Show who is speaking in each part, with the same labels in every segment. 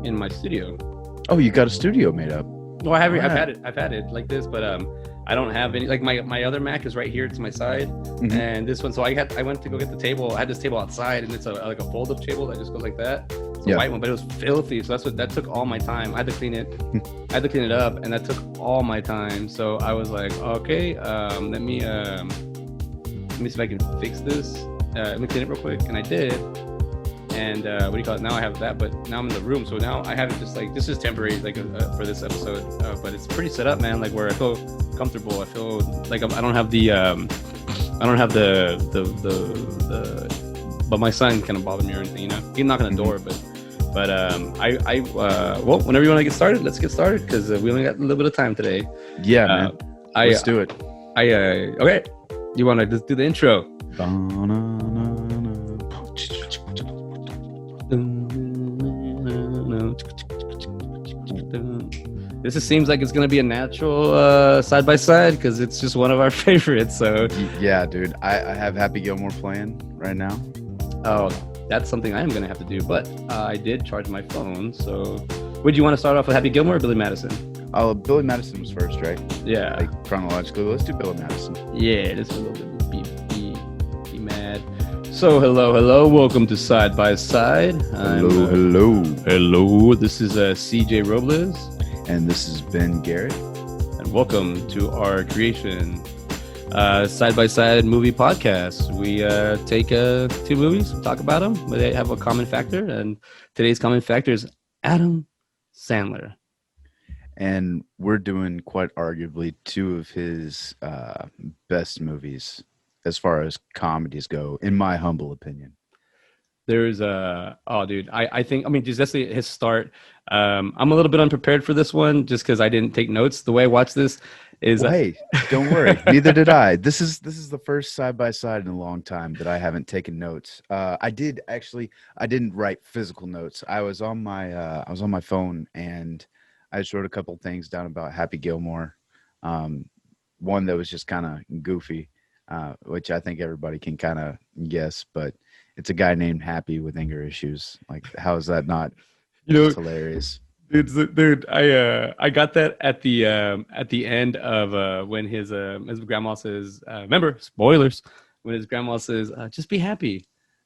Speaker 1: in my studio.
Speaker 2: Oh, you got a studio made up.
Speaker 1: Well, I have. I've had it like this, but I don't have any. Like my other Mac is right here to my side, and this one. So I went to go get the table. I had this table outside, and it's like a fold-up table that just goes like that. It's a white one, but it was filthy. So that took all my time. I had to clean it. I had to clean it up, and that took all my time. So I was like, okay, let me see if I can fix this. Let me clean it real quick, and I did. And what do you call it? Now I have that, but now I'm in the room, so now I have it just like this is temporary, like for this episode. But it's pretty set up, man. Like where I feel comfortable. I feel like I don't have the but my son kind of bothered me or anything, you know. He can knock on the door, but well, whenever you want to get started, let's get started because we only got a little bit of time today.
Speaker 2: Yeah, man. Let's do it.
Speaker 1: Okay. You want to just do the intro? This seems like it's gonna be a natural side by side because it's just one of our favorites. So
Speaker 2: yeah, dude, I have Happy Gilmore playing right now.
Speaker 1: Oh, that's something I am gonna have to do. But I did charge my phone. So would you want to start off with Happy Gilmore or Billy Madison?
Speaker 2: Oh, Billy Madison was first, right?
Speaker 1: Yeah.
Speaker 2: Like chronologically, let's do Billy Madison.
Speaker 1: Yeah, this is a little bit be mad. So hello, welcome to Side by Side. Hello. This is CJ Robles,
Speaker 2: and this is Ben Garrett,
Speaker 1: and welcome to our creation, Side by Side movie podcast. We take two movies, talk about them, but they have a common factor, and today's common factor is Adam Sandler.
Speaker 2: And we're doing quite arguably two of his best movies as far as comedies go, in my humble opinion.
Speaker 1: There's I think just his start. I'm a little bit unprepared for this one just because I didn't take notes. The way I watched this is
Speaker 2: hey, don't worry, neither did I. This is the first side by side in a long time that I haven't taken notes. I didn't write physical notes. I was on my phone and I just wrote a couple things down about Happy Gilmore. One that was just kind of goofy. Which I think everybody can kind of guess, but it's a guy named Happy with anger issues. Like, how is that not hilarious?
Speaker 1: Dude, I got that at the end of when his grandma says, remember, spoilers, when his grandma says, just be happy.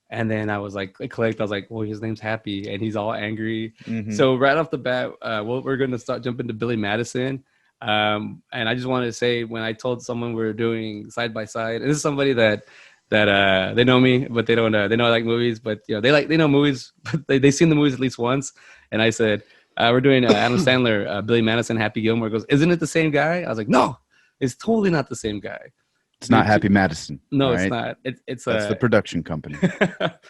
Speaker 1: And then I was like, it clicked. I was like, well, his name's Happy, and he's all angry. Mm-hmm. So right off the bat, we're going to start jumping to Billy Madison. And I just wanted to say, when I told someone we were doing Side by Side, and this is somebody that they know me, but they don't they know I like movies, but they know movies, but they've seen the movies at least once. And I said, we're doing Adam Sandler, Billy Madison, Happy Gilmore. He goes, isn't it the same guy? I was like, no, it's totally not the same guy.
Speaker 2: It's not Happy Madison.
Speaker 1: No,
Speaker 2: right?
Speaker 1: It's not. It's
Speaker 2: that's the production company.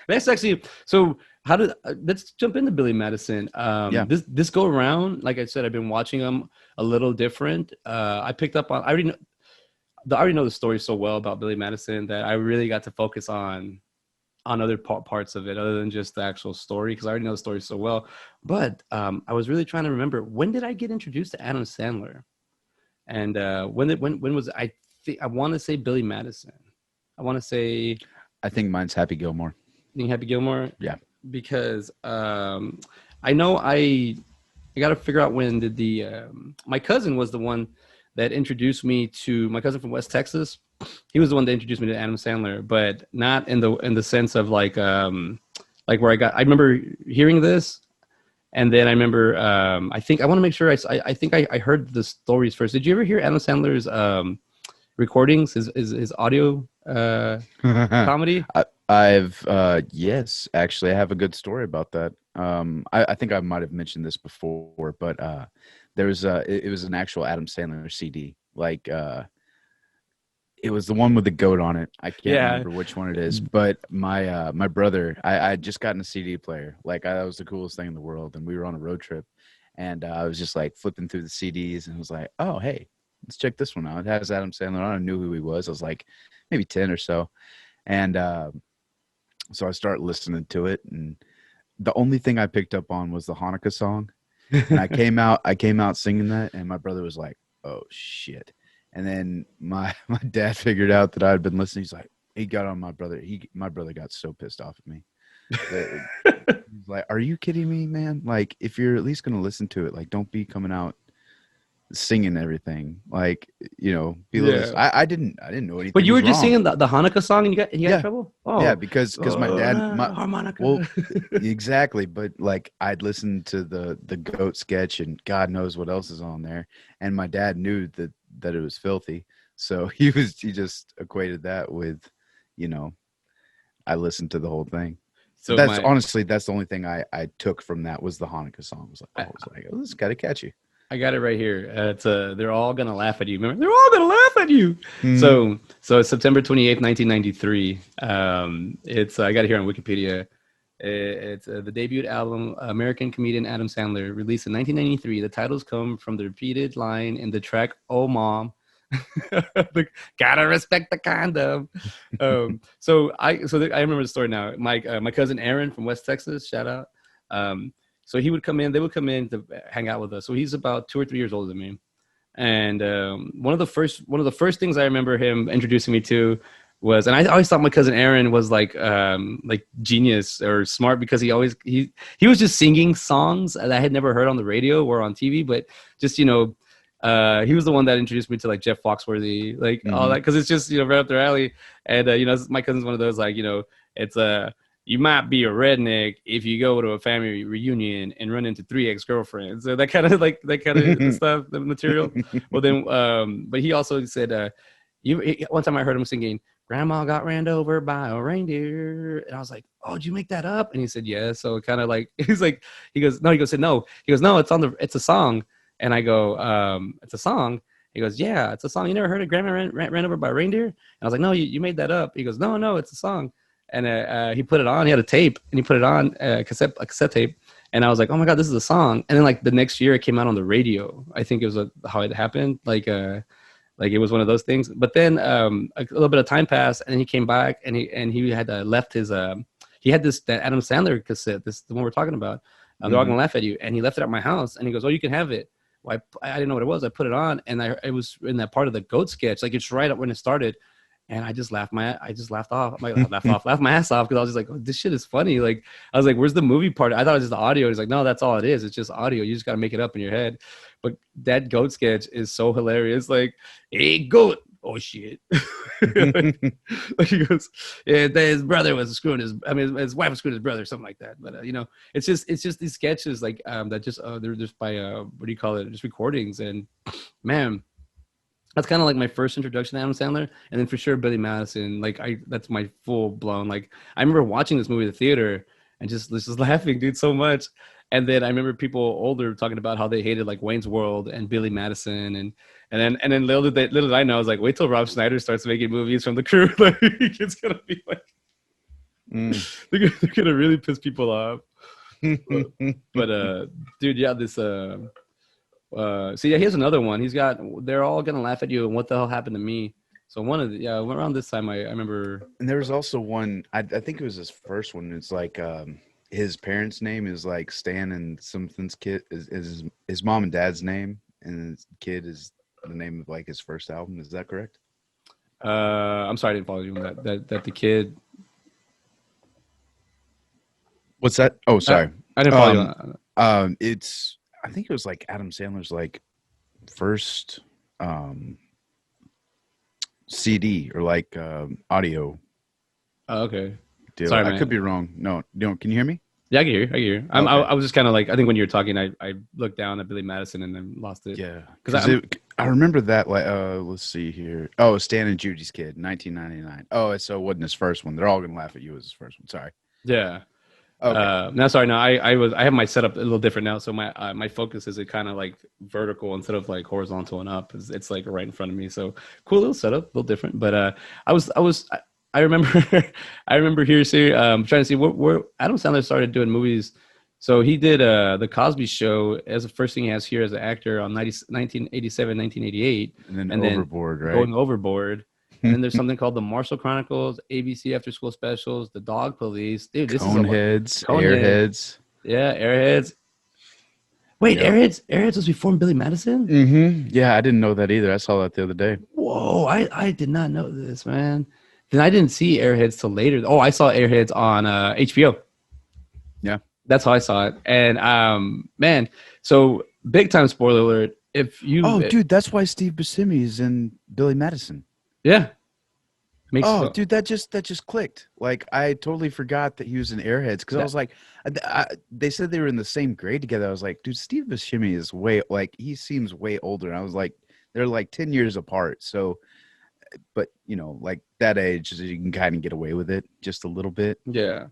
Speaker 1: That's actually so. Let's jump into Billy Madison. This go around, like I said, I've been watching them a little different. I picked up on. I already know the story so well about Billy Madison that I really got to focus on other parts of it other than just the actual story because I already know the story so well. But I was really trying to remember, when did I get introduced to Adam Sandler, and when was I want to say Billy Madison. I
Speaker 2: think mine's Happy Gilmore.
Speaker 1: You think Happy Gilmore?
Speaker 2: Yeah.
Speaker 1: Because I know I got to figure out when did my cousin was the one that introduced me to my cousin from West Texas. He was the one that introduced me to Adam Sandler, but not in the sense of like where I remember hearing this. And then I remember, I think I want to make sure I think I heard the stories first. Did you ever hear Adam Sandler's recordings, his audio comedy?
Speaker 2: I've yes, actually, I have a good story about that. I think I might have mentioned this before, but there was it was an actual Adam Sandler CD. Like it was the one with the goat on it. I can't remember which one it is, but my brother, I had just gotten a CD player. Like that was the coolest thing in the world, and we were on a road trip, and I was just like flipping through the CDs, and was like, oh hey, let's check this one out. It has Adam Sandler on. I knew who he was. I was like maybe 10 or so, and so I started listening to it, and the only thing I picked up on was the Hanukkah song. And I came out singing that, and my brother was like, oh shit. And then my dad figured out that I had been listening. He's like, he got on my brother. My brother got so pissed off at me. The, he's like, "Are you kidding me, man? Like, if you're at least gonna listen to it, like, don't be coming out singing everything. Like, be a little.
Speaker 1: Yeah.
Speaker 2: I didn't know
Speaker 1: But
Speaker 2: anything
Speaker 1: you
Speaker 2: was
Speaker 1: were just
Speaker 2: wrong.
Speaker 1: singing the Hanukkah song and you got in
Speaker 2: Yeah,
Speaker 1: trouble?
Speaker 2: yeah,
Speaker 1: Oh.
Speaker 2: because my
Speaker 1: Oh,
Speaker 2: dad, well,
Speaker 1: harmonica.
Speaker 2: exactly. But like, I'd listened to the goat sketch, and God knows what else is on there, and my dad knew that it was filthy, so he just equated that with, you know, I listened to the whole thing. But
Speaker 1: So
Speaker 2: that's
Speaker 1: my
Speaker 2: honestly, that's the only thing I took from that was the Hanukkah song.
Speaker 1: I,
Speaker 2: I was like, oh, this is kind of catchy.
Speaker 1: I got it right here. It's they're all gonna laugh at you. Remember, they're all gonna laugh at you.
Speaker 2: Hmm.
Speaker 1: So it's September 28th, 1993. It's I got it here on Wikipedia. It's the debut album, American comedian Adam Sandler, released in 1993. The titles come from the repeated line in the track "Oh Mom." Gotta respect the condom. I remember the story now. My cousin Aaron from West Texas, shout out. So he would come in. They would come in to hang out with us. So he's about 2 or 3 years older than me. And one of the first things I remember him introducing me to was, and I always thought my cousin Aaron was like genius or smart because he was just singing songs that I had never heard on the radio or on TV, but just he was the one that introduced me to like Jeff Foxworthy, like all that,
Speaker 2: Hmm.
Speaker 1: because it's just right up their alley. And my cousin's one of those, like, it's you might be a redneck if you go to a family reunion and run into three ex-girlfriends. So that kind of stuff, the material. Well, then, but he also said, one time I heard him singing, "Grandma got ran over by a reindeer," and I was like, "Oh, did you make that up?" And he said, "Yeah." So kind of like he's like, he goes, "No," he goes, "No," he goes, "No, it's a song," and I go, "It's a song." He goes, "Yeah, it's a song. You never heard of Grandma ran over by a reindeer?" And I was like, "No, you made that up." He goes, "No, no, it's a song." And he put it on. He had a tape, and he put it on a cassette tape. And I was like, "Oh my god, this is a song!" And then like the next year, it came out on the radio. I think it was how it happened. Like it was one of those things. But then a little bit of time passed, and he came back, and he had left his he had this that Adam Sandler cassette, this the one we're talking about. They're all
Speaker 2: Hmm.
Speaker 1: gonna laugh at you, and he left it at my house, and he goes, "Oh, you can have it." Well, I didn't know what it was. I put it on, and it was in that part of the goat sketch, like it's right up when it started, and I just laughed off. I'm like, laughed my ass off because I was just like, oh, this shit is funny. Like I was like, where's the movie part? I thought it was just the audio. He's like, no, that's all it is. It's just audio. You just got to make it up in your head. But that goat sketch is so hilarious. Like, hey, goat. Oh shit. like, he goes, yeah, his brother was screwing his wife was screwing his brother, something like that. But it's just these sketches like that just they're just by what do you call it? Just recordings. And man, that's kind of like my first introduction to Adam Sandler, and then for sure Billy Madison. That's my full blown. Like I remember watching this movie at the theater and just laughing, dude, so much. And then I remember people older talking about how they hated like Wayne's World and Billy Madison, and then little did I know, I was like, wait till Rob Schneider starts making movies from the crew. Like it's gonna be like
Speaker 2: Mm.
Speaker 1: they're gonna really piss people off. But dude, yeah, this yeah, here's another one. They're all gonna laugh at you and what the hell happened to me. So around this time I remember.
Speaker 2: And there was also one, I think it was his first one. It's like his parents' name is like Stan, and something's kid is his mom and dad's name, and his kid is the name of like his first album. Is that correct?
Speaker 1: I'm sorry I didn't follow you on that the kid.
Speaker 2: What's that? Oh,
Speaker 1: I,
Speaker 2: sorry.
Speaker 1: I didn't follow you
Speaker 2: Um,
Speaker 1: on.
Speaker 2: it's I think it was like Adam Sandler's like first CD or like audio
Speaker 1: Oh, okay.
Speaker 2: deal.
Speaker 1: Sorry,
Speaker 2: I could
Speaker 1: man.
Speaker 2: be wrong. No, can you hear me?
Speaker 1: Yeah, I can hear you. I can hear you.
Speaker 2: Okay.
Speaker 1: I was just kind of like, I think when you were talking, I looked down at Billy Madison and then lost it
Speaker 2: Yeah,
Speaker 1: because
Speaker 2: because I remember that. Like, let's see here. Oh, Stan and Judy's Kid, 1999. Oh, so it wasn't his first one. They're all gonna laugh at you as his first one. Sorry.
Speaker 1: yeah.
Speaker 2: Okay.
Speaker 1: No, sorry. No, I have my setup a little different now. So my focus is kind of like vertical instead of like horizontal and up. It's like right in front of me. So cool little setup, a little different. But I remember I remember here trying to see where Adam Sandler started doing movies. So he did the Cosby Show as the first thing he has here as an actor on 1987, 1988,
Speaker 2: And then
Speaker 1: and then
Speaker 2: Overboard, right?
Speaker 1: Going Overboard. And then there's something called the Marshall Chronicles, ABC After School Specials, The Dog Police. Dude, this is a lot.
Speaker 2: Coneheads,
Speaker 1: Conehead.
Speaker 2: Airheads.
Speaker 1: Yeah, Airheads. Wait,
Speaker 2: Yep.
Speaker 1: Airheads was before Billy Madison?
Speaker 2: Yeah, I didn't know that either. I saw that the other day.
Speaker 1: Whoa, I did not know this, man. Then I didn't see Airheads till later. Oh, I saw Airheads on HBO. That's how I saw it. And man, so big time spoiler alert. If
Speaker 2: Oh,
Speaker 1: you,
Speaker 2: dude, that's why Steve Buscemi is in Billy Madison.
Speaker 1: yeah, makes
Speaker 2: Oh, dude, that just clicked. Like I totally forgot that he was in Airheads because I
Speaker 1: that
Speaker 2: was like, they said they were in the same grade together. I was like, dude, Steve Buscemi is way like he seems way older. And I was like, they're like 10 years apart. So, but like that age, you can kind of get away with it just a little bit.
Speaker 1: yeah.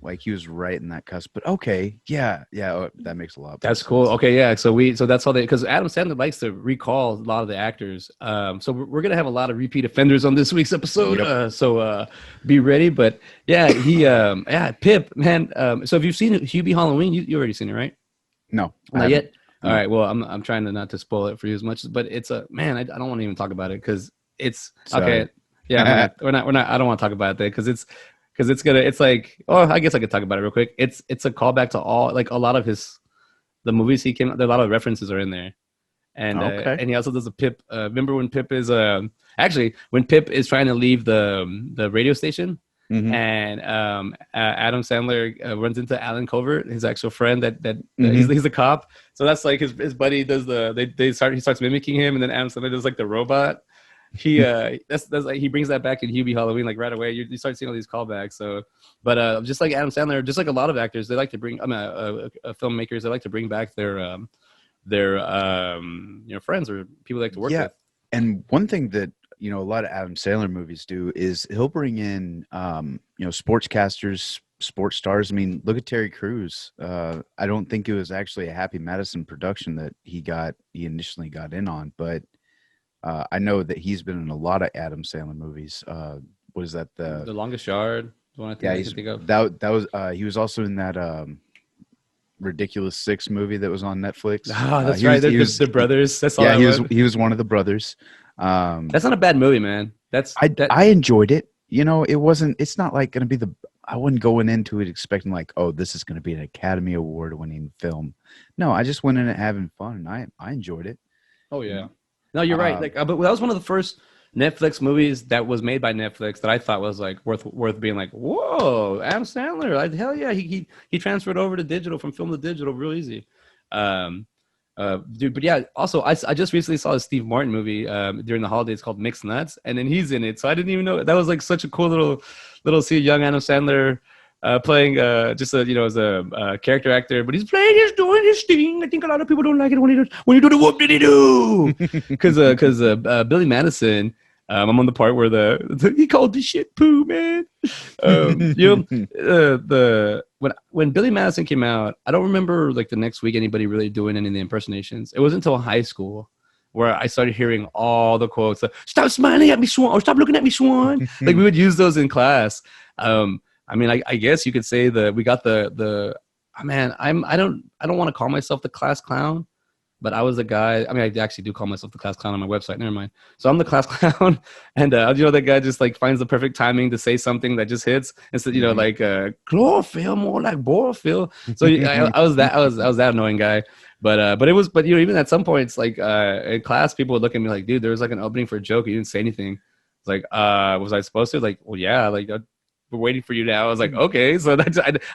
Speaker 2: Like he was right in that cusp. But okay, yeah, yeah, that makes a lot more
Speaker 1: That's cool.
Speaker 2: sense.
Speaker 1: Okay, yeah. So that's how they because Adam Sandler likes to recall a lot of the actors. So we're gonna have a lot of repeat offenders on this week's episode.
Speaker 2: Yep.
Speaker 1: So be ready. But yeah, yeah, Pip, man. So if you've seen Hubie Halloween, you already seen it, right?
Speaker 2: No, I
Speaker 1: Not
Speaker 2: haven't.
Speaker 1: yet. All
Speaker 2: No,
Speaker 1: right. Well, I'm trying to not to spoil it for you as much, but it's a man. I don't want to even talk about it because it's okay.
Speaker 2: sorry.
Speaker 1: Yeah, I'm not gonna. We're not. I don't want to talk about it because it's gonna. It's like. Oh, I guess I could talk about it real quick. It's a callback to all like a lot of his the movies he came. There a lot of references are in there,
Speaker 2: Okay.
Speaker 1: and he also does a Pip. Remember when Pip is actually when Pip is trying to leave the radio station,
Speaker 2: Mm-hmm.
Speaker 1: and Adam Sandler runs into Alan Covert, his actual friend that
Speaker 2: Mm-hmm.
Speaker 1: he's a cop. So that's like his buddy does he starts mimicking him, and then Adam Sandler does like the robot. He that's like he brings that back in Hubie Halloween like right away. You start seeing all these callbacks. So, but just like Adam Sandler, just like a lot of actors, they like to bring. I mean, filmmakers they like to bring back their friends or people they like to work
Speaker 2: Yeah.
Speaker 1: with.
Speaker 2: And one thing that, a lot of Adam Sandler movies do is he'll bring in, sportscasters, sports stars. I mean, look at Terry Crews. I don't think it was actually a Happy Madison production that he initially got in on, but I know that he's been in a lot of Adam Sandler movies. What is that?
Speaker 1: The Longest Yard, the one
Speaker 2: Yeah,
Speaker 1: I can think of.
Speaker 2: that was, he was also in that, Ridiculous Six movie that was on Netflix.
Speaker 1: Ah, that's right. The brothers. That's all
Speaker 2: Yeah,
Speaker 1: I
Speaker 2: he was,
Speaker 1: want.
Speaker 2: he was one of the brothers. Um,
Speaker 1: That's not a bad movie, man. That's
Speaker 2: I
Speaker 1: that.
Speaker 2: I enjoyed it. It's not like going to be I wasn't going into it expecting like, oh, this is going to be an Academy Award winning film. No, I just went in it having fun and I enjoyed it.
Speaker 1: Oh
Speaker 2: You
Speaker 1: yeah.
Speaker 2: know?
Speaker 1: No, you're right.
Speaker 2: Um,
Speaker 1: Like, but that was one of the first Netflix movies that was made by Netflix that I thought was like worth being like, whoa, Adam Sandler. Like, hell yeah, he transferred over to digital from film to digital real easy. Um, dude, but yeah. Also, I just recently saw a Steve Martin movie during the holidays called Mixed Nuts, and then he's in it. So I didn't even know that was like such a cool little see young Adam Sandler playing just a as a character actor, but he's doing his thing. I think a lot of people don't like it when you do the whoop diddy do because Billy Madison. I'm on the part where he called the shit poo, man. The when Billy Madison came out, I don't remember like the next week anybody really doing any of the impersonations. It wasn't until high school where I started hearing all the quotes. Like, stop smiling at me, Swan, or stop looking at me, Swan. Like we would use those in class. I mean, I guess you could say that we got man. I don't want to call myself the class clown, but I was the guy. I mean, I actually do call myself the class clown on my website. Never mind. So I'm the class clown, and that guy just like finds the perfect timing to say something that just hits. Instead,
Speaker 2: Mhm.
Speaker 1: like chlorophyll, more like borophyll. So I was that annoying guy. But even at some points, like in class, people would look at me like, dude, there was like an opening for a joke. You didn't say anything. It's like, was I supposed to? Like, well, yeah, like we're waiting for you now. I was like, okay. So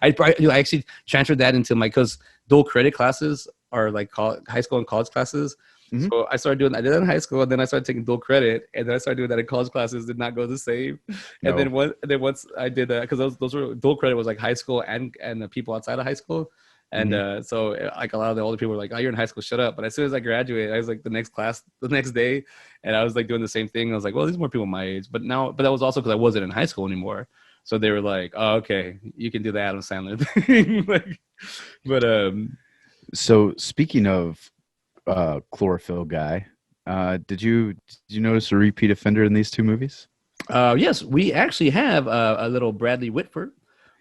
Speaker 1: I actually transferred that into because dual credit classes are like high school and college classes.
Speaker 2: Mhm.
Speaker 1: So I did that in high school, and then I started taking dual credit, and then I started doing that in college classes. Did not go the same. And
Speaker 2: No.
Speaker 1: then once I did that, because those were dual credit was like high school and the people outside of high school. And
Speaker 2: Mhm.
Speaker 1: so like a lot of the older people were like, "Oh, you're in high school, shut up!" But as soon as I graduated, I was like the next class, the next day, and I was like doing the same thing. I was like, "Well, there's more people my age," but that was also because I wasn't in high school anymore. So they were like, "Oh, okay, you can do the Adam Sandler thing." But
Speaker 2: So speaking of chlorophyll guy, did you notice a repeat offender in these two movies?
Speaker 1: yes, we actually have a little Bradley Whitford,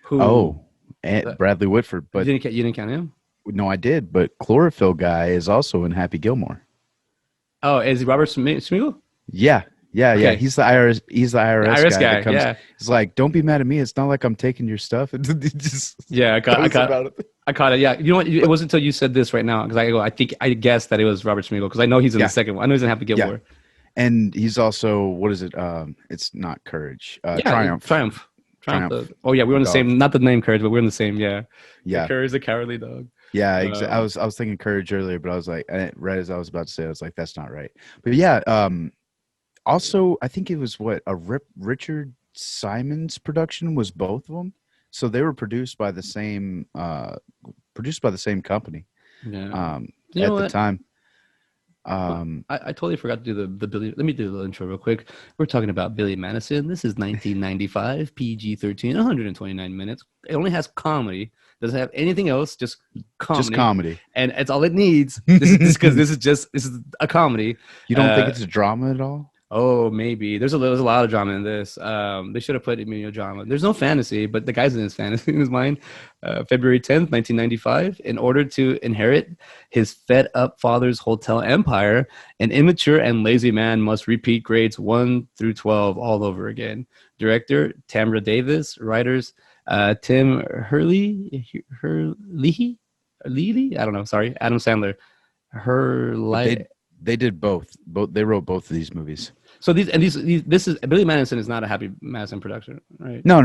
Speaker 1: who
Speaker 2: Oh, and Bradley Whitford, but
Speaker 1: you didn't count him.
Speaker 2: no, I did. But chlorophyll guy is also in Happy Gilmore.
Speaker 1: Oh, is he Robert Smigel?
Speaker 2: Yeah, yeah, yeah.
Speaker 1: Okay,
Speaker 2: He's the IRS. He's the
Speaker 1: the
Speaker 2: IRS
Speaker 1: Iris
Speaker 2: guy
Speaker 1: guy.
Speaker 2: that comes.
Speaker 1: Yeah,
Speaker 2: He's like, "Don't be mad at me. It's not like I'm taking your stuff." And he just
Speaker 1: yeah.
Speaker 2: goes about it.
Speaker 1: I caught it. Yeah, you know what? It wasn't until you said this right now because I guessed that it was Robert Smigel because I know he's in the
Speaker 2: Yeah,
Speaker 1: second one. I know he's in Happy
Speaker 2: yeah.
Speaker 1: Gilmore.
Speaker 2: And he's also what is it? It's not courage.
Speaker 1: Yeah,
Speaker 2: Triumph.
Speaker 1: Triumph.
Speaker 2: Triumph.
Speaker 1: Oh yeah, we were in the
Speaker 2: Dog.
Speaker 1: same. Not the name Courage, but we're in the same. Yeah,
Speaker 2: Yeah.
Speaker 1: Courage the Cowardly Dog.
Speaker 2: Yeah, I
Speaker 1: Um,
Speaker 2: was thinking Courage earlier, but I was like, right as I was about to say, I was like, that's not right. But yeah, also I think it was what a Richard Simon's production was both of them, so they were produced by the same company
Speaker 1: yeah.
Speaker 2: um,
Speaker 1: You know
Speaker 2: at the
Speaker 1: what?
Speaker 2: time.
Speaker 1: Well,
Speaker 2: Um,
Speaker 1: I totally forgot to do the Billy. Let me do the intro real quick. We're talking about Billy Madison. This is 1995, PG-13, 129 minutes. It only has comedy. Doesn't have anything else, just
Speaker 2: just
Speaker 1: comedy,
Speaker 2: comedy.
Speaker 1: and it's all it needs. This is because
Speaker 2: You
Speaker 1: this is a comedy.
Speaker 2: don't think it's a drama at all?
Speaker 1: Oh, maybe there's a lot of drama in this. They should have put drama. There's no fantasy, but the guy's in his fantasy in his mind. February 10th, 1995. In order to inherit his fed-up father's hotel empire, an immature and lazy man must repeat grades 1 through 12 all over again. Director Tamra Davis. Writers Tim Hurley. I don't know. Sorry, Adam Sandler.
Speaker 2: But
Speaker 1: Hurley.
Speaker 2: they did both. They wrote both of these movies.
Speaker 1: So this is Billy Madison is not a Happy Madison production, right?
Speaker 2: No.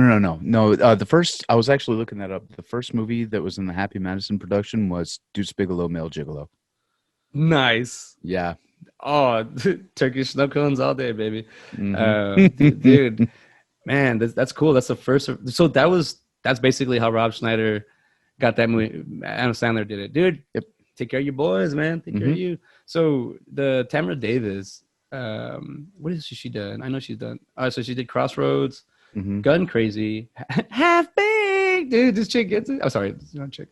Speaker 2: The first, I was actually looking that up. The first movie that was in the Happy Madison production was Deuce Bigelow, Male Gigolo.
Speaker 1: Nice.
Speaker 2: Yeah.
Speaker 1: Oh, Turkish snow cones all day, baby.
Speaker 2: Mm-hmm.
Speaker 1: Dude, man, that's cool. That's the first. So that's basically how Rob Schneider got that movie. Adam Sandler did it, dude.
Speaker 2: Yep.
Speaker 1: Take care of your boys, man. Take care of you. So the Tamara Davis, what has she done? I know she's done. So she did Crossroads, Gun Crazy, Half Baked. Dude, this chick gets it. Oh, sorry, it's not chick.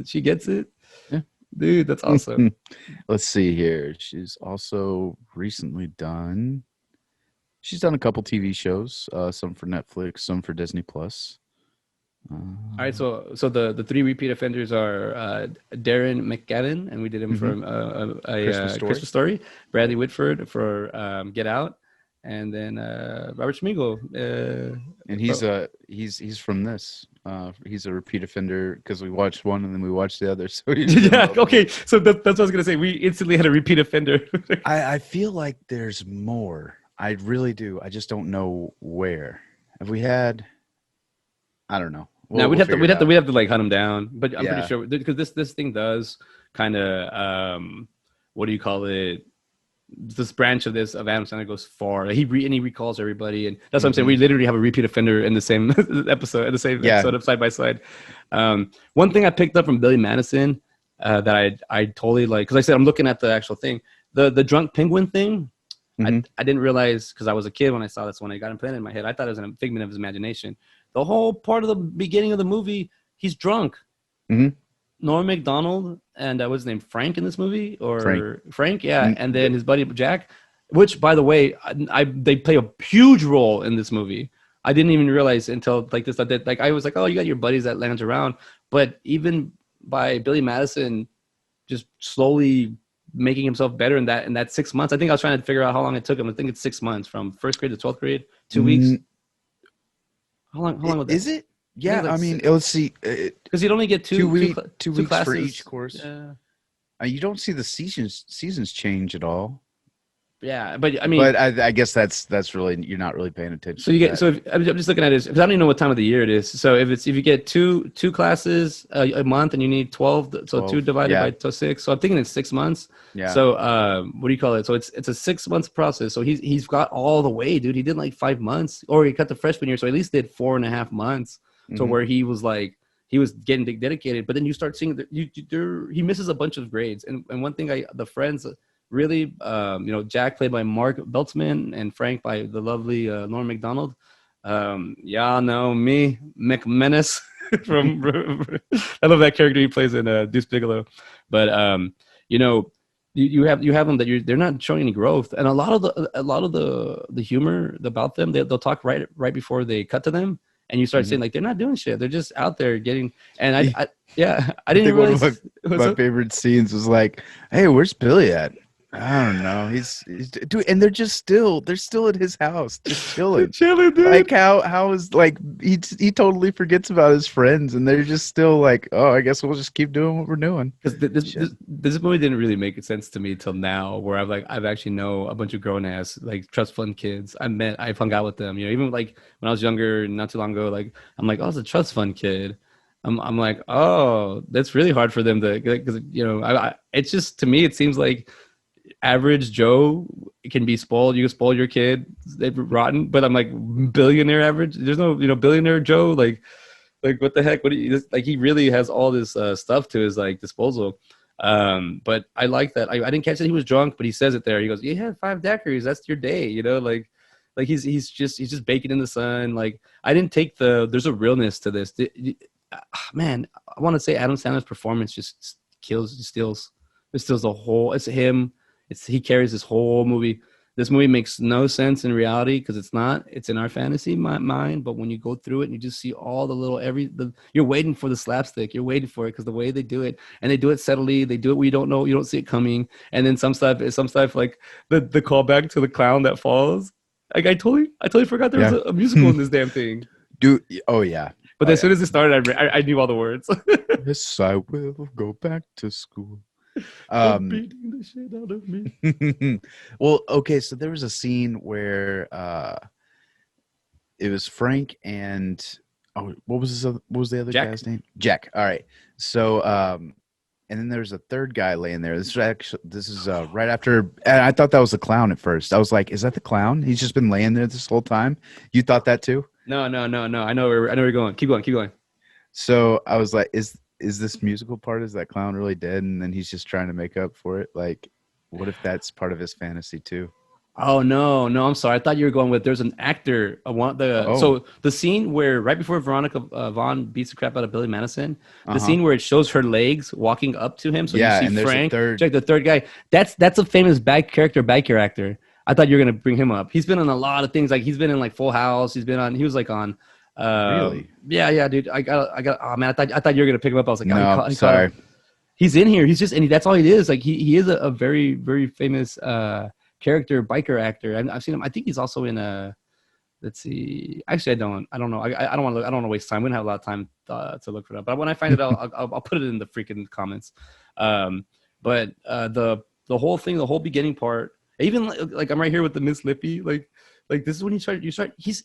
Speaker 1: She gets it.
Speaker 2: Yeah.
Speaker 1: Dude, that's awesome.
Speaker 2: Let's see here. She's also recently done. She's done a couple TV shows, some for Netflix, some for Disney Plus.
Speaker 1: All right, so the three repeat offenders are Darren McGavin, and we did him for Christmas Story. Bradley Whitford for Get Out, and then Robert Schmigel.
Speaker 2: And he's from this. He's a repeat offender because we watched one and then we watched the other. So
Speaker 1: yeah, okay. So that's what I was gonna say. We instantly had a repeat offender.
Speaker 2: I feel like there's more. I really do. I just don't know where. Have we had? I don't know.
Speaker 1: We'd have to like hunt him down, but I'm pretty sure because this thing does kind of what do you call it? This branch of Adam Sandler goes far. He recalls everybody, and that's what I'm saying. We literally have a repeat offender in the same episode, episode of Side by Side. One thing I picked up from Billy Madison that I totally like, because I said I'm looking at the actual thing, the drunk penguin thing. I didn't realize because I was a kid when I saw this one. It got implanted in my head. I thought it was a figment of his imagination. The whole part of the beginning of the movie, he's drunk. Norm Macdonald and what's his name, Frank in this movie, or Frank, yeah, and then his buddy Jack, which by the way, they play a huge role in this movie. I didn't even realize until like this that like I was like, oh, you got your buddies that lounge around, but even by Billy Madison just slowly making himself better in that 6 months. I think I was trying to figure out how long it took him. I think it's 6 months from first grade to 12th grade, 2 weeks. How long was that?
Speaker 2: Is it? Yeah,
Speaker 1: like
Speaker 2: I mean, let's see.
Speaker 1: Because you'd only get two
Speaker 2: weeks
Speaker 1: classes
Speaker 2: for each course.
Speaker 1: Yeah.
Speaker 2: You don't see the seasons change at all.
Speaker 1: Yeah, but I mean,
Speaker 2: I guess that's really, you're not really paying attention.
Speaker 1: So you get I'm just looking at it because I don't even know what time of the year it is. So if you get two classes a month and you need 12, so 2 divided by 6. So I'm thinking it's 6 months. Yeah. So what do you call it? So it's a 6 months process. So he's got all the way, dude. He did like 5 months, or he cut the freshman year, so at least did 4.5 months. So where he was like he was getting dedicated, but then you start seeing that he misses a bunch of grades. And one thing the friends. Really, Jack played by Mark Beltzman and Frank by the lovely Norm Macdonald. Y'all know me, McManus from. I love that character he plays in Deuce Bigelow. But you have them that they're not showing any growth, and a lot of the humor about them, they'll talk right before they cut to them, and you start saying like they're not doing shit, they're just out there getting. And I didn't realize
Speaker 2: one of my favorite scenes was like, hey, where's Billy at? I don't know. He's dude, and they're still at his house, just
Speaker 1: They're
Speaker 2: chilling.
Speaker 1: chilling,
Speaker 2: Like
Speaker 1: dude.
Speaker 2: how is like he totally forgets about his friends, and they're just still like, oh, I guess we'll just keep doing what we're doing.
Speaker 1: Because
Speaker 2: Shit.
Speaker 1: this movie didn't really make sense to me till now, where I've actually know a bunch of grown ass like trust fund kids. I've hung out with them. You know, even like when I was younger, not too long ago, like I'm like, oh, it's a trust fund kid. I'm like, oh, that's really hard for them to because you know, it's just to me it seems like average Joe can be spoiled. You can spoil your kid, they're rotten. But I'm like billionaire average. There's no billionaire Joe like what the heck? What do you like? He really has all this stuff to his like disposal. But I like that. I didn't catch that he was drunk, but he says it there. He goes, "You had 5 daiquiris. That's your day." You know, like he's just baking in the sun. Like I didn't take the. There's a realness to this. Man, I want to say Adam Sandler's performance just kills, it steals the whole. It's him. It's he carries this whole movie. This movie makes no sense in reality because it's not. It's in our fantasy mind, but when you go through it and you just see all the little you're waiting for the slapstick. You're waiting for it because the way they do it, and they do it subtly. They do it where you don't know, you don't see it coming, and then some stuff like the callback to the clown that falls. Like I totally forgot there was
Speaker 2: Yeah.
Speaker 1: a musical in this damn thing.
Speaker 2: Dude, oh yeah.
Speaker 1: But
Speaker 2: Oh
Speaker 1: as
Speaker 2: yeah.
Speaker 1: soon as it started, I knew all the words.
Speaker 2: Yes, I will go back to school.
Speaker 1: They're
Speaker 2: Um
Speaker 1: beating the shit out of me.
Speaker 2: well, okay, so there was a scene where it was Frank and oh, what was the other
Speaker 1: Jack.
Speaker 2: guy's name? Jack. All right. So and then there's a third guy laying there. This is right after, and I thought that was the clown at first. I was like, is that the clown? He's just been laying there this whole time. You thought that too?
Speaker 1: No, no, no, no. I know where you're going. Keep going, keep going.
Speaker 2: So I was like, is this musical part? Is that clown really dead? And then he's just trying to make up for it? Like, what if that's part of his fantasy too?
Speaker 1: Oh no, no, I'm sorry. I thought you were going with there's an actor. One the
Speaker 2: Oh,
Speaker 1: so the scene where right before Veronica Vaughn beats the crap out of Billy Madison, the
Speaker 2: uh-huh.
Speaker 1: scene where it shows her legs walking up to him. So you
Speaker 2: Yeah,
Speaker 1: see
Speaker 2: and there's a
Speaker 1: Frank,
Speaker 2: third.
Speaker 1: check the third guy. That's a famous back care actor. I thought you were gonna bring him up. He's been on a lot of things. Like he's been in like Full House. He was like on.
Speaker 2: Really?
Speaker 1: Yeah, dude. Oh man, I thought you were gonna pick him up. I was like, oh,
Speaker 2: No,
Speaker 1: he caught him.
Speaker 2: sorry.
Speaker 1: He's in here. He's just and that's all he is. Like he is a very very famous character biker actor. I've seen him. I think he's also in a. Let's see. Actually, I don't know. I don't want to. I don't want to waste time. We don't have a lot of time to look for that. But when I find it out, I'll put it in the freaking comments. But the whole thing, the whole beginning part, even like I'm right here with the Miss Lippy. Like this is when you start. He's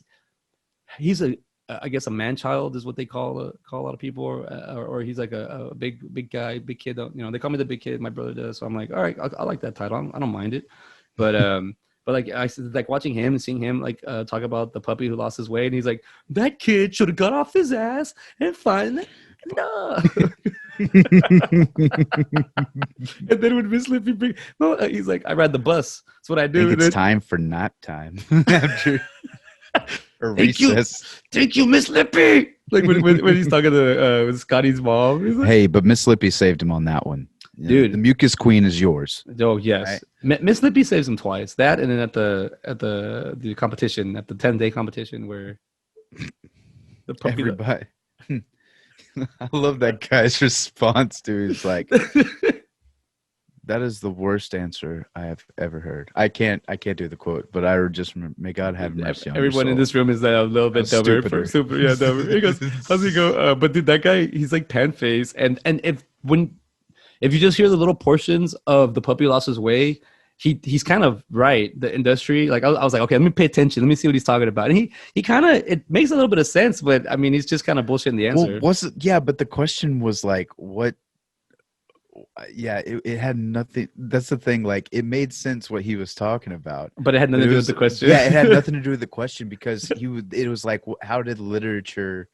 Speaker 1: a I guess a man child is what they call a lot of people, or he's like a big guy, big kid. You know, they call me the big kid. My brother does, so I'm like, all right, I like that title. I don't mind it, but like I said, like watching him and seeing him like talk about the puppy who lost his way, and he's like, that kid should have got off his ass and find that. No. And then when Miss Lippy no, he's like, I ride the bus. That's what I
Speaker 2: I
Speaker 1: do.
Speaker 2: think
Speaker 1: And
Speaker 2: it's
Speaker 1: then,
Speaker 2: time for nap time after or
Speaker 1: thank you,
Speaker 2: recess.
Speaker 1: thank you, Miss Lippy. Like when he's talking to with Scotty's mom, he's like,
Speaker 2: Hey, but Miss Lippy saved him on that one. Yeah, the
Speaker 1: dude.
Speaker 2: mucus queen is yours.
Speaker 1: Oh yes,
Speaker 2: Right?
Speaker 1: Miss Lippy saves him twice. That and then at the competition, at the 10-day competition where the puppy.
Speaker 2: Everybody. I love that guy's response to he's like, that is the worst answer I have ever heard. I can't do the quote, but I just remember, may God have mercy on your
Speaker 1: Everyone in
Speaker 2: soul.
Speaker 1: this room is a little bit dumber.
Speaker 2: Stupider.
Speaker 1: Super, yeah, dumber. He goes, how's he go? But dude, that guy, he's like pan face, and if you just hear the little portions of the puppy lost his way, he's kind of right. The industry, like I was like, okay, let me pay attention. Let me see what he's talking about. And he kind of it makes a little bit of sense, but I mean, he's just kind of bullshitting the
Speaker 2: Well,
Speaker 1: answer.
Speaker 2: was it, yeah, but the question was like, what? Yeah, it had nothing. That's the thing. Like, it made sense what he was talking about.
Speaker 1: But it had nothing
Speaker 2: But
Speaker 1: to
Speaker 2: it
Speaker 1: do with
Speaker 2: was,
Speaker 1: the question.
Speaker 2: yeah, it had nothing to do with the question because it was like, how did literature,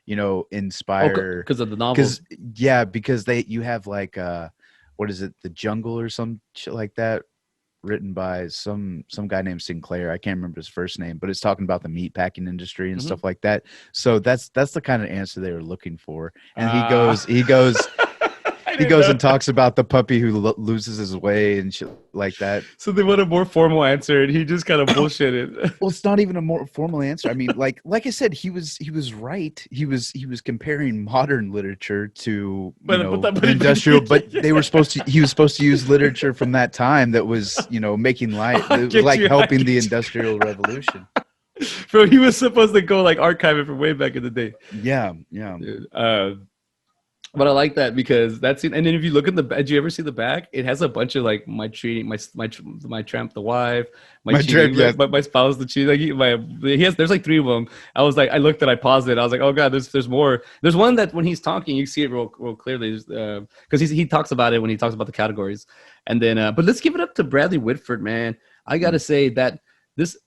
Speaker 2: inspire?
Speaker 1: Because of the
Speaker 2: Because
Speaker 1: novels.
Speaker 2: yeah, because you have like what is it, The Jungle or some shit like that, written by some guy named Sinclair. I can't remember his first name, but it's talking about the meat packing industry and
Speaker 1: Mhm.
Speaker 2: stuff like that. So that's the kind of answer they were looking for. And
Speaker 1: Uh, I
Speaker 2: He
Speaker 1: didn't
Speaker 2: goes
Speaker 1: know.
Speaker 2: and talks about the puppy who loses his way and shit like that.
Speaker 1: So they want a more formal answer, and he just kind of bullshitted.
Speaker 2: Well, it's not even a more formal answer. I mean, like I said, he was right. He was comparing modern literature to
Speaker 1: But
Speaker 2: industrial, but
Speaker 1: yeah,
Speaker 2: they were supposed to. He was supposed to use literature from that time that was making light.
Speaker 1: I
Speaker 2: It was
Speaker 1: get
Speaker 2: like
Speaker 1: you. I
Speaker 2: helping the
Speaker 1: get
Speaker 2: industrial revolution.
Speaker 1: you. Bro, he was supposed to go like archive it from way back in the day.
Speaker 2: Yeah, yeah.
Speaker 1: Dude, but I like that because that's it. And then if you look at the, did you ever see the back? It has a bunch of like my cheating, my tramp, the wife, my
Speaker 2: My trip,
Speaker 1: cheating,
Speaker 2: yeah.
Speaker 1: my spouse, the cheating. Like he has. There's like three of them. I was like, I looked at, I paused it. I was like, oh god, there's more. There's one that when he's talking, you see it real clearly because he talks about it when he talks about the categories. And then, but let's give it up to Bradley Whitford, man. I gotta say that this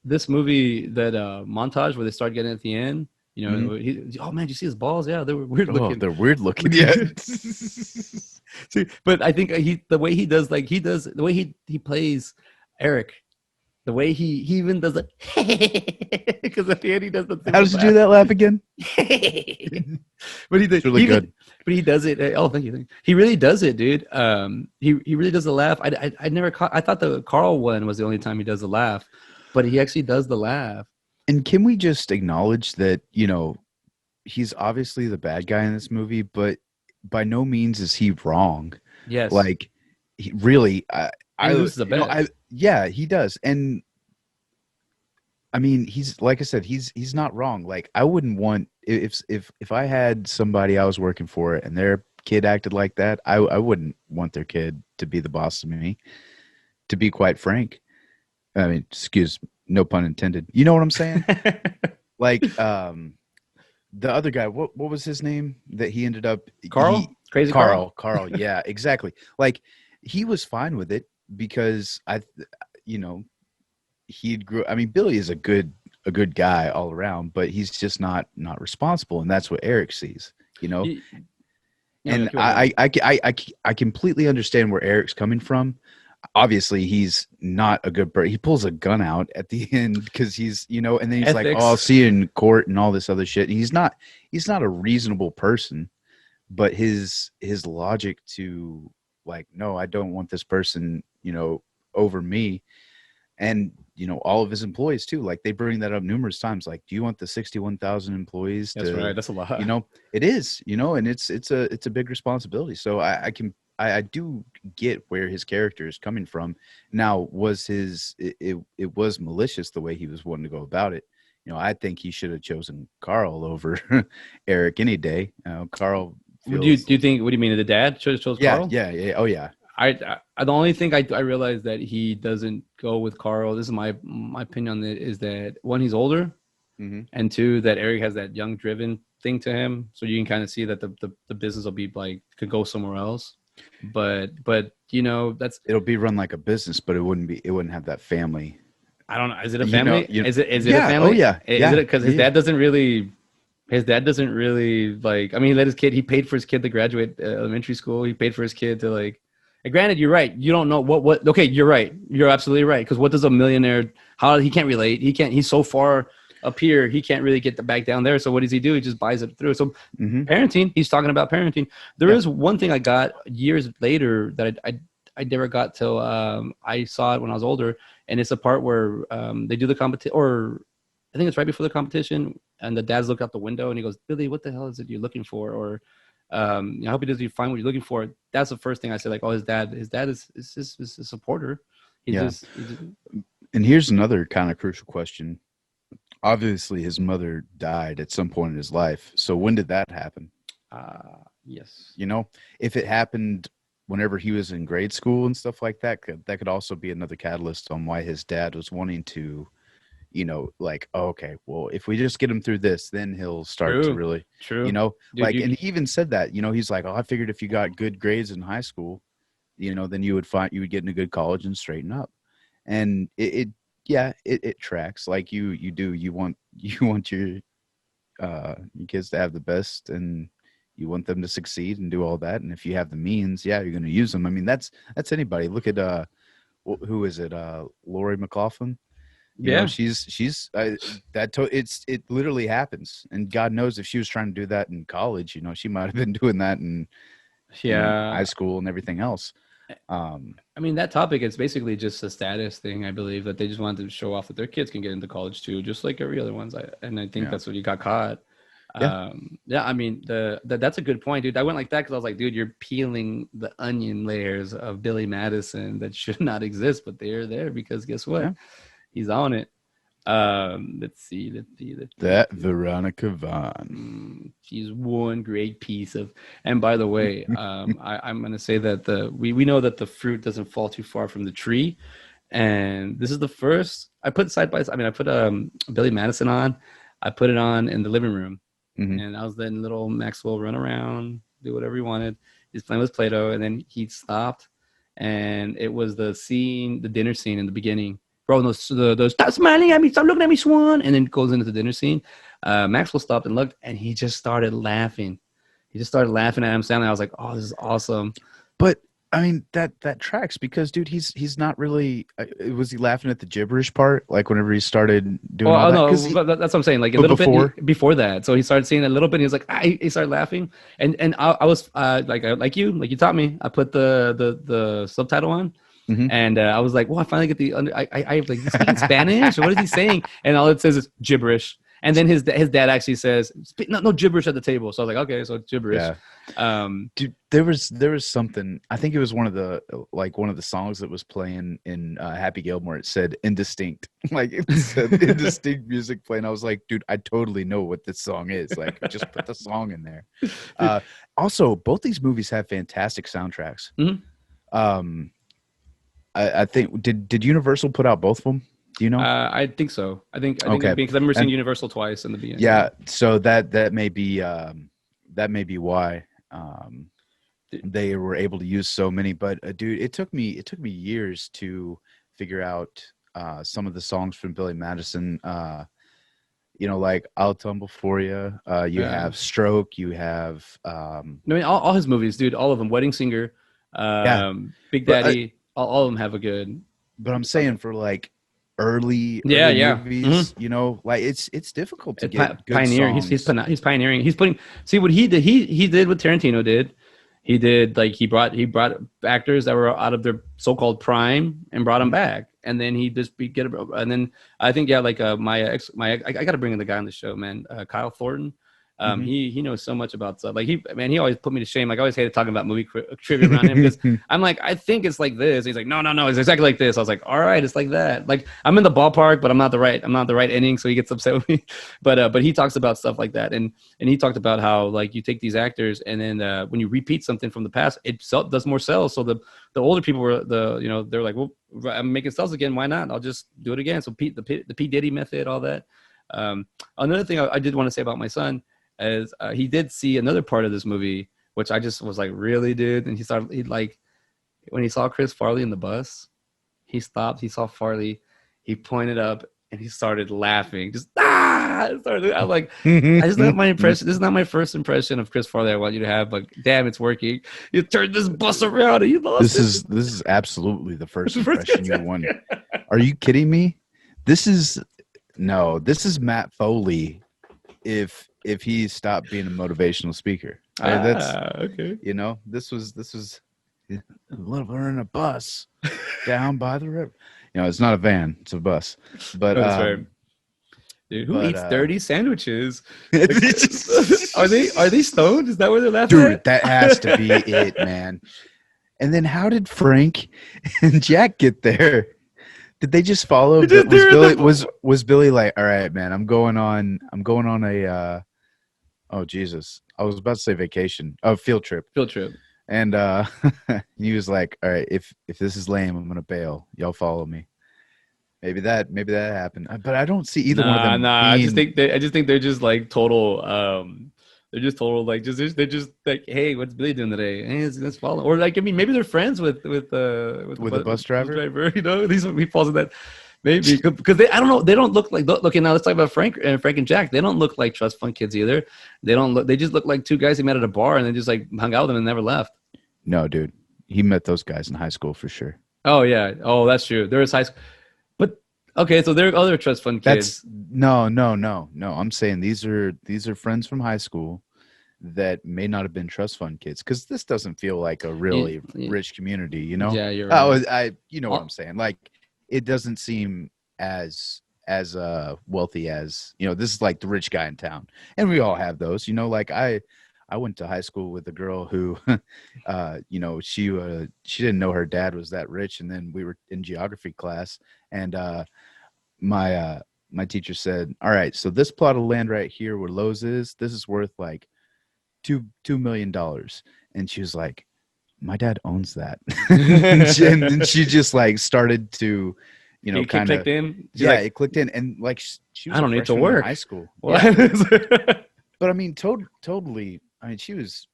Speaker 1: this movie that montage where they start getting at the end. You
Speaker 2: Mhm.
Speaker 1: know, oh man, you see his balls? Yeah, they were weird
Speaker 2: Oh,
Speaker 1: looking.
Speaker 2: they're weird looking. Yeah.
Speaker 1: See, but I think the way he does like he does the way he plays Eric, the way he even does it because at the end he does the
Speaker 2: How
Speaker 1: stupid
Speaker 2: does he do
Speaker 1: laugh.
Speaker 2: that laugh again?
Speaker 1: But
Speaker 2: It's
Speaker 1: he
Speaker 2: really
Speaker 1: even
Speaker 2: good.
Speaker 1: but he does it. Oh, thank you. He really does it, dude. He really does the laugh. I never caught. I thought the Carl one was the only time he does the laugh, but he actually does the laugh.
Speaker 2: And can we just acknowledge that, he's obviously the bad guy in this movie, but by no means is he wrong.
Speaker 1: Yes,
Speaker 2: Like, he really,
Speaker 1: and he loses a bet.
Speaker 2: yeah, he does. And I mean, he's like I said, he's not wrong. Like, I wouldn't want if I had somebody I was working for and their kid acted like that, I wouldn't want their kid to be the boss of me. To be quite frank, I mean, excuse, no pun intended. You know what I'm saying? Like, the other guy, what was his name that he ended up he
Speaker 1: Carl, crazy Carl.
Speaker 2: Carl, yeah, exactly. Like, he was fine with it because you know he'd grew. I mean, Billy is a good guy all around, but he's just not responsible, and that's what Eric sees. You know,
Speaker 1: You, no, no,
Speaker 2: and
Speaker 1: keep on going.
Speaker 2: I completely understand where Eric's coming from. Obviously, he's not a good person. He pulls a gun out at the end because and then he's like, "Oh, I'll
Speaker 1: Ethics.
Speaker 2: see you in court" and all this other shit. And he's not a reasonable person, but his logic to, like, no, I don't want this person, over me. And all of his employees too, like, they bring that up numerous times, like, do you want the 61,000 employees
Speaker 1: That's right.
Speaker 2: to,
Speaker 1: That's a lot.
Speaker 2: you know it is, and it's a big responsibility. So I do get where his character is coming from. Now, it was malicious the way he was wanting to go about it. I think he should have chosen Carl over Eric any day. Carl
Speaker 1: Would you
Speaker 2: feels,
Speaker 1: do you think? What do you mean? The dad chose
Speaker 2: yeah,
Speaker 1: Carl?
Speaker 2: yeah, yeah, oh yeah.
Speaker 1: The only thing I realized that he doesn't go with Carl. This is my opinion on it. Is that one, he's older,
Speaker 2: Hmm.
Speaker 1: and two, that Eric has that young driven thing to him. So you can kind of see that the business will be like could go somewhere else. But that's
Speaker 2: It'll be run like a business, but it wouldn't have that family.
Speaker 1: I don't know. Is it a
Speaker 2: You know,
Speaker 1: family?
Speaker 2: you
Speaker 1: Is it a
Speaker 2: Yeah, oh
Speaker 1: family?
Speaker 2: yeah,
Speaker 1: Is it
Speaker 2: yeah,
Speaker 1: because
Speaker 2: yeah, yeah.
Speaker 1: his dad doesn't really like. I mean, he let his kid. He paid for his kid to graduate elementary school. He paid for his kid to like. And granted, you're right. You don't know what. Okay, you're right. You're absolutely right. Because what does a millionaire? How he can't relate. He can't. He's so far up here. He can't really get the back down there. So what does he do? He just buys it through. So
Speaker 2: Hmm.
Speaker 1: parenting. He's talking about parenting. There
Speaker 2: Yeah.
Speaker 1: is one thing I got years later that I never got till I saw it when I was older, and it's a part where they do the competition, or I think it's right before the competition, and the dad's look out the window and he goes, "Billy, what the hell is it you're looking for?" Or I hope he does. You find what you're looking for. That's the first thing I said. Like, oh, his dad is a supporter.
Speaker 2: Yeah.
Speaker 1: He just
Speaker 2: And here's another kind of crucial question. Obviously, his mother died at some point in his life. So when did that happen?
Speaker 1: yes,
Speaker 2: You know, if it happened whenever he was in grade school and stuff like that, that could also be another catalyst on why his dad was wanting to, like, oh, okay, well, if we just get him through this, then he'll start to
Speaker 1: true,
Speaker 2: really,
Speaker 1: true, dude.
Speaker 2: like, and he even said that, he's like, oh, I figured if you got good grades in high school, then you would get in a good college and straighten up. And yeah, it tracks. Like, you want your kids to have the best, and you want them to succeed and do all that. And if you have the means, yeah, you're going to use them. I mean, that's anybody. Look at who is it? Lori McLaughlin.
Speaker 1: Yeah,
Speaker 2: She's it literally happens. And God knows if she was trying to do that in college, she might have been doing that in in high
Speaker 1: Yeah.
Speaker 2: school and everything else. Um,
Speaker 1: I mean, that topic is basically just a status thing. I believe that they just wanted to show off that their kids can get into college too, just like every other ones. And I think
Speaker 2: yeah,
Speaker 1: that's what you got caught.
Speaker 2: yeah,
Speaker 1: Yeah, I mean, that's a good point, dude. I went like that because I was like, dude, you're peeling the onion layers of Billy Madison that should not exist, but they're there because guess what?
Speaker 2: yeah.
Speaker 1: He's on it. Let's see,
Speaker 2: That Veronica Vaughn.
Speaker 1: she's one great piece of. And by the way, I'm gonna say that we know that the fruit doesn't fall too far from the tree, and this is the first I put side by side. I mean, I put Billy Madison on. I put it on in the living room,
Speaker 2: Hmm.
Speaker 1: and I was letting little Maxwell run around, do whatever he wanted. He's playing with Play-Doh, and then he stopped, and it was the scene, the dinner scene in the beginning. Bro, those stop smiling at me, stop looking at me, Swan, and then goes into the dinner scene. Maxwell stopped and looked, and he just started laughing. He just started laughing at Adam Sandler. I was like, "Oh, this is awesome."
Speaker 2: But I mean that tracks because dude, he's not really. Was he laughing at the gibberish part? Like whenever he started doing
Speaker 1: Well,
Speaker 2: all
Speaker 1: oh
Speaker 2: that?
Speaker 1: no, but that's what I'm saying. Like a
Speaker 2: But
Speaker 1: little bit
Speaker 2: before,
Speaker 1: before that, so he started seeing a little bit. And he was like, he started laughing, and I was like you taught me. I put the subtitle on,
Speaker 2: hmm
Speaker 1: and I was like, well, I finally get the under. I like, he's speaking Spanish or what is he saying? And all it says is gibberish. And then his dad actually says, no gibberish at the table. So I was like, okay, so gibberish.
Speaker 2: yeah,
Speaker 1: Um,
Speaker 2: dude, there was something. I think it was one of the songs that was playing in Happy Gilmore. It said indistinct, like it said indistinct music playing. I was like, dude, I totally know what this song is. Like, just put the song in there. Uh, Also, both these movies have fantastic soundtracks.
Speaker 1: mhm.
Speaker 2: Um, I think did Universal put out both of them? Do you know?
Speaker 1: I think so. I think
Speaker 2: Okay,
Speaker 1: because I remember seeing
Speaker 2: and
Speaker 1: Universal twice in the beginning.
Speaker 2: yeah, so that may be why they were able to use so many. But dude, it took me years to figure out some of the songs from Billy Madison. Like "I'll Tumble for You." You
Speaker 1: Yeah.
Speaker 2: have "Stroke." You have
Speaker 1: I mean, all his movies, dude, all of them. Wedding Singer,
Speaker 2: yeah,
Speaker 1: Big
Speaker 2: but
Speaker 1: Daddy, all of them have a good
Speaker 2: I'm saying
Speaker 1: soundtrack.
Speaker 2: for like early
Speaker 1: Yeah,
Speaker 2: early
Speaker 1: yeah. Hmm.
Speaker 2: movies, like it's difficult to get good
Speaker 1: Pioneer.
Speaker 2: songs.
Speaker 1: He's pioneering. He's putting. See what he did. He did what Tarantino did. He did like he brought actors that were out of their so-called prime and brought them
Speaker 2: Mhm,
Speaker 1: back, and then he just get it. And then I think yeah, like I got to bring in the guy on the show, man, Kyle Thornton.
Speaker 2: mhm.
Speaker 1: He knows so much about stuff. Like he always put me to shame. Like I always hated talking about movie trivia around him because I'm like, I think it's like this. He's like, no, it's exactly like this. I was like, all right, it's like that. Like I'm in the ballpark, but I'm not the right inning, so he gets upset with me. But he talks about stuff like that, and he talked about how like you take these actors and then when you repeat something from the past, does more sales. So the older people were they're like, well, I'm making sales again. Why not? I'll just do it again. So the P Diddy method, all that. Another thing I did want to say about my son is he did see another part of this movie, which I just was like, really, dude? And he like when he saw Chris Farley in the bus, he stopped. He saw Farley. He pointed up and he started laughing. Just I'm like, I just not my impression. This is not my first impression of Chris Farley I want you to have, but damn, it's working. You turned this bus around and you lost
Speaker 2: This
Speaker 1: it.
Speaker 2: is this is absolutely the first
Speaker 1: The first
Speaker 2: impression you want. Are you kidding me? This is this is Matt Foley if he stopped being a motivational speaker. That's
Speaker 1: Okay.
Speaker 2: this was her in a bus down by the river. It's not a van, it's a bus. But
Speaker 1: Oh, that's fair. Dude, who
Speaker 2: but
Speaker 1: eats dirty sandwiches?
Speaker 2: dude,
Speaker 1: Are they stoned? Is that where they're laughing at?
Speaker 2: that has to be it, man. And then how did Frank and Jack get there? Did they just follow?
Speaker 1: Just
Speaker 2: Was
Speaker 1: they're in
Speaker 2: Billy
Speaker 1: the
Speaker 2: was Billy like, all right, man, I'm going on a oh Jesus. I was about to say vacation. Oh, field trip.
Speaker 1: field trip.
Speaker 2: And he was like, all right, if this is lame, I'm gonna bail. Y'all follow me. Maybe that happened. But I don't see either one of them
Speaker 1: Nah.
Speaker 2: being
Speaker 1: I just think they're just like total. They're just total like they're just like, hey, what's Billy doing today? Hey, let's follow. Or like I mean, maybe they're friends with
Speaker 2: with a bus driver.
Speaker 1: You know, he falls in that. Maybe because I don't know. They don't look like. Okay, now let's talk about Frank and Jack. They don't look like trust fund kids either. They don't look. They just look like two guys who met at a bar and they just like hung out with them and never left.
Speaker 2: No, dude. He met those guys in high school for sure.
Speaker 1: Oh yeah. Oh, that's true. There is high school, but okay. So there are other trust fund kids.
Speaker 2: That's no. I'm saying these are friends from high school that may not have been trust fund kids, because this doesn't feel like a really rich community, you know?
Speaker 1: Yeah, you're
Speaker 2: Oh,
Speaker 1: right.
Speaker 2: you know what I'm saying? Like, it doesn't seem as wealthy as, you know, this is like the rich guy in town, and we all have those, you know. Like I went to high school with a girl who, you know, she didn't know her dad was that rich, and then we were in geography class, and my my teacher said, "All right, so this plot of land right here where Lowe's is, this is worth like $2 million," and she was like, "My dad owns that," and then she just like started to, you know,
Speaker 1: He
Speaker 2: kind
Speaker 1: clicked
Speaker 2: of,
Speaker 1: in. She's
Speaker 2: yeah,
Speaker 1: like,
Speaker 2: it clicked in, and like she was
Speaker 1: I
Speaker 2: a
Speaker 1: don't need to
Speaker 2: freshman in high
Speaker 1: work.
Speaker 2: school,
Speaker 1: What?
Speaker 2: yeah. But I mean, totally. I mean, she was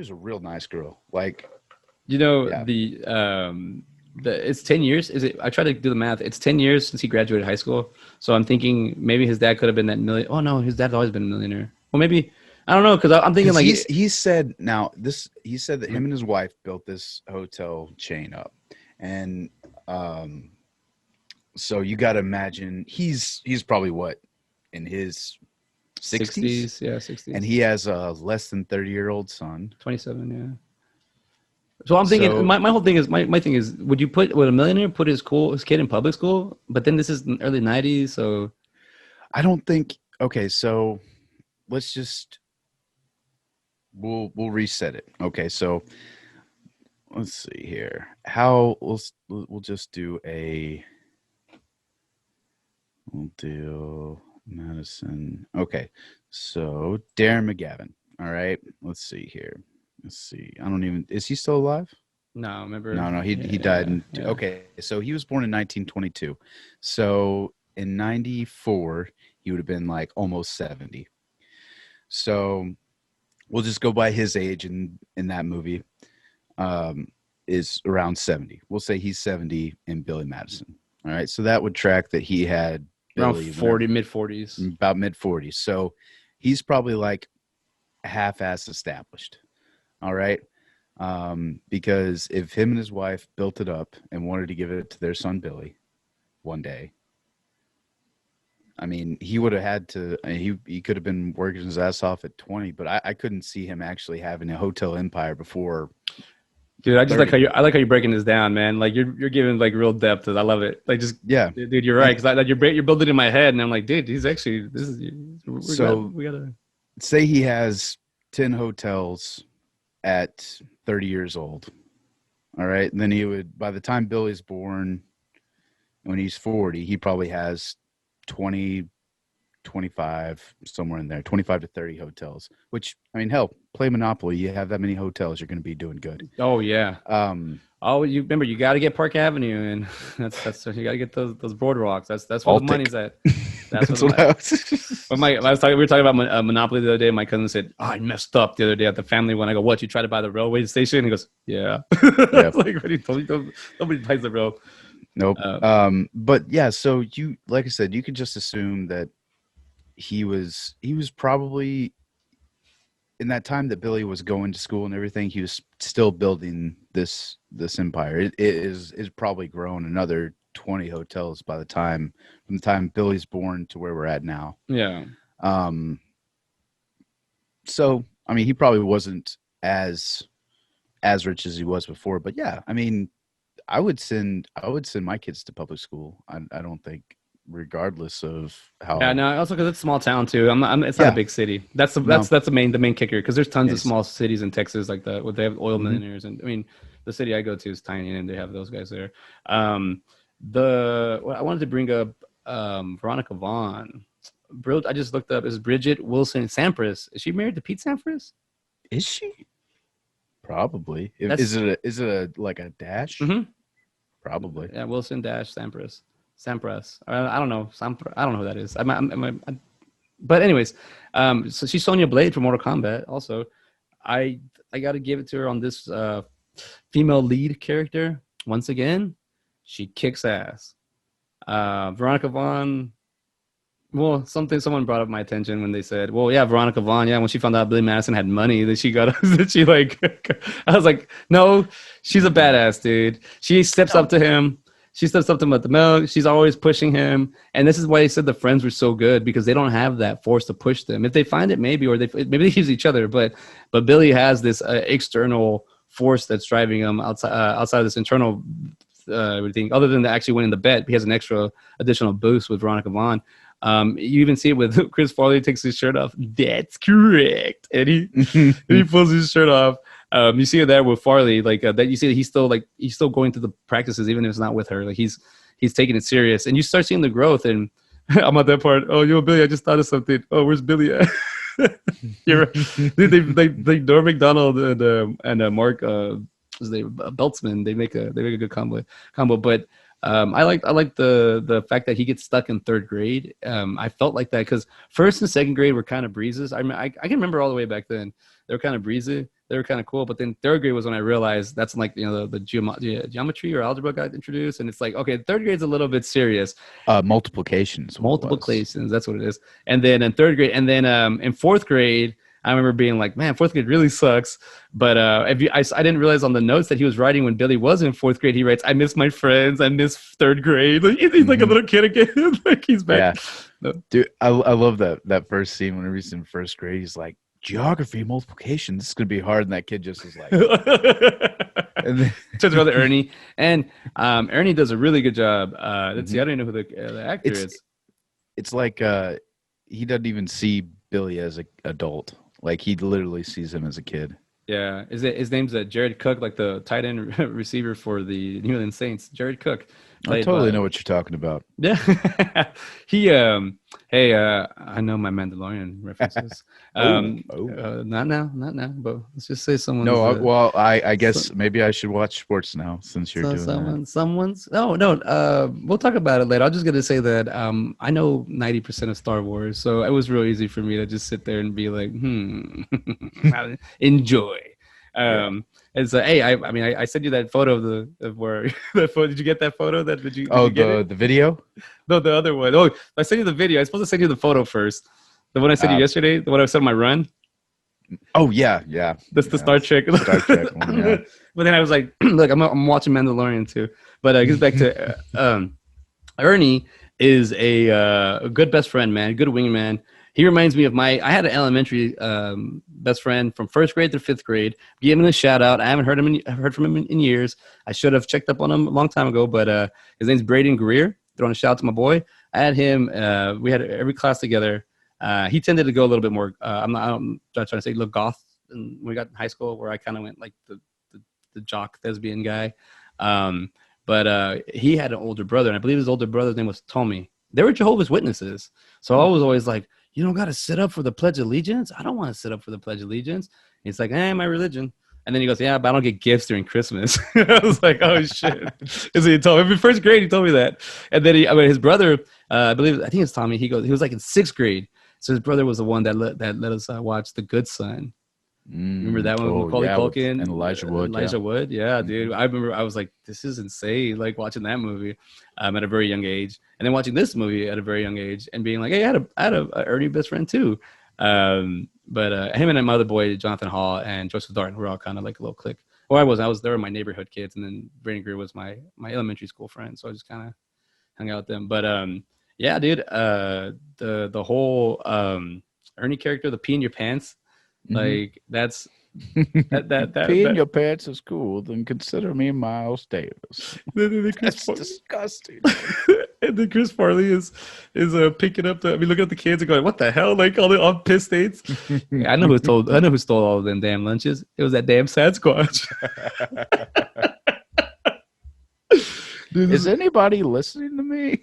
Speaker 2: a real nice girl. Like,
Speaker 1: You know,
Speaker 2: yeah,
Speaker 1: the it's 10 years. Is it? I tried to do the math. It's 10 years since he graduated high school. So I'm thinking maybe his dad could have been that million. Oh no, his dad's always been a millionaire. Well, maybe I don't know because I'm thinking
Speaker 2: because
Speaker 1: like
Speaker 2: he said, now this, he said that him and his wife built this hotel chain up, and um, so you got to imagine he's probably what, in his 60s,
Speaker 1: 60s, yeah,
Speaker 2: and
Speaker 1: 60s,
Speaker 2: he has a less than 30-year-old son.
Speaker 1: 27, yeah. So I'm thinking
Speaker 2: So
Speaker 1: my whole thing is my thing is would a millionaire put his kid in public school? But then this is in early 90s, so
Speaker 2: I don't think, okay, so let's just, we'll reset it. Okay, so let's see here. How we'll just do a, we'll do Madison. Okay, so Darren McGavin. All right, let's see here. Let's see. I don't even, is he still alive?
Speaker 1: no, remember?
Speaker 2: No, he died
Speaker 1: Yeah,
Speaker 2: in,
Speaker 1: yeah.
Speaker 2: okay, so he was born in 1922. So in 94, he would have been like almost 70. So we'll just go by his age in that movie. Um, is around 70. We'll say he's 70 in Billy Madison. All right. So that would track that he had
Speaker 1: Around
Speaker 2: Billy
Speaker 1: 40,
Speaker 2: whenever,
Speaker 1: mid 40s.
Speaker 2: about mid 40s. So he's probably like half-ass established. All right. Because if him and his wife built it up and wanted to give it to their son Billy one day, I mean, he would have had to. I mean, he could have been working his ass off at 20, but I couldn't see him actually having a hotel empire before
Speaker 1: Dude, I just like
Speaker 2: 30.
Speaker 1: I like how you're breaking this down, man. Like you're giving like real depth. I love it. Like just,
Speaker 2: Yeah.
Speaker 1: dude, you're right.
Speaker 2: And
Speaker 1: Because like you're building it in my head, and I'm like, dude, he's actually this is
Speaker 2: so
Speaker 1: we gotta.
Speaker 2: say he has 10 hotels at 30 years old. All right. And then he would, by the time Billy's born, when he's 40, he probably has 20, 25, somewhere in there, 25 to 30 hotels, which, I mean, hell, play Monopoly. You have that many hotels, you're going to be doing good.
Speaker 1: Oh yeah.
Speaker 2: Um,
Speaker 1: Oh, you remember you got to get Park Avenue, and that's you got to get those boardwalks. That's where the
Speaker 2: Baltic.
Speaker 1: money's at. That's
Speaker 2: That's
Speaker 1: what
Speaker 2: what I was.
Speaker 1: When I was talking, we were talking about Monopoly the other day. My cousin said, "Oh, I messed up the other day at the family one." I go, "What? You tried to buy the railway station?" He goes, "Yeah."
Speaker 2: Yeah.
Speaker 1: Like, what he told me, nobody buys the rail.
Speaker 2: Nope.
Speaker 1: Uh,
Speaker 2: But yeah, so you, like I said, you could just assume that he was probably, in that time that Billy was going to school and everything, he was still building this empire. It is probably grown another 20 hotels by the time, from the time Billy's born to where we're at now.
Speaker 1: yeah,
Speaker 2: Um, so I mean, he probably wasn't as rich as he was before, but yeah, I mean, I would send my kids to public school. I don't think, regardless of
Speaker 1: yeah.
Speaker 2: how,
Speaker 1: No, also because it's a small town too. It's not a
Speaker 2: yeah,
Speaker 1: big city. That's
Speaker 2: no,
Speaker 1: the main kicker. Because there's tons of
Speaker 2: it's,
Speaker 1: small cities in Texas like that where they have oil
Speaker 2: mhm.
Speaker 1: millionaires, and I mean, the city I go to is tiny, and they have those guys there. I wanted to bring up Veronica Vaughn. Bro, I just looked up. Is Bridget Wilson Sampras? Is she married to Pete Sampras?
Speaker 2: Is she? Probably.
Speaker 1: That's
Speaker 2: Is it like a dash?
Speaker 1: mhm.
Speaker 2: Probably.
Speaker 1: Yeah, Wilson dash Sampras. Sampras. I don't know. I don't know who that is. But anyways, so she's Sonya Blade from Mortal Kombat. Also, I got to give it to her on this female lead character. Once again, she kicks ass. Veronica Vaughn. Well, someone brought up my attention when they said, "Well, yeah, Veronica Vaughn. Yeah, when she found out Billy Madison had money, that she got that she like." I was like, "No, she's a badass, dude. She steps
Speaker 2: No,
Speaker 1: up to him. She said something about the milk. She's always pushing him, and this is why they said the friends were so good because they don't have that force to push them. If they find it, maybe, or maybe they use each other, but Billy has this external force that's driving him outside of this internal everything. Other than actually winning the bet, he has an extra additional boost with Veronica Vaughn. You even see it with Chris Farley takes his shirt off. That's correct, and he pulls his shirt off. You see it there with Farley, like that. You see that he's still going through the practices, even if it's not with her. Like he's taking it serious, and you start seeing the growth. And I'm at that part. Oh, yo, Billy, I just thought of something. Oh, where's Billy at? You're right. They Norm Macdonald and Mark what's his name, Beltzman. They make a good combo. But I like the fact that he gets stuck in third grade. I felt like that because first and second grade were kind of breezes. I can remember all the way back then. They were kind of breezy. They were kind of cool. But then third grade was when I realized that's like, the geometry or algebra got introduced. And it's like, okay, third grade's a little bit serious.
Speaker 2: Multiplications.
Speaker 1: Multiplications. That's what it is. And then in third grade, and then in fourth grade, I remember being like, man, fourth grade really sucks. But I didn't realize on the notes that he was writing when Billy was in fourth grade, he writes, I miss my friends. I miss third grade. Like, he's like a little kid again. Like he's back.
Speaker 2: Yeah. No. Dude, I love that first scene whenever he's in first grade. He's like, geography, multiplication. This is going to be hard. And that kid just is like.
Speaker 1: And then turns around to Ernie. And Ernie does a really good job. Let's see. I don't know who the actor is.
Speaker 2: It's like he doesn't even see Billy as an adult. Like he literally sees him as a kid.
Speaker 1: Yeah, his name's Jared Cook, like the tight end receiver for the New England Saints. Jared Cook.
Speaker 2: I totally know what you're talking about.
Speaker 1: Yeah, he. Hey, I know my Mandalorian references. Not now, but let's just say someone.
Speaker 2: No, well, I guess maybe I should watch sports now since you're doing that.
Speaker 1: Someone's. Oh no, we'll talk about it later. I'm just gonna say that I know 90% of Star Wars, so it was real easy for me to just sit there and be like, enjoy. And so, hey, I sent you that photo of where the photo. Did you get that photo? Did you get it?
Speaker 2: The video?
Speaker 1: No, the other one. Oh, I sent you the video. I was supposed to send you the photo first. The one I sent you yesterday. The one I sent on my run.
Speaker 2: Oh yeah.
Speaker 1: That's the Star Trek.
Speaker 2: Star Trek one, yeah.
Speaker 1: But then I was like, look, I'm watching Mandalorian too. But it goes back to Ernie is a good best friend, man. Good wingman. He reminds me of I had an elementary best friend from first grade to fifth grade. Give him a shout out. I haven't heard from him in years. I should have checked up on him a long time ago, but his name's Braden Greer. Throwing a shout out to my boy. I had him. We had every class together. He tended to go a little bit more. I'm not trying to say look goth. And when we got in high school, where I kind of went like the jock thespian guy. But he had an older brother, and I believe his older brother's name was Tommy. They were Jehovah's Witnesses, so I was always like, you don't got to sit up for the Pledge of Allegiance? I don't want to sit up for the Pledge of Allegiance. And he's like, my religion. And then he goes, yeah, but I don't get gifts during Christmas. I was like, oh, shit. So he told me in first grade, he told me that. And then his brother, I think it's Tommy, he was like in sixth grade. So his brother was the one that let us watch The Good Son. Remember that one with Macaulay Culkin
Speaker 2: and Elijah Wood?
Speaker 1: Yeah, dude. I remember I was like, this is insane. Like watching that movie at a very young age, and then watching this movie at a very young age, and being like, hey, I had a Ernie best friend too. But him and my other boy, Jonathan Hall and Joseph Darton, were all kind of like a little clique. Or I was there were my neighborhood kids, and then Brandon Greer was my elementary school friend, so I just kind of hung out with them. But yeah, dude, the whole Ernie character, the pee in your pants. Like that's that
Speaker 2: pee in your pants is cool. Then consider me Miles Davis. That's disgusting.
Speaker 1: And then Chris Farley is picking up looking at the kids and going, "What the hell?" Like all piss states. I know who stole all of them damn lunches. It was that damn Sasquatch.
Speaker 2: Dude, is anybody listening to me?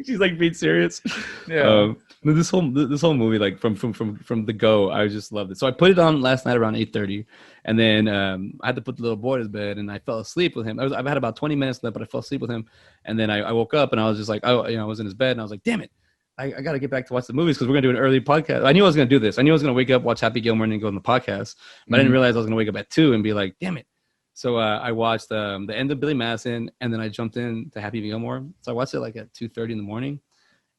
Speaker 1: She's like being serious.
Speaker 2: Yeah.
Speaker 1: This whole movie, like from the go, I just loved it. So I put it on last night around 8:30, and then I had to put the little boy to bed, and I fell asleep with him. I've had about 20 minutes left, but I fell asleep with him, and then I woke up and I was just like, I was in his bed, and I was like, damn it, I got to get back to watch the movies because we're gonna do an early podcast. I knew I was gonna do this. I knew I was gonna wake up, watch Happy Gilmore, and then go on the podcast, but I didn't realize I was gonna wake up at 2 and be like, damn it. So I watched the end of Billy Madison, and then I jumped in to Happy Gilmore. So I watched it like at 2:30 in the morning.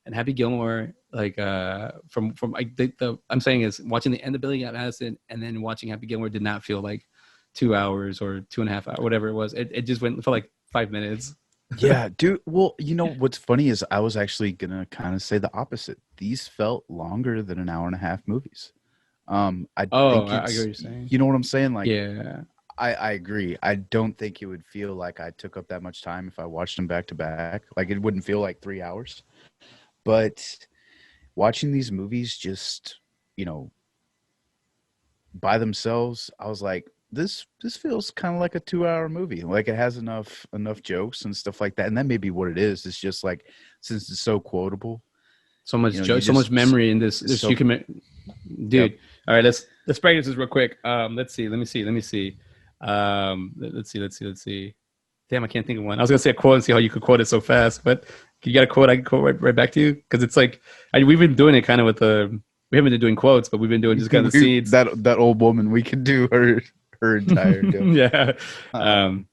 Speaker 1: And Happy Gilmore, like from I'm saying is watching the end of Billy Madison and then watching Happy Gilmore did not feel like 2 hours or 2.5 hours, whatever it was. It just felt like 5 minutes.
Speaker 2: Yeah, dude. Well, you know what's funny is I was actually gonna kind of say the opposite. These felt longer than an hour and a half movies. I
Speaker 1: Oh,
Speaker 2: think
Speaker 1: I get what
Speaker 2: it's,
Speaker 1: you're saying.
Speaker 2: you know what I'm saying? Like,
Speaker 1: Yeah.
Speaker 2: I agree. I don't think it would feel like I took up that much time if I watched them back to back. Like, it wouldn't feel like 3 hours. But watching these movies just, you know, by themselves, I was like, this feels kind of like a 2 hour movie. Like it has enough jokes and stuff like that. And that may be what it is. It's just like since it's so quotable,
Speaker 1: So
Speaker 2: you
Speaker 1: much
Speaker 2: know,
Speaker 1: joy,
Speaker 2: you
Speaker 1: so much
Speaker 2: just
Speaker 1: memory in this.
Speaker 2: it's
Speaker 1: This
Speaker 2: so
Speaker 1: you can,
Speaker 2: yep.
Speaker 1: dude. All right, let's practice this real quick. Let's see. Let me see. Let me see. Let's see. Let's see. Let's see. Damn, I can't think of one. I was gonna say a quote and see how you could quote it so fast, but you got a quote I can quote right back to you because it's like we've been doing it kind of with the. We haven't been doing quotes, but we've been doing just kind of the
Speaker 2: We
Speaker 1: scenes.
Speaker 2: that old woman, we could do her entire deal.
Speaker 1: Yeah. Um,
Speaker 2: Um,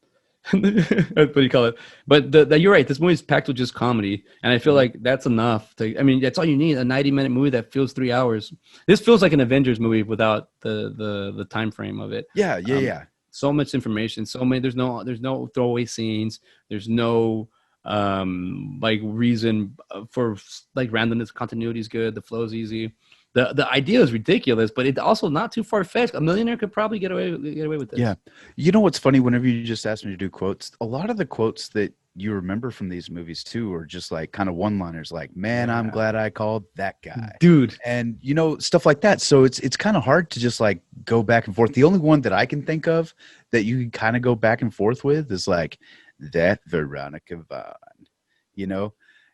Speaker 1: what do you call it? But you're right. This movie is packed with just comedy, and I feel
Speaker 2: mhm.
Speaker 1: like that's enough. I mean, that's all you need. A 90-minute movie that feels 3 hours. This feels like an Avengers movie without the time frame of it.
Speaker 2: Yeah, yeah,
Speaker 1: Um,
Speaker 2: yeah.
Speaker 1: so much information. So many. There's no throwaway scenes. There's no like reason for like randomness. Continuity is good. The flow's easy. The idea is ridiculous, but it's also not too far fetched. A millionaire could probably get away with
Speaker 2: Yeah.
Speaker 1: this.
Speaker 2: You know what's funny? Whenever you just asked me to do quotes, a lot of the quotes that you remember from these movies too are just like kind of one-liners like, man, I'm
Speaker 1: Yeah,
Speaker 2: glad I called that guy.
Speaker 1: dude.
Speaker 2: And you know, stuff like that. So it's kind of hard to just like go back and forth. The only one that I can think of that you can kind of go back and forth with is like that Veronica Vaughn, you know?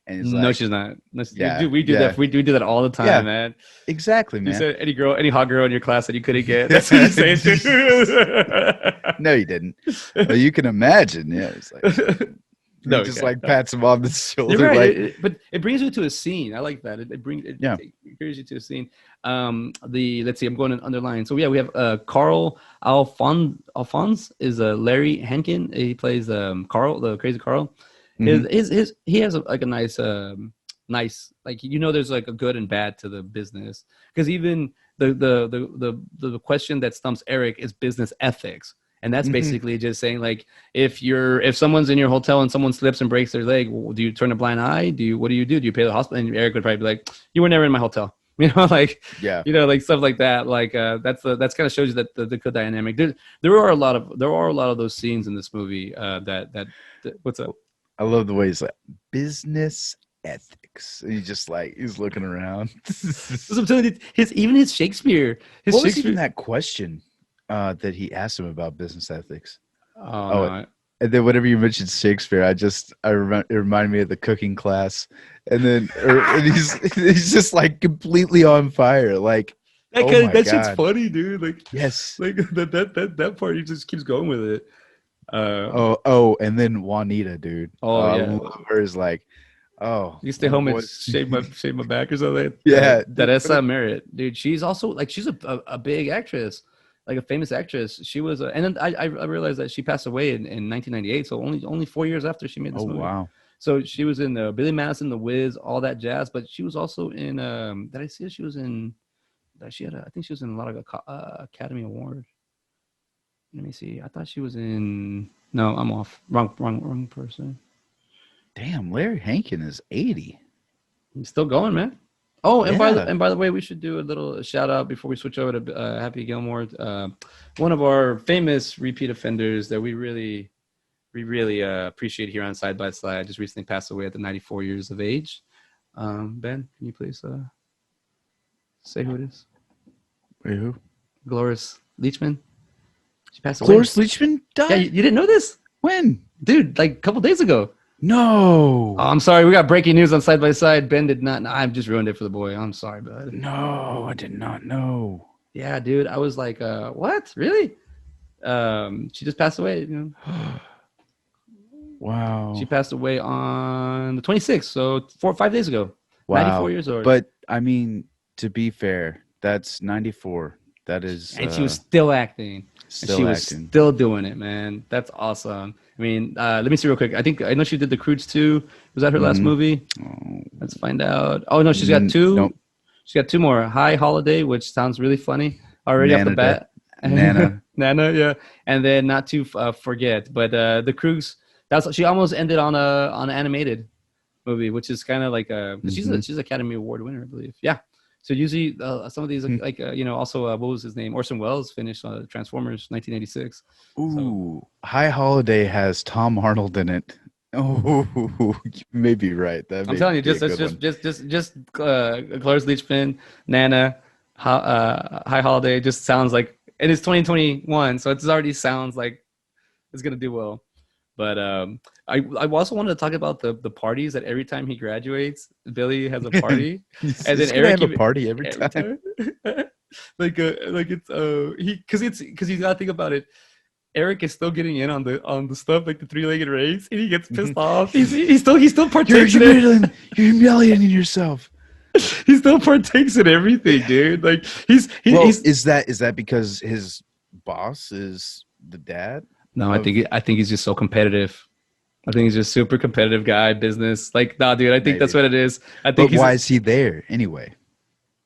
Speaker 2: And it's
Speaker 1: No,
Speaker 2: like,
Speaker 1: she's not. No,
Speaker 2: yeah,
Speaker 1: dude, we do
Speaker 2: yeah,
Speaker 1: that. We do that all the time,
Speaker 2: yeah,
Speaker 1: man.
Speaker 2: exactly,
Speaker 1: You
Speaker 2: man.
Speaker 1: said any hot girl in your class that you couldn't get. That's what you say.
Speaker 2: No, you didn't. Well, you can imagine. Yeah, it's like he
Speaker 1: No,
Speaker 2: just
Speaker 1: okay.
Speaker 2: like pats him on the
Speaker 1: You're
Speaker 2: shoulder,
Speaker 1: right.
Speaker 2: like,
Speaker 1: But it brings you to a scene. I like that. It brings
Speaker 2: yeah.
Speaker 1: it carries you to a scene. Let's see. I'm going to underline. So yeah, we have Carl Alphonse is Larry Henkin. He plays Carl, the crazy Carl.
Speaker 2: Hmm.
Speaker 1: His he has like a nice like there's like a good and bad to the business because even the question that stumps Eric is business ethics. And that's
Speaker 2: Hmm.
Speaker 1: basically just saying like if someone's in your hotel and someone slips and breaks their leg, do you turn a blind eye? What do you do? Do you pay the hospital? And Eric would probably be like, you were never in my hotel. Like
Speaker 2: Yeah.
Speaker 1: like stuff like that. Like that's kind of shows you that the good dynamic. There are a lot of those scenes in this movie that what's up?
Speaker 2: I love the way he's like business ethics. And he's just like he's looking around.
Speaker 1: So I'm telling you, his Shakespeare,
Speaker 2: What was even that question that he asked him about business ethics?
Speaker 1: Oh
Speaker 2: Oh,
Speaker 1: no,
Speaker 2: and then whenever you mentioned Shakespeare, I remember it reminded me of the cooking class, and then and he's just like completely on fire, like, oh my
Speaker 1: that shit's
Speaker 2: god,
Speaker 1: funny, dude.
Speaker 2: yes.
Speaker 1: Like that part, he just keeps going with it. Um,
Speaker 2: Oh, and then Juanita, dude.
Speaker 1: oh
Speaker 2: I
Speaker 1: yeah,
Speaker 2: love her. Is like, oh,
Speaker 1: you stay
Speaker 2: one
Speaker 1: home and
Speaker 2: boy.
Speaker 1: shave my back or something.
Speaker 2: Yeah,
Speaker 1: Teresa Merritt, dude. She's also like she's a big actress, like a famous actress. She was, and then I realized that she passed away in 1998, so only 4 years after she made
Speaker 2: oh
Speaker 1: this movie.
Speaker 2: wow.
Speaker 1: So she was in Billy Madison, The Wiz, all that jazz. But she was also in. Did I see her? She was in. I think she was in a lot of Academy Award. Let me see. I thought she was in. No, I'm off. Wrong person.
Speaker 2: Damn, Larry Hankin is 80.
Speaker 1: I'm still going, man. Oh,
Speaker 2: Yeah.
Speaker 1: and by the way, we should do a little shout out before we switch over to Happy Gilmore. One of our famous repeat offenders that we really appreciate here on Side by Side just recently passed away at the 94 years of age. Ben, can you please say who it is?
Speaker 2: Wait, who?
Speaker 1: Gloris Leachman. She passed away.
Speaker 2: Cloris Leachman
Speaker 1: Yeah,
Speaker 2: died?
Speaker 1: you didn't know this,
Speaker 2: When?
Speaker 1: dude? Like a couple days ago. Oh,
Speaker 2: No.
Speaker 1: I'm sorry. We got breaking news on Side by Side. Ben did not. I've just ruined it for the boy. I'm sorry, bud.
Speaker 2: No, I did not know.
Speaker 1: Yeah, dude. I was like, what? Really? She just passed away. She
Speaker 2: Wow.
Speaker 1: passed away on the 26th, so 5 days ago. 94
Speaker 2: Wow.
Speaker 1: years old.
Speaker 2: But I mean, to be fair, that's 94. That is
Speaker 1: And she was still acting. And she
Speaker 2: still
Speaker 1: was
Speaker 2: acting.
Speaker 1: still doing it, man. That's awesome. I mean, let me see real quick. I know she did The Croods too. Was that her last
Speaker 2: Mhm.
Speaker 1: movie?
Speaker 2: Oh,
Speaker 1: Let's find out. Oh no, she's got two.
Speaker 2: nope.
Speaker 1: She's got two more. High Holiday, which sounds really funny already off the
Speaker 2: Nana.
Speaker 1: bat.
Speaker 2: Nana.
Speaker 1: Nana, yeah. And then not to forget, but the Kroogs. That's she almost ended on an animated movie, which is kind of like
Speaker 2: Hmm.
Speaker 1: she's Academy Award winner, I believe. Yeah. So usually some of these also what was his name? Orson Welles finished Transformers 1986. So
Speaker 2: Ooh, High Holiday has Tom Arnold in it. Oh, you may be right. That
Speaker 1: I'm
Speaker 2: may
Speaker 1: telling you,
Speaker 2: be a
Speaker 1: just
Speaker 2: good one.
Speaker 1: Cloris Leachman, Nana, High Holiday just sounds like, and it's 2021, so it already sounds like it's gonna do well. But I also wanted to talk about the parties that every time he graduates, Billy has a party, and then
Speaker 2: He's gonna
Speaker 1: Eric
Speaker 2: have a
Speaker 1: even
Speaker 2: party every
Speaker 1: every
Speaker 2: time.
Speaker 1: time, like it's he because you gotta think about it. Eric is still getting in on the stuff like the three-legged race, and he gets pissed off. He still
Speaker 2: You're
Speaker 1: partakes in it.
Speaker 2: humiliating. You're humiliating yourself.
Speaker 1: He still partakes in everything, dude. Like
Speaker 2: Well,
Speaker 1: he's
Speaker 2: is that because his boss is the dad
Speaker 1: no, I
Speaker 2: of?
Speaker 1: think he's just so competitive. I think he's just super competitive guy, business. Like, nah, dude, I think that's
Speaker 2: Maybe.
Speaker 1: what it is. I think
Speaker 2: But
Speaker 1: he's
Speaker 2: why is he there anyway?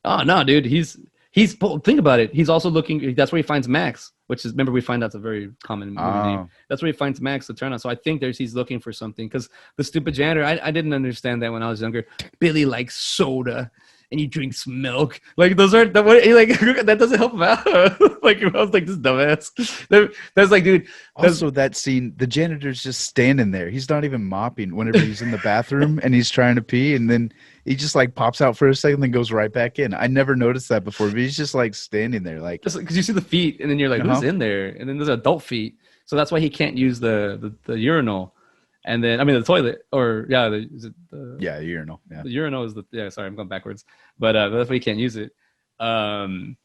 Speaker 1: oh no, dude, think about it. He's also looking. That's where he finds Max, which is remember we find that's a very common movie name.
Speaker 2: Oh,
Speaker 1: That's where he finds Max to turn on. So I think he's looking for something because the stupid janitor. I didn't understand that when I was younger. Billy likes soda and he drinks milk. Like those are the way like that doesn't help him out. Like I was like this dumbass. That's like, dude. That's
Speaker 2: also that scene, the janitor's just standing there. He's not even mopping whenever he's in the bathroom and he's trying to pee, and then he just like pops out for a second, then goes right back in. I never noticed that before, but he's just like standing there, like,
Speaker 1: just because you see the feet and then you're like,
Speaker 2: uh
Speaker 1: who's
Speaker 2: huh,
Speaker 1: in there? And then there's adult feet. So that's why he can't use the urinal. And then I mean the toilet or yeah, is it
Speaker 2: yeah, urinal, yeah.
Speaker 1: the urinal is the yeah, sorry, I'm going backwards. But that's why he can't use it. Um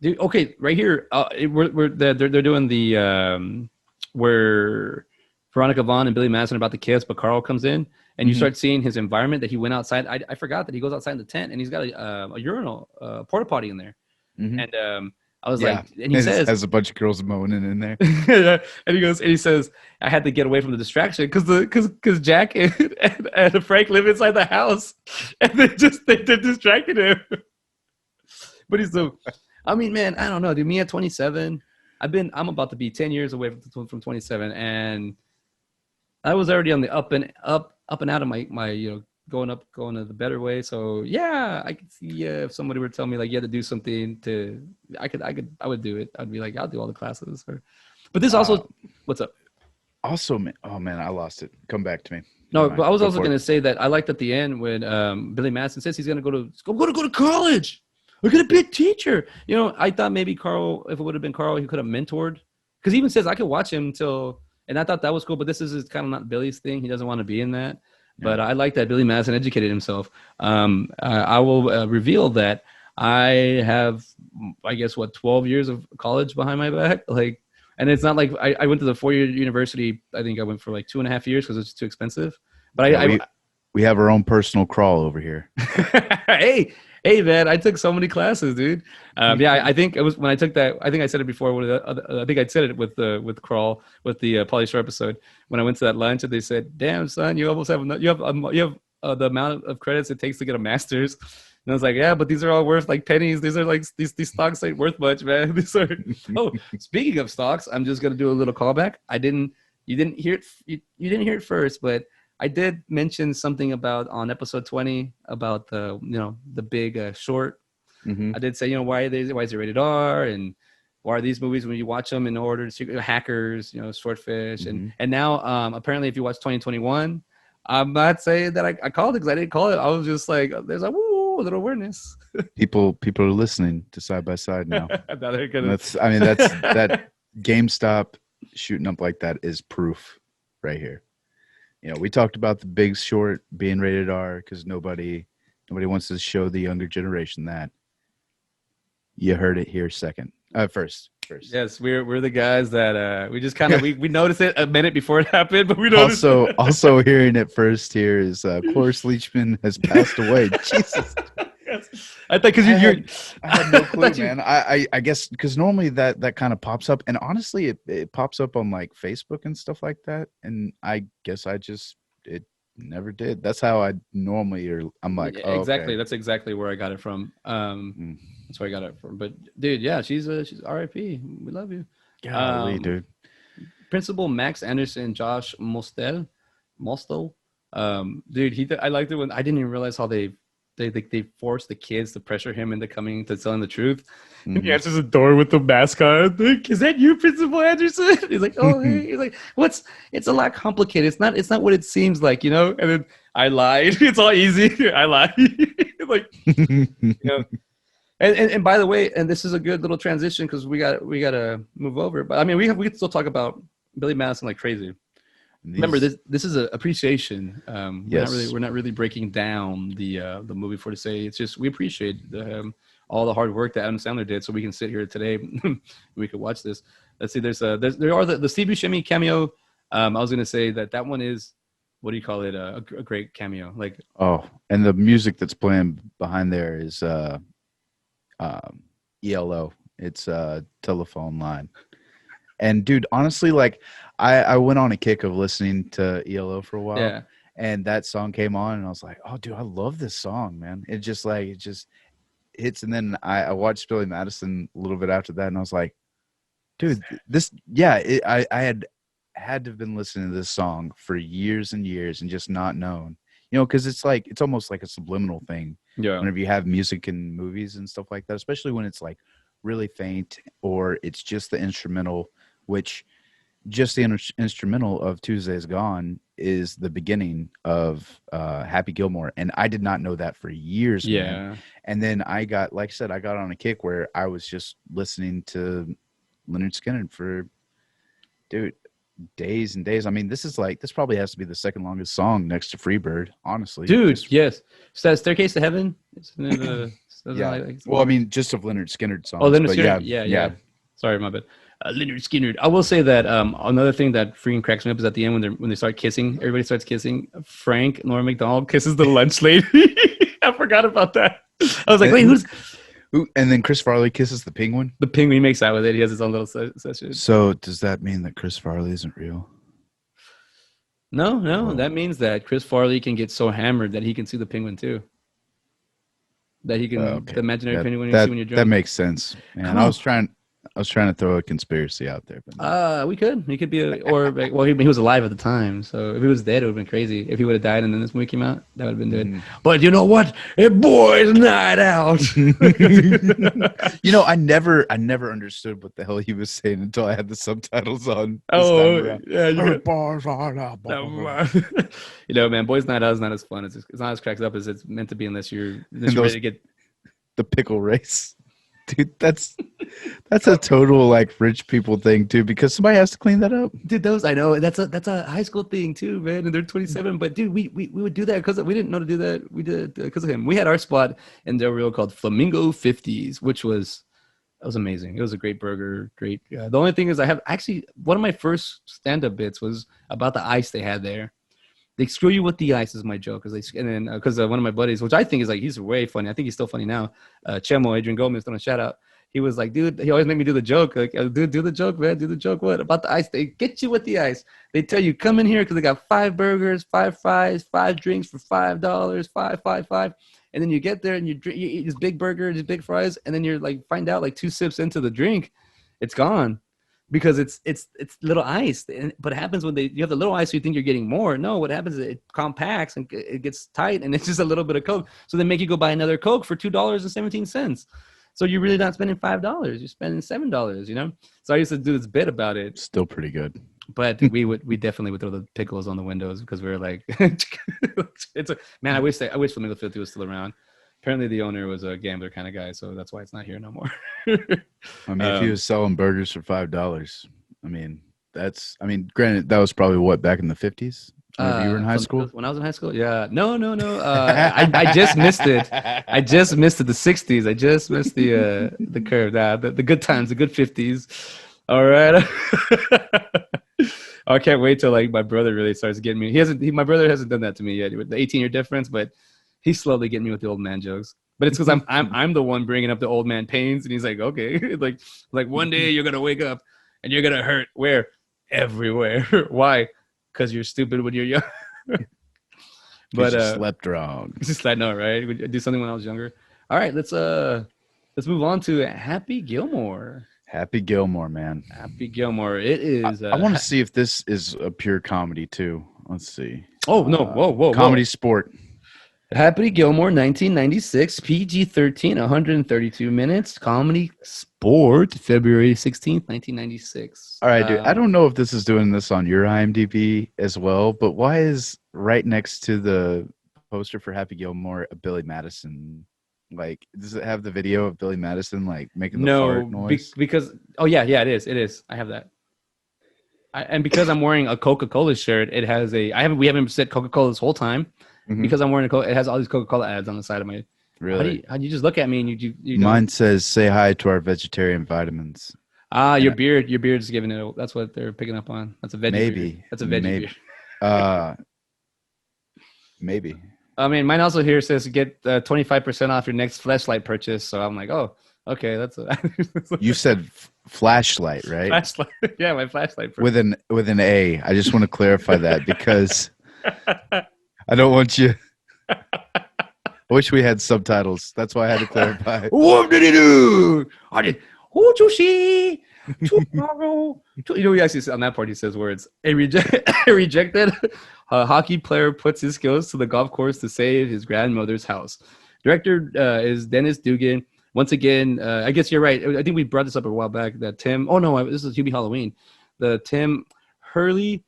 Speaker 1: dude, okay, right here, they're doing the where Veronica Vaughn and Billy Madison are about the kids, but Carl comes in and you
Speaker 2: Hmm.
Speaker 1: start seeing his environment that he went outside. I forgot that he goes outside in the tent and he's got a urinal, porta potty in there.
Speaker 2: Hmm.
Speaker 1: And I was
Speaker 2: Yeah,
Speaker 1: like, and he
Speaker 2: it
Speaker 1: says,
Speaker 2: has a bunch of girls moaning in there.
Speaker 1: and he says, I had to get away from the distraction because Jack and Frank live inside the house, and they're distracting him. But he's so, I mean, man, I don't know, dude. Me at 27, I'm about to be 10 years away from 27, and I was already on the up and out of my going to the better way. So yeah, I could see if somebody were telling me like you had to do something to, I would do it. I'd be like, I'll do all the classes. But this
Speaker 2: Uh,
Speaker 1: also, what's up?
Speaker 2: Also, man, oh man, I lost it. Come back to me. Never
Speaker 1: No,
Speaker 2: mind.
Speaker 1: but I was
Speaker 2: Go
Speaker 1: also
Speaker 2: for it.
Speaker 1: gonna say that I liked at the end when Billy Madison says he's gonna go to college. I'm gonna be a teacher. I thought maybe Carl, if it would have been Carl, he could have mentored. Because he even says I could watch him until, and I thought that was cool. But this is kind of not Billy's thing. He doesn't want to be in that.
Speaker 2: Yeah.
Speaker 1: But I like that Billy Madison educated himself. I will reveal that I have, I guess, 12 years of college behind my back. Like, and it's not like I went to the 4-year university. I think I went for like 2.5 years because it's too expensive. But
Speaker 2: Yeah, we have our own personal crawl over here.
Speaker 1: hey, hey, man, I took so many classes, dude. Yeah, I think it was when I took that. I think I said it before. I think I said it with Crawl with the Pauly Shore episode when I went to that lunch and they said, "Damn, son, you almost have the amount of credits it takes to get a master's." And I was like, "Yeah, but these are all worth like pennies. These are like these stocks ain't worth much, man. These are." Oh, speaking of stocks, I'm just gonna do a little callback. You didn't hear it. You didn't hear it first, but I did mention something about on episode 20 about the big short.
Speaker 2: Hmm.
Speaker 1: I did say why is it rated R and why are these movies when you watch them in order to see hackers, swordfish
Speaker 2: Hmm.
Speaker 1: and now apparently if you watch 2021, I'm not saying that I called it because I didn't call it. I was just like there's a woo, a little awareness.
Speaker 2: People are listening to Side by Side now.
Speaker 1: Now they're
Speaker 2: And
Speaker 1: gonna.
Speaker 2: that's that GameStop shooting up like that is proof right here. We talked about the Big Short being rated R because nobody wants to show the younger generation that. You heard it here second. First.
Speaker 1: Yes, we're the guys that we just kind of we noticed it a minute before it happened, but we noticed
Speaker 2: Also,
Speaker 1: it.
Speaker 2: also hearing it first here is Cloris Leachman has passed away. Jesus,
Speaker 1: Yes. I thought because
Speaker 2: I
Speaker 1: you're
Speaker 2: had I had no
Speaker 1: I
Speaker 2: clue,
Speaker 1: thought you
Speaker 2: man. I guess because normally that kind of pops up, and honestly, it pops up on like Facebook and stuff like that, and I guess it never did. That's how I normally, or I'm like,
Speaker 1: yeah,
Speaker 2: oh, okay.
Speaker 1: exactly. That's exactly where I got it from.
Speaker 2: Mm.
Speaker 1: That's where I got it from. But dude, yeah, she's RIP. We love you.
Speaker 2: Golly,
Speaker 1: Um,
Speaker 2: dude.
Speaker 1: Principal Max Anderson, Josh Mostel. Dude, I liked it when I didn't even realize how they forced the kids to pressure him into coming to telling the truth. And he
Speaker 2: Hmm.
Speaker 1: answers the door with the mascot. Like, is that you, Principal Anderson? He's like, oh, hey. He's like, what's? It's a lot complicated. It's not what it seems like, you know. And then I lied. It's all easy. I lied. Like, you know. And by the way, and this is a good little transition because we got to move over. But I mean, we can still talk about Billy Madison like crazy. Remember,
Speaker 2: These,
Speaker 1: this is a appreciation.
Speaker 2: yes.
Speaker 1: We're not really breaking down the movie for to say. It's just we appreciate all the hard work that Adam Sandler did, so we can sit here today. We could watch this. Let's see. There are the Steve Buscemi cameo. I was gonna say that one is, what do you call it, a great cameo. Like,
Speaker 2: Oh, and the music that's playing behind there is um, ELO. It's a telephone line. And dude, honestly, like I went on a kick of listening to ELO for a while,
Speaker 1: yeah,
Speaker 2: and that song came on, and I was like, oh, dude, I love this song, man. It just hits. And then I watched Billy Madison a little bit after that, and I was like, dude, this, yeah, I had to have been listening to this song for years and years and just not known, because it's almost like a subliminal thing
Speaker 1: yeah,
Speaker 2: whenever you have music in movies and stuff like that, especially when it's like really faint or it's just the instrumental, which just the instrumental of Tuesday's Gone is the beginning of Happy Gilmore. And I did not know that for years, man.
Speaker 1: yeah.
Speaker 2: And then like I said, I got on a kick where I was just listening to Leonard Skinner for, dude, days and days. I mean, this probably has to be the second longest song next to Freebird, honestly.
Speaker 1: Dude,
Speaker 2: Just
Speaker 1: yes. So Staircase to Heaven. Isn't it,
Speaker 2: yeah.
Speaker 1: like
Speaker 2: Well, I mean, just of Leonard Skinner
Speaker 1: oh,
Speaker 2: songs,
Speaker 1: Leonard
Speaker 2: but
Speaker 1: Skinner.
Speaker 2: yeah,
Speaker 1: Yeah,
Speaker 2: yeah.
Speaker 1: yeah. Sorry, my bad. Leonard Skinner. I will say that another thing that freaking cracks me up is at the end when they start kissing. Everybody starts kissing. Frank Norm Macdonald kisses the lunch lady. I forgot about that. I was like, wait, who's
Speaker 2: And then Chris Farley kisses the penguin.
Speaker 1: the penguin? He makes out with it. He has his own little session.
Speaker 2: So does that mean that Chris Farley isn't real?
Speaker 1: No, no,
Speaker 2: Whoa.
Speaker 1: that means that Chris Farley can get so hammered that he can see the penguin too. That he can the
Speaker 2: Okay.
Speaker 1: imaginary
Speaker 2: That
Speaker 1: penguin you see
Speaker 2: that
Speaker 1: when you're
Speaker 2: that
Speaker 1: drunk.
Speaker 2: makes sense.
Speaker 1: Come
Speaker 2: Man,
Speaker 1: on.
Speaker 2: I was trying to throw a conspiracy out there, but no.
Speaker 1: We could. He could be or like, well, he was alive at the time, so if he was dead, it would have been crazy. If he would have died and then this movie came out, that would have been good.
Speaker 2: Mhm.
Speaker 1: But you know what? It boys' night out.
Speaker 2: I never understood what the hell he was saying until I had the subtitles on this time
Speaker 1: Oh
Speaker 2: around.
Speaker 1: yeah, you got.
Speaker 2: Bars are not bars.
Speaker 1: Man, boys' night out is not as fun. It's not as cracked up as it's meant to be unless
Speaker 2: And
Speaker 1: you're ready
Speaker 2: those
Speaker 1: to get.
Speaker 2: the pickle race. Dude, that's a total like rich people thing too, because somebody has to clean that up.
Speaker 1: Dude, those I know that's a high school thing too, man. And they're 27, but dude, we would do that because we didn't know to do that. We did because of him. We had our spot in Del Rio called Flamingo 50s, which was that was amazing. It was a great burger, great. The only thing is, I have actually one of my first stand-up bits was about the ice they had there. They screw you with the ice is my joke, because one of my buddies, which I think is like he's way funny. I think he's still funny now. Chemo Adrian Gomez, on a shout out. He was like, dude, he always made me do the joke. Like, dude, do the joke, man. Do the joke. What about the ice? They get you with the ice. They tell you come in here because they got 5 burgers, 5 fries, 5 drinks for $5, five, five, five. And then you get there and you eat this big burger, these big fries, and then you're like find out like 2 sips into the drink, it's gone because it's little ice. But it happens when you have the little ice, so you think you're getting more. No, what happens is it compacts and it gets tight, and it's just a little bit of Coke. So they make you go buy another Coke for $2.17. So you're really not spending $5. You're spending $7. So I used to do this bit about it,
Speaker 2: Still pretty good.
Speaker 1: but we definitely would throw the pickles on the windows because we were like, it's a man. I wish Flamingo 50 was still around. Apparently, the owner was a gambler kind of guy, so that's why it's not here no more.
Speaker 2: I mean, if he was selling burgers for $5, I mean, granted, that was probably what, back in the 50s? Whenever you were in high school?
Speaker 1: When I was in high school, yeah. No. I just missed it. I just missed it. The 60s. I just missed the curve. The good times, the good 50s. All right. I can't wait till like my brother really starts getting me. My brother hasn't done that to me yet with the 18-year difference, but he's slowly getting me with the old man jokes. But it's because I'm the one bringing up the old man pains, and he's like, okay, like one day you're gonna wake up and you're gonna hurt where everywhere. Why? Because you're stupid when you're young. But
Speaker 2: you slept wrong.
Speaker 1: just I know, right? We do something when I was younger. All right, let's move on to Happy Gilmore.
Speaker 2: Happy Gilmore, man.
Speaker 1: Happy Gilmore. It
Speaker 2: I,
Speaker 1: is.
Speaker 2: I want to see if this is a pure comedy too. Let's see.
Speaker 1: Oh no! Whoa, whoa,
Speaker 2: Comedy
Speaker 1: whoa!
Speaker 2: sport.
Speaker 1: Happy Gilmore, 1996, PG-13, 132 minutes, comedy sport, February 16th, 1996.
Speaker 2: All right, dude. I don't know if this is doing this on your IMDb as well, but why is right next to the poster for Happy Gilmore a Billy Madison? Like, does it have the video of Billy Madison like making the
Speaker 1: No,
Speaker 2: fart noise?
Speaker 1: because oh yeah, yeah, it is. It is. I have that. And because I'm wearing a Coca-Cola shirt, it has a. I haven't. We haven't said Coca-Cola this whole time.
Speaker 2: Hmm.
Speaker 1: Because I'm wearing a Coca, it has all these Coca-Cola ads on the side of my.
Speaker 2: Really?
Speaker 1: How do you just look at me and you don't?
Speaker 2: Mine says "Say hi to our vegetarian vitamins,"
Speaker 1: Ah,
Speaker 2: and
Speaker 1: your beard's giving it. That's what they're picking up on. That's a veggie beard.
Speaker 2: maybe,
Speaker 1: That's a veggie
Speaker 2: maybe,
Speaker 1: beard.
Speaker 2: uh, maybe.
Speaker 1: I mean, mine also here says get 25% off your next flashlight purchase. So I'm like, oh, okay, that's a
Speaker 2: You said flashlight, right?
Speaker 1: flashlight. Yeah, my flashlight
Speaker 2: With
Speaker 1: purchase.
Speaker 2: an A. I just want to clarify that because I don't want you. I wish we had subtitles. That's why I had to clarify.
Speaker 1: What did he do? I did. Who to see tomorrow? You know, he actually on that part he says words. A rejected hockey player puts his skills to the golf course to save his grandmother's house. Director is Dennis Dugan. Once again, I guess you're right. I think we brought this up a while back. That Tim. Oh no, this is Hubie Halloween. The Tim Hurley.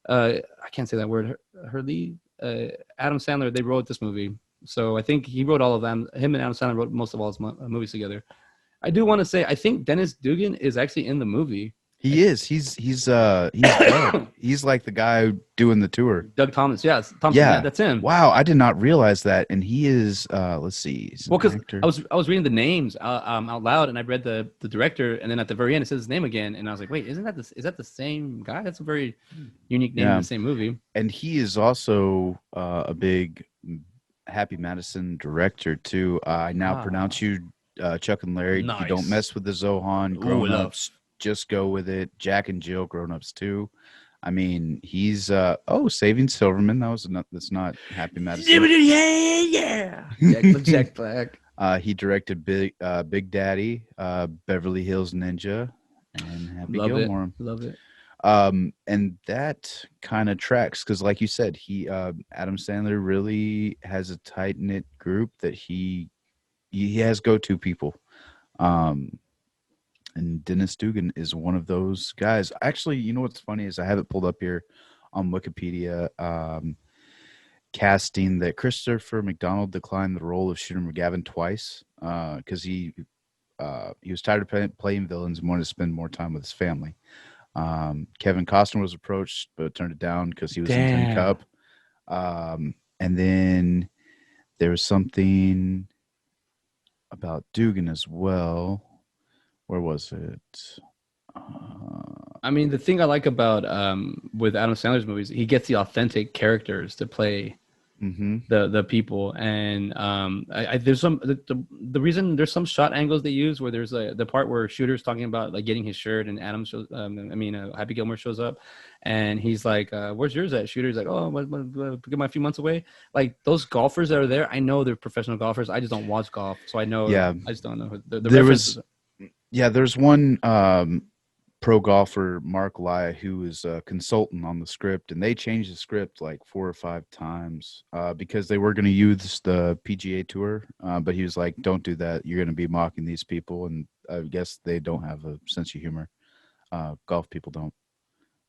Speaker 1: I can't say that word. Hurley. Adam Sandler. They wrote this movie. So I think he wrote all of them. Him and Adam Sandler wrote most of all his movies together. I do want to say I think Dennis Dugan is actually in the movie.
Speaker 2: He is. He's Doug. He's like the guy doing the tour.
Speaker 1: Doug Thomas, yes, Thompson, yeah,
Speaker 2: Yeah.
Speaker 1: that's him.
Speaker 2: Wow, I did not realize that. And he is let's see. He's
Speaker 1: Well,
Speaker 2: an
Speaker 1: because
Speaker 2: actor.
Speaker 1: I was reading the names out loud, and I read the director, and then at the very end it says his name again, and I was like, wait, is that the same guy? That's a very unique name in
Speaker 2: Yeah.
Speaker 1: the same movie.
Speaker 2: And he is also a big Happy Madison director too. I now pronounce you Chuck and Larry. You don't
Speaker 1: Nice.
Speaker 2: mess with the Zohan.
Speaker 1: Ooh,
Speaker 2: Grown
Speaker 1: I love-
Speaker 2: ups, just go with it. Jack and Jill, grown ups too. I mean, he's Saving Silverman. That's not Happy Madison.
Speaker 1: Yeah. Jack Black.
Speaker 2: He directed Big Daddy, Beverly Hills Ninja, and Happy
Speaker 1: Love
Speaker 2: Gilmore.
Speaker 1: it. Love it.
Speaker 2: And that kind of tracks because, like you said, Adam Sandler really has a tight knit group that he has go to people. And Dennis Dugan is one of those guys. Actually, you know what's funny is I have it pulled up here on Wikipedia. Casting that Christopher McDonald declined the role of Shooter McGavin twice because he was tired of playing villains and wanted to spend more time with his family. Kevin Costner was approached but turned it down because he was in Tin
Speaker 1: Damn.
Speaker 2: Cup. And then there was something about Dugan as well. Where was it?
Speaker 1: I mean, the thing I like about with Adam Sandler's movies, he gets the authentic characters to play the people, and there's some the reason there's some shot angles they use where there's the part where Shooter's talking about like getting his shirt, and Adam shows, Happy Gilmore shows up, and he's like, "Where's yours at?" Shooter's like, "Oh, get my few months away." Like those golfers that are there, I know they're professional golfers. I just don't watch golf, so I know.
Speaker 2: Yeah.
Speaker 1: I just don't know the
Speaker 2: There
Speaker 1: references.
Speaker 2: there's one pro golfer, Mark Lai, who is a consultant on the script, and they changed the script like 4 or 5 times because they were going to use the PGA Tour, but he was like, "Don't do that. You're going to be mocking these people," and I guess they don't have a sense of humor. Golf people don't.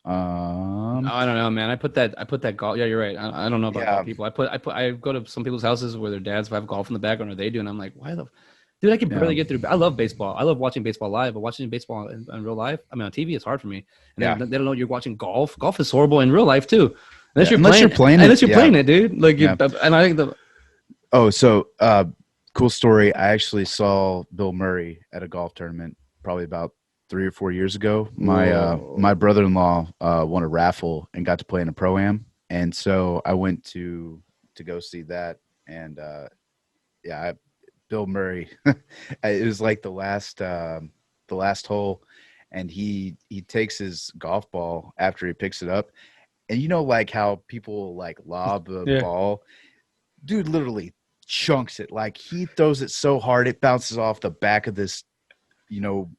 Speaker 1: I don't know, man. I put that golf. Yeah, you're right. I don't know about
Speaker 2: Yeah.
Speaker 1: golf people. I go to some people's houses where their dads have golf in the background, or they do, and I'm like, why the, dude? I can barely get through. I love baseball. I love watching baseball live, but watching baseball in real life, I mean, on TV, it's hard for me. And they don't know you're watching golf. Golf is horrible in real life too, unless you're playing it, dude. Like, and I think the.
Speaker 2: Oh, so cool story. I actually saw Bill Murray at a golf tournament probably about 3 or 4 years ago. My brother-in-law won a raffle and got to play in a pro-am, and so I went to go see that. And Bill Murray, it was like the last hole, and he takes his golf ball after he picks it up, and you know like how people like lob a ball, dude literally chunks it. Like he throws it so hard it bounces off the back of this you know,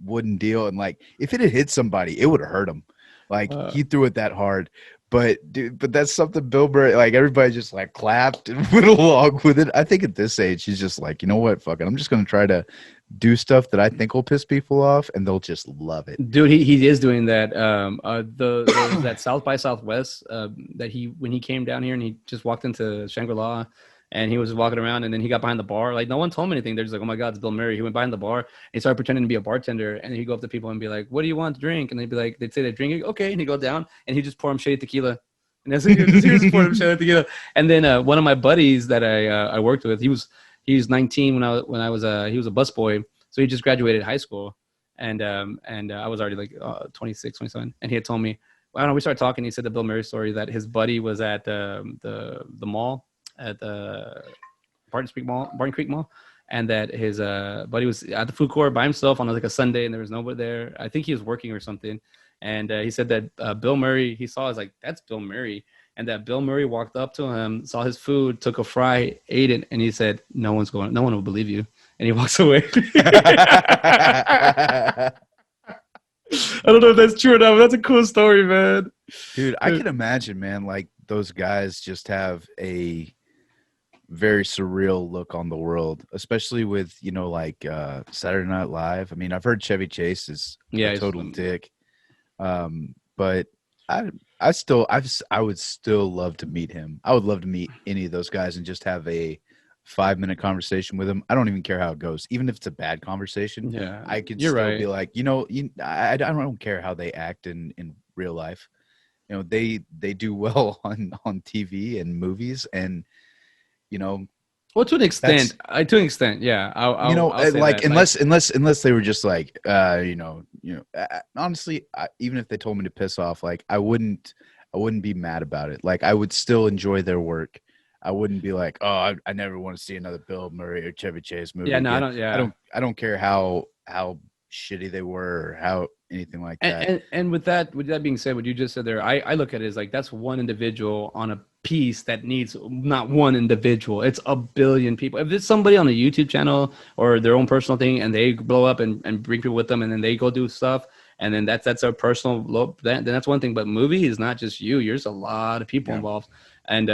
Speaker 2: wooden deal, and like if it had hit somebody, it would have hurt him. Like
Speaker 1: Uh,
Speaker 2: he threw it that hard. But dude, but that's something Bill Murray, like everybody just like clapped and went along with it. I think at this age, he's just like, you know what, fuck it. I'm just gonna try to do stuff that I think will piss people off, and they'll just love it.
Speaker 1: Dude, he is doing that. There was that South by Southwest that he when he came down here and he just walked into Shangri La and he was walking around and then he got behind the bar. Like no one told him anything. They're just like, oh my God, it's Bill Murray. He went behind the bar and he started pretending to be a bartender and he'd go up to people and be like, what do you want to drink? And they'd be like, they'd say they're drinking. Okay, and he'd go down and he'd just pour him shady tequila. And that's what he was pouring him shady tequila. And then one of my buddies that I worked with, he was 19 when I was he was a busboy, so he just graduated high school and I was already like 26, 27, and he had told me, well, I don't know, we started talking. He said the Bill Murray story that his buddy was at the mall at the Barton Creek Mall, and that his buddy was at the food court by himself on like a Sunday, and there was nobody there. I think he was working or something, and he said that Bill Murray he saw is like that's Bill Murray, and that Bill Murray walked up to him, saw his food, took a fry, ate it, and he said, no one will believe you, and he walks away. I don't know if that's true or not, but that's a cool story, man.
Speaker 2: Dude, I can imagine, man, like those guys just have a very surreal look on the world, especially with, like Saturday Night Live. I mean, I've heard Chevy Chase is
Speaker 1: Yeah,
Speaker 2: a total dick. But I would still love to meet him. I would love to meet any of those guys and just have a 5-minute conversation with him. I don't even care how it goes. Even if it's a bad conversation,
Speaker 1: yeah,
Speaker 2: I could
Speaker 1: you're
Speaker 2: still
Speaker 1: right.
Speaker 2: be like, I don't care how they act in real life. They do well on TV and movies, and you know
Speaker 1: Well, to an extent,
Speaker 2: that's
Speaker 1: yeah, I'll say
Speaker 2: like
Speaker 1: that. Like,
Speaker 2: unless they were just like honestly, even if they told me to piss off, like I wouldn't be mad about it. Like I would still enjoy their work. I wouldn't be like, oh, I never want to see another Bill Murray or Chevy Chase movie
Speaker 1: yeah, no, I
Speaker 2: again.
Speaker 1: don't.
Speaker 2: I
Speaker 1: Yeah,
Speaker 2: don't care how shitty they were or how anything like that.
Speaker 1: and with that being said, what you just said there, I look at it as like that's one individual on a piece that needs not one individual. It's a billion people. If it's somebody on a YouTube channel or their own personal thing, and they blow up and bring people with them, and then they go do stuff, and then that's a personal then that's one thing. But movie is not just you. There's a lot of people
Speaker 2: Yeah.
Speaker 1: involved, and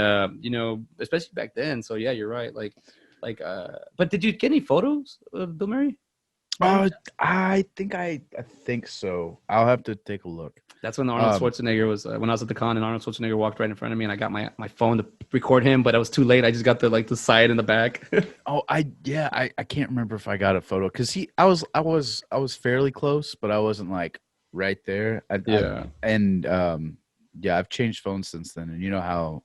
Speaker 1: especially back then. So yeah, you're right. But did you get any photos of Bill Murray? By any
Speaker 2: Uh,
Speaker 1: chance?
Speaker 2: I think so. I'll have to take a look.
Speaker 1: That's when Arnold
Speaker 2: Um,
Speaker 1: Schwarzenegger was when I was at the con and Arnold Schwarzenegger walked right in front of me and I got my phone to record him, but I was too late. I just got the side and the back.
Speaker 2: I can't remember if I got a photo because I was fairly close, but I wasn't like right there.
Speaker 1: Yeah,
Speaker 2: Yeah, I've changed phones since then, and you know how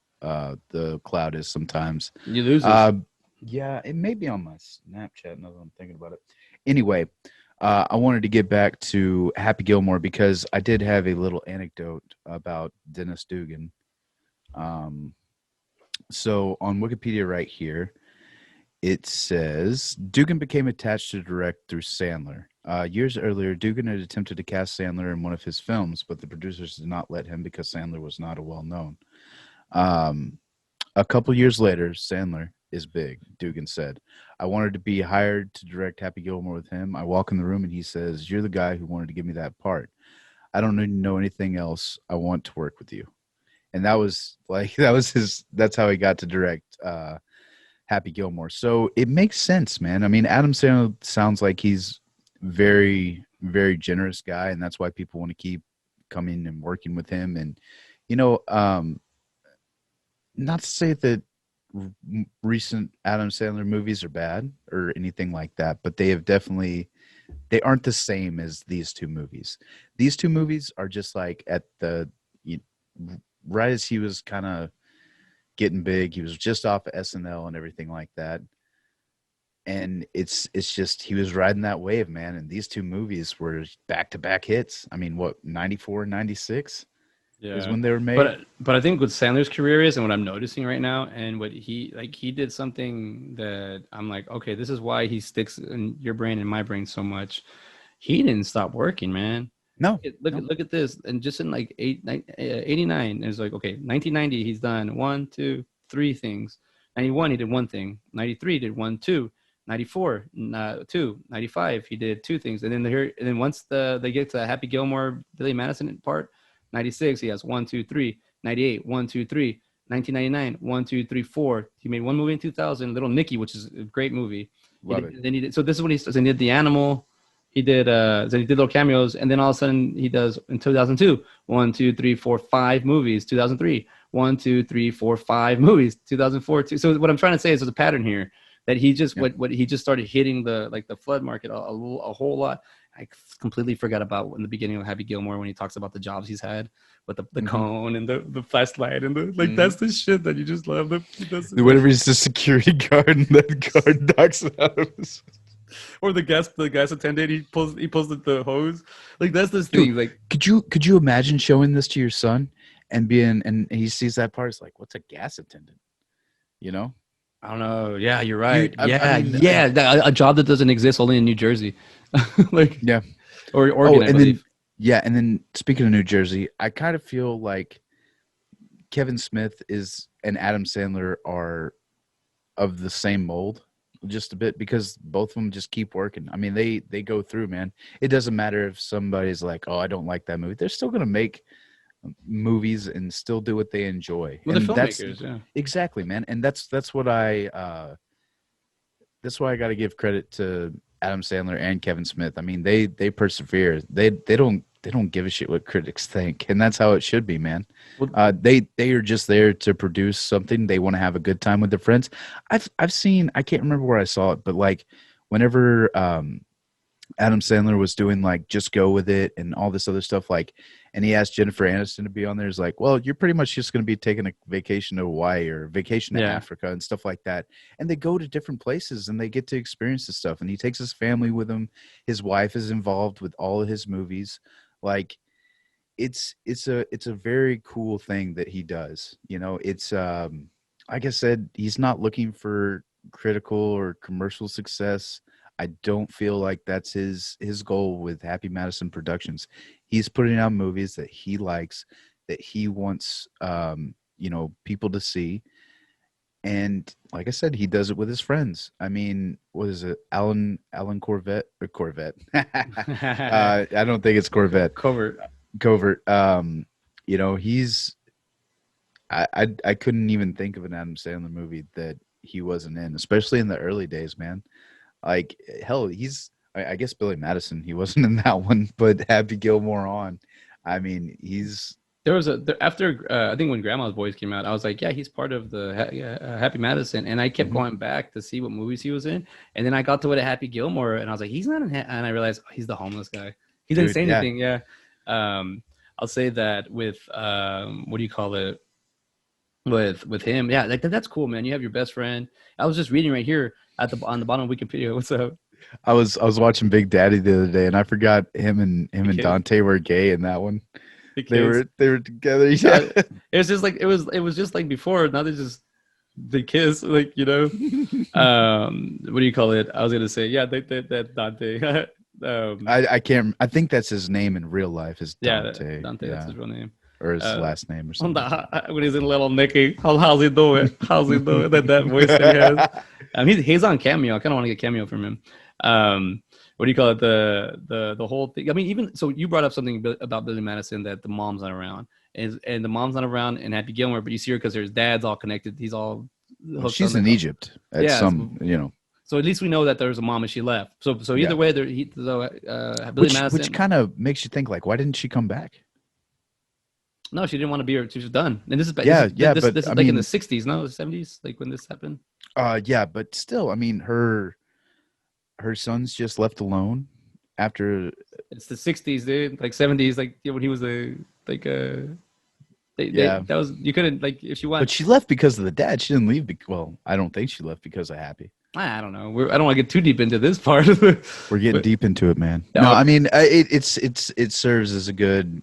Speaker 2: the cloud is sometimes.
Speaker 1: you lose it.
Speaker 2: Uh, yeah, it may be on my Snapchat now that I'm thinking about it. Anyway, I wanted to get back to Happy Gilmore because I did have a little anecdote about Dennis Dugan. Um, so on Wikipedia right here, it says Dugan became attached to direct through Sandler. Years earlier, Dugan had attempted to cast Sandler in one of his films, but the producers did not let him because Sandler was not a well-known. Um, a couple years later, Sandler is big, Dugan said. I wanted to be hired to direct Happy Gilmore with him. I walk in the room and he says, "You're the guy who wanted to give me that part. I don't need to know anything else. I want to work with you." And that was like that's how he got to direct Happy Gilmore. So it makes sense, man. I mean, Adam Sandler sounds like he's very, very generous guy, and that's why people want to keep coming and working with him. And you know, not to say that recent Adam Sandler movies are bad or anything like that, but they aren't the same as these two movies. These two movies are just like at right as he was kind of getting big, he was just off of SNL and everything like that. And it's just he was riding that wave, man. And these two movies were back to back hits. I mean, what, 94, 96 is
Speaker 1: Yeah,
Speaker 2: when they were made?
Speaker 1: but I think what Sandler's career is, and what I'm noticing right now, and what he did something that I'm like, okay, this is why he sticks in your brain and my brain so much. He didn't stop working, man.
Speaker 2: No, no.
Speaker 1: Look at this, and just in like 89, it's like okay, 1990, he's done one, two, three things. 91, he did one thing. 93, he did one, two. 94, two, 95. He did two things, and then once they get to Happy Gilmore, Billy Madison part, 96. He has one, two, three. 98, one, two, three. 1999, one, two, three, four. He made one movie in 2000, Little Nicky, which is a great movie.
Speaker 2: Love it.
Speaker 1: Then he did, so this is when he starts. And he did The Animal. Then he did little cameos, and then all of a sudden he does in 2002, one, two, three, four, five movies. 2003, one, two, three, four, five movies. 2004, two. So what I'm trying to say is there's a pattern here that he just what he just started hitting the flood market a whole lot. I completely forgot about in the beginning of Happy Gilmore when he talks about the jobs he's had with the cone and the flashlight and that's the shit that you just love.
Speaker 2: Whenever he's the security guard and that guard knocks it out of his.
Speaker 1: Or the gas attendant, he pulls the hose. Like that's this thing. Like
Speaker 2: could you imagine showing this to your son and he sees that part? It's like, what's a gas attendant? You know?
Speaker 1: I don't know. Yeah, you're right. A job that doesn't exist only in New Jersey. Or Oregon, I believe.
Speaker 2: And then speaking of New Jersey, I kind of feel like Kevin Smith and Adam Sandler are of the same mold just a bit because both of them just keep working. I mean, they go through, man. It doesn't matter if somebody's like, oh, I don't like that movie. They're still going to make movies and still do what they enjoy.
Speaker 1: Well, the filmmakers, yeah.
Speaker 2: Exactly, man. And that's what that's why I got to give credit to Adam Sandler and Kevin Smith. I mean, they persevere. They don't give a shit what critics think, and that's how it should be, man. Well, they are just there to produce something. They want to have a good time with their friends. I've seen, I can't remember where I saw it, but like whenever Adam Sandler was doing like Just Go With It and all this other stuff, like, and he asked Jennifer Aniston to be on there. It's like, well, you're pretty much just going to be taking a vacation to Hawaii or vacation to Africa and stuff like that. And they go to different places and they get to experience this stuff. And he takes his family with him. His wife is involved with all of his movies. Like, it's a very cool thing that he does. You know, it's like I said, he's not looking for critical or commercial success. I don't feel like that's his goal with Happy Madison Productions. He's putting out movies that he likes, that he wants people to see. And like I said, he does it with his friends. I mean, what is it? Alan Corvette or Corvette? I don't think it's Corvette.
Speaker 1: Covert.
Speaker 2: He's I couldn't even think of an Adam Sandler movie that he wasn't in, especially in the early days, man. Like, hell, I guess Billy Madison, he wasn't in that one, but Happy Gilmore on. I mean,
Speaker 1: after I think when Grandma's Boys came out, I was like, yeah, he's part of the Happy Madison, and I kept going back to see what movies he was in, and then I got to it at Happy Gilmore, and I was like, he's not in, and I realized he's the homeless guy. He didn't say anything. Yeah. I'll say that with what do you call it? With him, yeah, like that's cool, man. You have your best friend. I was just reading right here on the bottom of Wikipedia. What's up?
Speaker 2: I was watching Big Daddy the other day, and I forgot him and Dante were gay in that one. They were together. Yeah.
Speaker 1: It was just like it was just like before. Now they just they kiss, like, you know. What do you call it? I was gonna say, yeah, that Dante.
Speaker 2: I can't. I think that's his name in real life. Is Dante?
Speaker 1: Yeah, Dante. That's his real name.
Speaker 2: Or his last name or something.
Speaker 1: When he's in Little Nicky, how's he doing? How's he doing? That voice that he has. He's on Cameo. I kind of want to get Cameo from him. What do you call it? The whole thing. I mean, even so, you brought up something about Billy Madison, that the mom's not around, and the mom's not around in Happy Gilmore, but you see her because there's dad's all connected. He's all.
Speaker 2: She's in Egypt at
Speaker 1: So at least we know that there's a mom and she left. So either way, Billy Madison,
Speaker 2: which kind of makes you think, like, why didn't she come back?
Speaker 1: No, she didn't want to be here. She was done. And this is
Speaker 2: this
Speaker 1: is like in the 60s, no, the 70s, like when this happened.
Speaker 2: Yeah, but still, I mean, her son's just left alone after.
Speaker 1: It's the 60s, dude. Like 70s, like when he was that was, you couldn't, like, if she wanted.
Speaker 2: But she left because of the dad. She didn't leave. Well, I don't think she left because of Happy.
Speaker 1: I don't know. I don't want to get too deep into this part.
Speaker 2: We're getting deep into it, man. No, I mean, it serves as a good.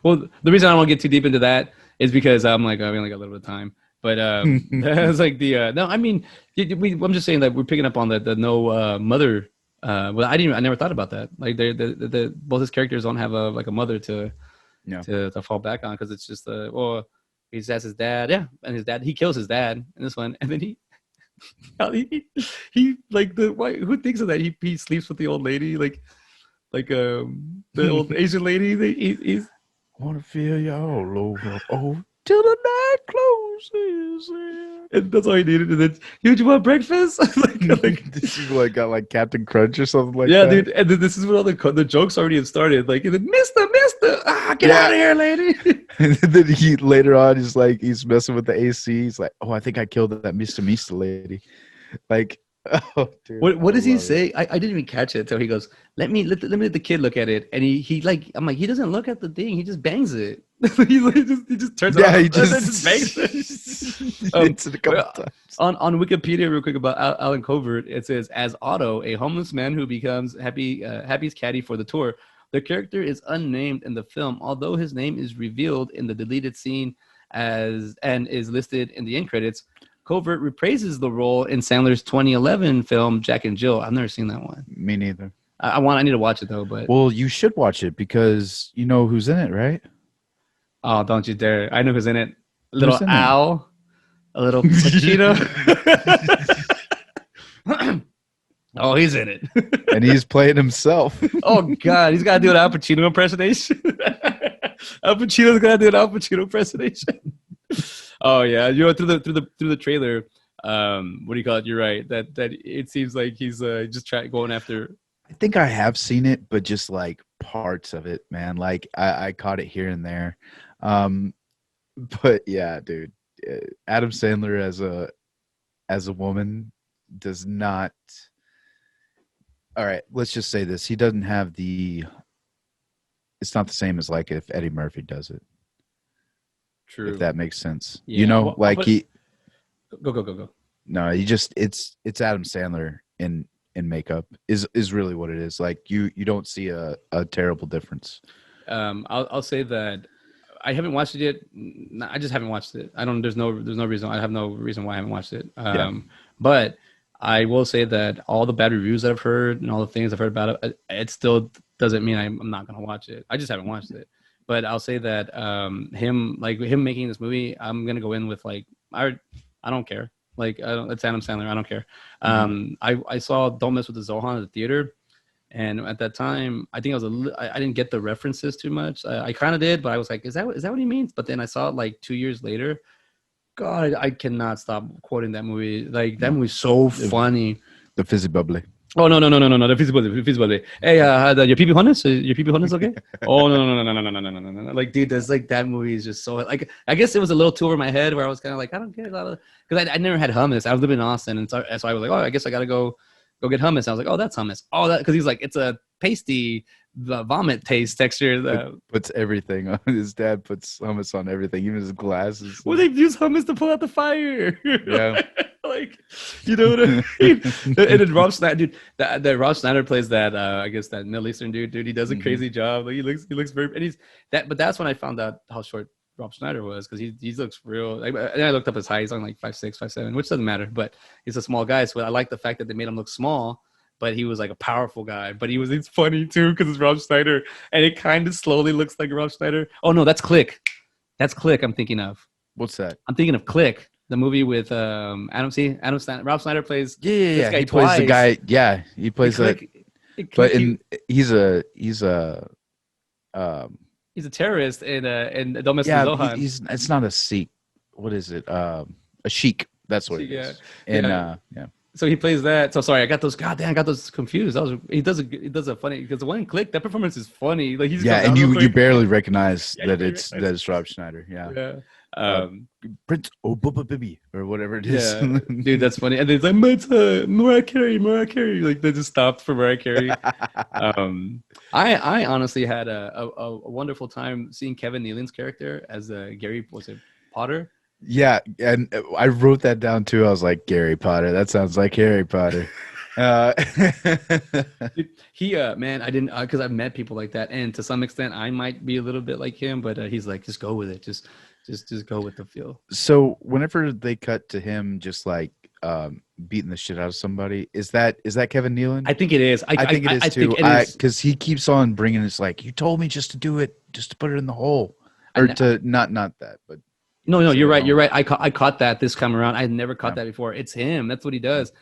Speaker 1: Well, the reason I don't want to get too deep into that is because I'm like, we only got a little bit of time. But it's like no, I mean, I'm just saying that we're picking up on the no mother. Well, I never thought about that. Like, both his characters don't have a mother to fall back on, because it's just he has his dad, and his dad, he kills his dad in this one, and then How he like the why, who thinks of that? He sleeps with the old lady, like the old Asian lady. He's
Speaker 2: Want to feel you all over. Oh, till the night closes.
Speaker 1: and that's all he needed. And then, you want breakfast?
Speaker 2: This is like got like Captain Crunch or something like
Speaker 1: Yeah,
Speaker 2: that.
Speaker 1: dude. And then this is when all the jokes already have started. Like, and then, Mister, get out
Speaker 2: Yeah.
Speaker 1: of here, lady.
Speaker 2: And then he later on he's like he's messing with the AC. He's like, oh, I think I killed that Mr. Mista lady. Like, oh, dude,
Speaker 1: What
Speaker 2: I
Speaker 1: does he
Speaker 2: love it.
Speaker 1: say? I didn't even catch it until he goes, let me let the kid look at it. And he like I'm like, he doesn't look at the thing, he just bangs it. He just turns it
Speaker 2: Yeah,
Speaker 1: off
Speaker 2: he
Speaker 1: and then just bangs it.
Speaker 2: hits it a couple
Speaker 1: Well,
Speaker 2: times.
Speaker 1: on Wikipedia, real quick about Alan Covert, it says as Otto, a homeless man who becomes Happy's caddy for the tour. The character is unnamed in the film, although his name is revealed in the deleted scene as and is listed in the end credits. Covert reprises the role in Sandler's 2011 film Jack and Jill. I've never seen that one.
Speaker 2: Me neither.
Speaker 1: I need to watch it though, but
Speaker 2: Well, you should watch it because you know who's in it, right?
Speaker 1: oh, don't you dare! I know who's in it. A little
Speaker 2: Who's in it?
Speaker 1: Al, a little Pacino. Oh, he's in it.
Speaker 2: And he's playing himself.
Speaker 1: Oh God, he's got to do an Al Pacino impersonation. Al Pacino's got to do an Al Pacino impersonation. Oh yeah, through the trailer, what do you call it? You're right. That it seems like he's just going after.
Speaker 2: I think I have seen it, but just like parts of it, man. Like I caught it here and there. But yeah, dude, Adam Sandler as a woman does not. All right, let's just say this: he doesn't have the. It's not the same as like if Eddie Murphy does it.
Speaker 1: True.
Speaker 2: If that makes sense,
Speaker 1: Yeah.
Speaker 2: you know,
Speaker 1: Well,
Speaker 2: like he.
Speaker 1: go.
Speaker 2: No, he just it's Adam Sandler in makeup is really what it is. Like you don't see a terrible difference.
Speaker 1: I'll say that I haven't watched it yet. I just haven't watched it. I don't. There's no reason. I have no reason why I haven't watched it. But I will say that all the bad reviews that I've heard and all the things I've heard about it, it still doesn't mean I'm not gonna watch it. I just haven't watched it. But I'll say that him making this movie, I'm gonna go in with like I don't care. Like it's Adam Sandler. I don't care. I saw Don't Mess with the Zohan at the theater, and at that time, I think I didn't get the references too much. I kind of did, but I was like, is that what he means? But then I saw it like 2 years later. God, I cannot stop quoting that movie. Like that movie's so funny.
Speaker 2: The fizzy bubbly.
Speaker 1: Oh no! The feasibility. Hey, your PP honest? Your PP honest okay? Oh no! Like, dude, that's like that movie is just so like. I guess it was a little too over my head where I was kind of like, I don't get a lot of because I never had hummus. I was living in Austin, and so I was like, oh, I guess I gotta go get hummus. I was like, oh, that's hummus. Oh, that because he's like, it's a pasty, vomit taste texture.
Speaker 2: Puts everything on. His dad puts hummus on everything, even his glasses.
Speaker 1: Well, they use hummus to pull out the fire.
Speaker 2: Yeah.
Speaker 1: Like, you know what I mean? And then Rob Schneider, dude, that Rob Schneider plays that I guess that Middle Eastern dude. He does a crazy job. Like he looks very, and he's that. But that's when I found out how short Rob Schneider was because he looks real. And I looked up his height. He's on like 5'6", 5'7", which doesn't matter. But he's a small guy, so I like the fact that they made him look small. But he was like a powerful guy. But it's funny too because it's Rob Schneider, and it kind of slowly looks like Rob Schneider. Oh no, that's Click. That's Click. I'm thinking of.
Speaker 2: What's that?
Speaker 1: I'm thinking of Click. The movie with Adam Sandler. Rob Schneider plays
Speaker 2: Yeah.
Speaker 1: guy
Speaker 2: He
Speaker 1: twice.
Speaker 2: plays the guy. Yeah, he plays that. But he's a
Speaker 1: he's a terrorist in Don't Mess with Zohan.
Speaker 2: it's not a Sikh. What is it? A sheik. That's what it is. And yeah.
Speaker 1: So he plays that. So sorry, I got those confused. He does a funny because the one Click that performance is funny. Like he's
Speaker 2: and you barely recognize that it's Rob Schneider. Yeah. Prince Bubba Bibi or whatever it is.
Speaker 1: Yeah, dude, that's funny. And it's like Mariah Carey. Like they just stopped for Mariah Carey. I honestly had a wonderful time seeing Kevin Nealon's character as Gary Potter.
Speaker 2: Yeah, and I wrote that down too. I was like, Gary Potter. That sounds like Harry Potter.
Speaker 1: He man, I didn't because I've met people like that, and to some extent, I might be a little bit like him. But he's like, just go with it. Just go with the feel.
Speaker 2: So whenever they cut to him, just like beating the shit out of somebody, is that Kevin Nealon?
Speaker 1: I think it is.
Speaker 2: I think it is too. Because he keeps on bringing it's like you told me just to do it, just to put it in the hole, or to not that, but.
Speaker 1: No,
Speaker 2: Stay
Speaker 1: you're
Speaker 2: at
Speaker 1: right. You're
Speaker 2: home.
Speaker 1: right. I caught that this time around. I had never caught
Speaker 2: Yeah.
Speaker 1: that before. It's him. That's what he
Speaker 2: Yeah.
Speaker 1: does.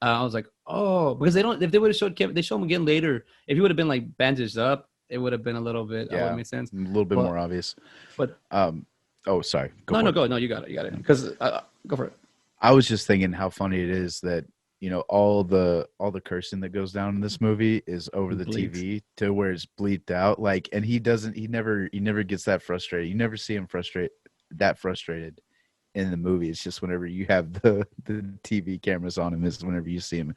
Speaker 1: I was like, oh, because they don't. If they would have showed Kevin, they show him again later. If he would have been like bandaged up, it would have been a little bit. That would have
Speaker 2: Yeah.
Speaker 1: made sense.
Speaker 2: A little bit
Speaker 1: But
Speaker 2: more obvious.
Speaker 1: but
Speaker 2: Um, oh, sorry. Go
Speaker 1: no,
Speaker 2: for
Speaker 1: no,
Speaker 2: it.
Speaker 1: go. No, you got it. You got it. Because go for it.
Speaker 2: I was just thinking how funny it is that all the cursing that goes down in this movie is over the
Speaker 1: Bleeds.
Speaker 2: TV to where it's bleeped out. Like, and he never gets that frustrated. You never see him frustrated in the movie. It's just whenever you have the TV cameras on him is whenever you see him.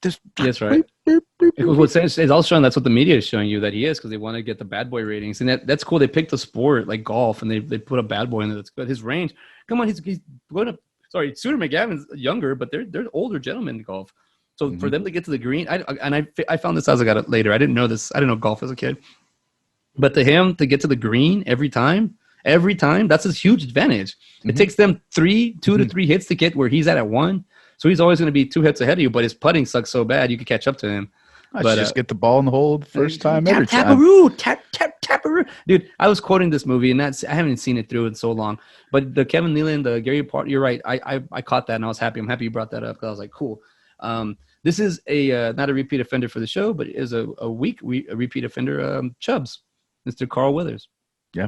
Speaker 2: Just
Speaker 1: Yes, right.
Speaker 2: bleep, bleep, bleep,
Speaker 1: It
Speaker 2: bleep,
Speaker 1: was
Speaker 2: bleep.
Speaker 1: it's also showing that's what the media is showing you that he is because they want to get the bad boy ratings and that's cool. They picked a sport like golf and they put a bad boy in there that's good. His range, come on, he's going up. Sorry, Suter McGavin's younger, but they're older gentlemen in golf. So for
Speaker 2: Mhm.
Speaker 1: them to get to the green, I found this as I got it later. I didn't know this. I didn't know golf as a kid, but to him to get to the green every time, that's a huge advantage. It
Speaker 2: Mhm.
Speaker 1: takes them two to
Speaker 2: Mhm.
Speaker 1: three hits to get where he's at one. So he's always going to be two hits ahead of you, but his putting sucks so bad you could catch up to him.
Speaker 2: I should
Speaker 1: But
Speaker 2: just get the ball in the hole the first time every
Speaker 1: tap
Speaker 2: time.
Speaker 1: taparoo, taparoo, dude. I was quoting this movie, and I haven't seen it through in so long. But the Kevin Nealon, the Gary Part, you're right. I caught that, and I was happy. I'm happy you brought that up because I was like, cool. This is a not a repeat offender for the show, but it is a repeat offender. Chubbs, Mr. Carl Weathers.
Speaker 2: Yeah.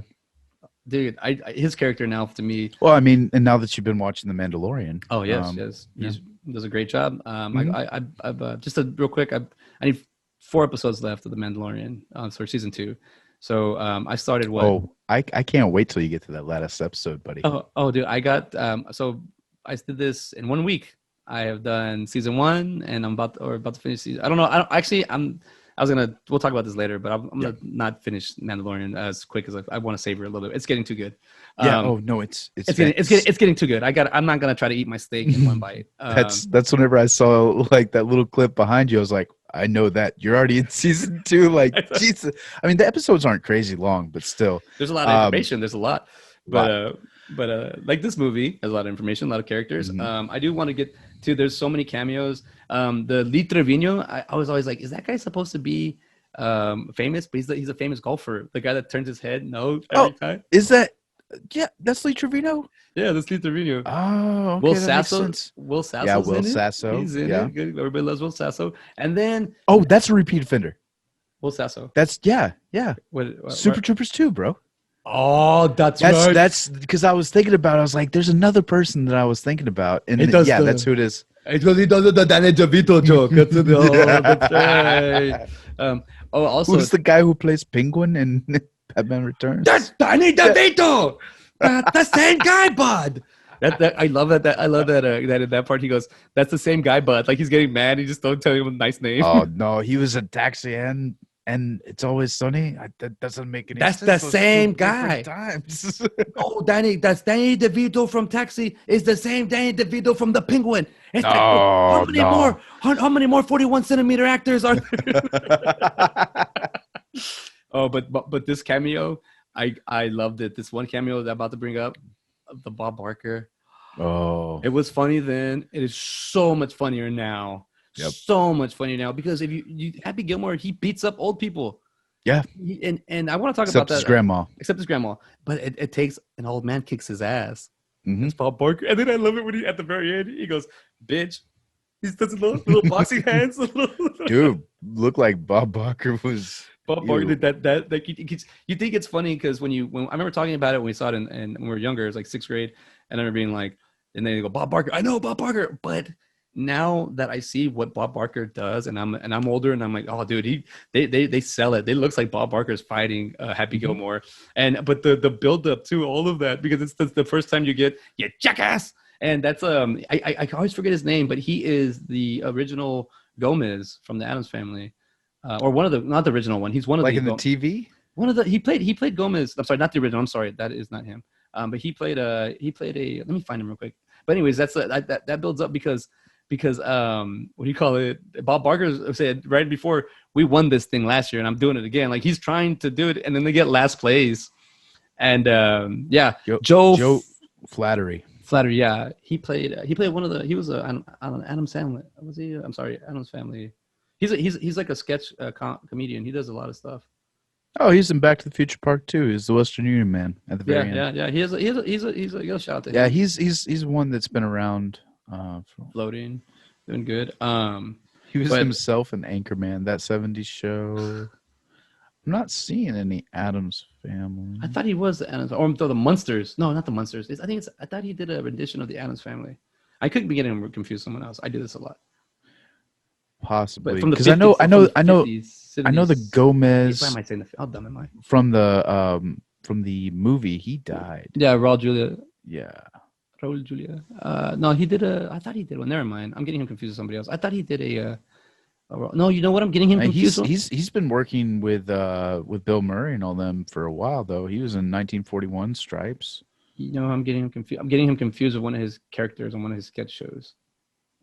Speaker 1: Dude, his character now to me.
Speaker 2: Well, I mean, and now that you've been watching The Mandalorian,
Speaker 1: Oh yes,
Speaker 2: yeah.
Speaker 1: he does a great job.
Speaker 2: Mhm.
Speaker 1: I've just real quick. I need 4 episodes left of The Mandalorian for season 2. So I started what?
Speaker 2: Oh, I can't wait till you get to that last episode, buddy.
Speaker 1: Dude, I got so I did this in 1 week. I have done season 1, and I'm about to finish season. I don't know. I don't actually. We'll talk about this later, but I'm
Speaker 2: Yeah.
Speaker 1: gonna not finish Mandalorian as quick as I want to savor it a little bit. It's getting too good.
Speaker 2: Yeah. Oh no, it's
Speaker 1: It's getting too good. I'm not gonna try to eat my steak in one bite.
Speaker 2: that's whenever I saw like that little clip behind you, I was like, I know that you're already in season 2. Like, Jesus. I mean, the episodes aren't crazy long, but still,
Speaker 1: There's a lot of information. There's a lot,
Speaker 2: lot.
Speaker 1: but like this movie has a lot of information, a lot of characters.
Speaker 2: Mhm.
Speaker 1: I do want to get to. There's so many cameos. The Lee Trevino, I was always like, is that guy supposed to be famous? But he's a famous golfer. The guy that turns his head no every
Speaker 2: Oh,
Speaker 1: time.
Speaker 2: is that? Yeah, that's Lee Trevino.
Speaker 1: Yeah, that's Lee Trevino.
Speaker 2: Oh, okay,
Speaker 1: Will
Speaker 2: that makes
Speaker 1: Sasso.
Speaker 2: sense.
Speaker 1: Will Sasso's
Speaker 2: Yeah, Will
Speaker 1: in it.
Speaker 2: Sasso.
Speaker 1: He's in
Speaker 2: Yeah.
Speaker 1: it. Good. Everybody loves Will Sasso. And then
Speaker 2: Oh, that's a repeat offender.
Speaker 1: Will Sasso.
Speaker 2: That's yeah. Super Troopers 2, bro.
Speaker 1: Oh, that's right.
Speaker 2: That's because I was thinking about. I was like, there's another person that I was thinking about, and
Speaker 1: It does
Speaker 2: yeah,
Speaker 1: the-
Speaker 2: that's who it is.
Speaker 1: It's because he does the Danny DeVito joke. That's right. Also,
Speaker 2: Who's the guy who plays Penguin in Batman Returns?
Speaker 1: that's Danny DeVito. That's the same guy, bud. I love that. I love that. That in that part he goes, "That's the same guy, bud." Like he's getting mad. He just don't tell him a nice name.
Speaker 2: Oh no, he was in Taxi and It's Always Sunny. That doesn't make any
Speaker 1: That's
Speaker 2: sense.
Speaker 1: the
Speaker 2: Those
Speaker 1: same
Speaker 2: two different
Speaker 1: guy.
Speaker 2: Times.
Speaker 1: Oh, that's Danny DeVito from Taxi. Is the same Danny DeVito from The Penguin. It's like,
Speaker 2: Oh, no.
Speaker 1: How many more 41-centimeter actors are there? Oh, but this cameo, I loved it. This one cameo that I'm about to bring up, the Bob Barker.
Speaker 2: Oh,
Speaker 1: It was funny then. It is so much funnier now.
Speaker 2: Yep.
Speaker 1: So much funnier now because if you Happy Gilmore, he beats up old people.
Speaker 2: yeah.
Speaker 1: And I want to talk
Speaker 2: Except
Speaker 1: about
Speaker 2: his
Speaker 1: that.
Speaker 2: grandma.
Speaker 1: Except his grandma. But it takes an old man kicks his ass.
Speaker 2: Mhm.
Speaker 1: It's Bob Barker. And then I love it when he at the very end he goes, "Bitch." He does little boxing hands.
Speaker 2: Dude, looked like Bob Barker was.
Speaker 1: Bob Barker
Speaker 2: Ew.
Speaker 1: did that you think it's funny because when I remember talking about it when we saw it when we were younger, it was like 6th grade, and I remember being like, and then you go, Bob Barker, I know Bob Barker, but now that I see what Bob Barker does, and I'm older, and I'm like, oh, dude, they sell it. It looks like Bob Barker's fighting Happy Gilmore, but the build up to all of that because it's the first time you get you jackass, and that's I always forget his name, but he is the original Gomez from the Addams Family, or one of the not the original one. He's one of
Speaker 2: Like
Speaker 1: the
Speaker 2: in the TV?
Speaker 1: one of the he played Gomez. I'm sorry, not the original. I'm sorry, that is not him. But he played a. Let me find him real quick. But anyways, that builds up because what do you call it? Bob Barker said right before we won this thing last year, and I'm doing it again. Like he's trying to do it, and then they get last place. And Joe
Speaker 2: Flattery.
Speaker 1: Flattery, yeah, he played one of the. He was on Adam Sandler. Was he? I'm sorry, Adam's Family. He's like a sketch comedian. He does a lot of stuff.
Speaker 2: Oh, he's in Back to the Future Part 2. He's the Western Union man at the
Speaker 1: Yeah,
Speaker 2: very end.
Speaker 1: yeah, yeah. He's a shout out to
Speaker 2: Yeah,
Speaker 1: him.
Speaker 2: he's one that's been around.
Speaker 1: Floating, doing good.
Speaker 2: He was
Speaker 1: But
Speaker 2: himself in Anchorman, that '70s show. I'm not seeing any Adams
Speaker 1: I
Speaker 2: Family.
Speaker 1: thought he was the Adams, or the Munsters. No, not the Munsters. I think it's. I thought he did a rendition of the Adams Family. I could be getting him confused with someone else. I do this a lot. But
Speaker 2: Possibly,
Speaker 1: from the
Speaker 2: because I know,
Speaker 1: fifties,
Speaker 2: I
Speaker 1: from
Speaker 2: know,
Speaker 1: the
Speaker 2: I know,
Speaker 1: fifties,
Speaker 2: I know the
Speaker 1: seventies, eighties. Why am
Speaker 2: Gomez
Speaker 1: I saying the? How dumb am I?
Speaker 2: from the movie. He died.
Speaker 1: Yeah, Raul Julia.
Speaker 2: Yeah,
Speaker 1: Raul Julia. No, he did a. I thought he did one. Never mind. I'm getting him confused with somebody else. I thought he did no, you know what? I'm getting him confused with.
Speaker 2: he's been working with Bill Murray and all them for a while though. He was in 1941 Stripes.
Speaker 1: You know, I'm getting him confused. I'm getting him confused with one of his characters on one of his sketch shows.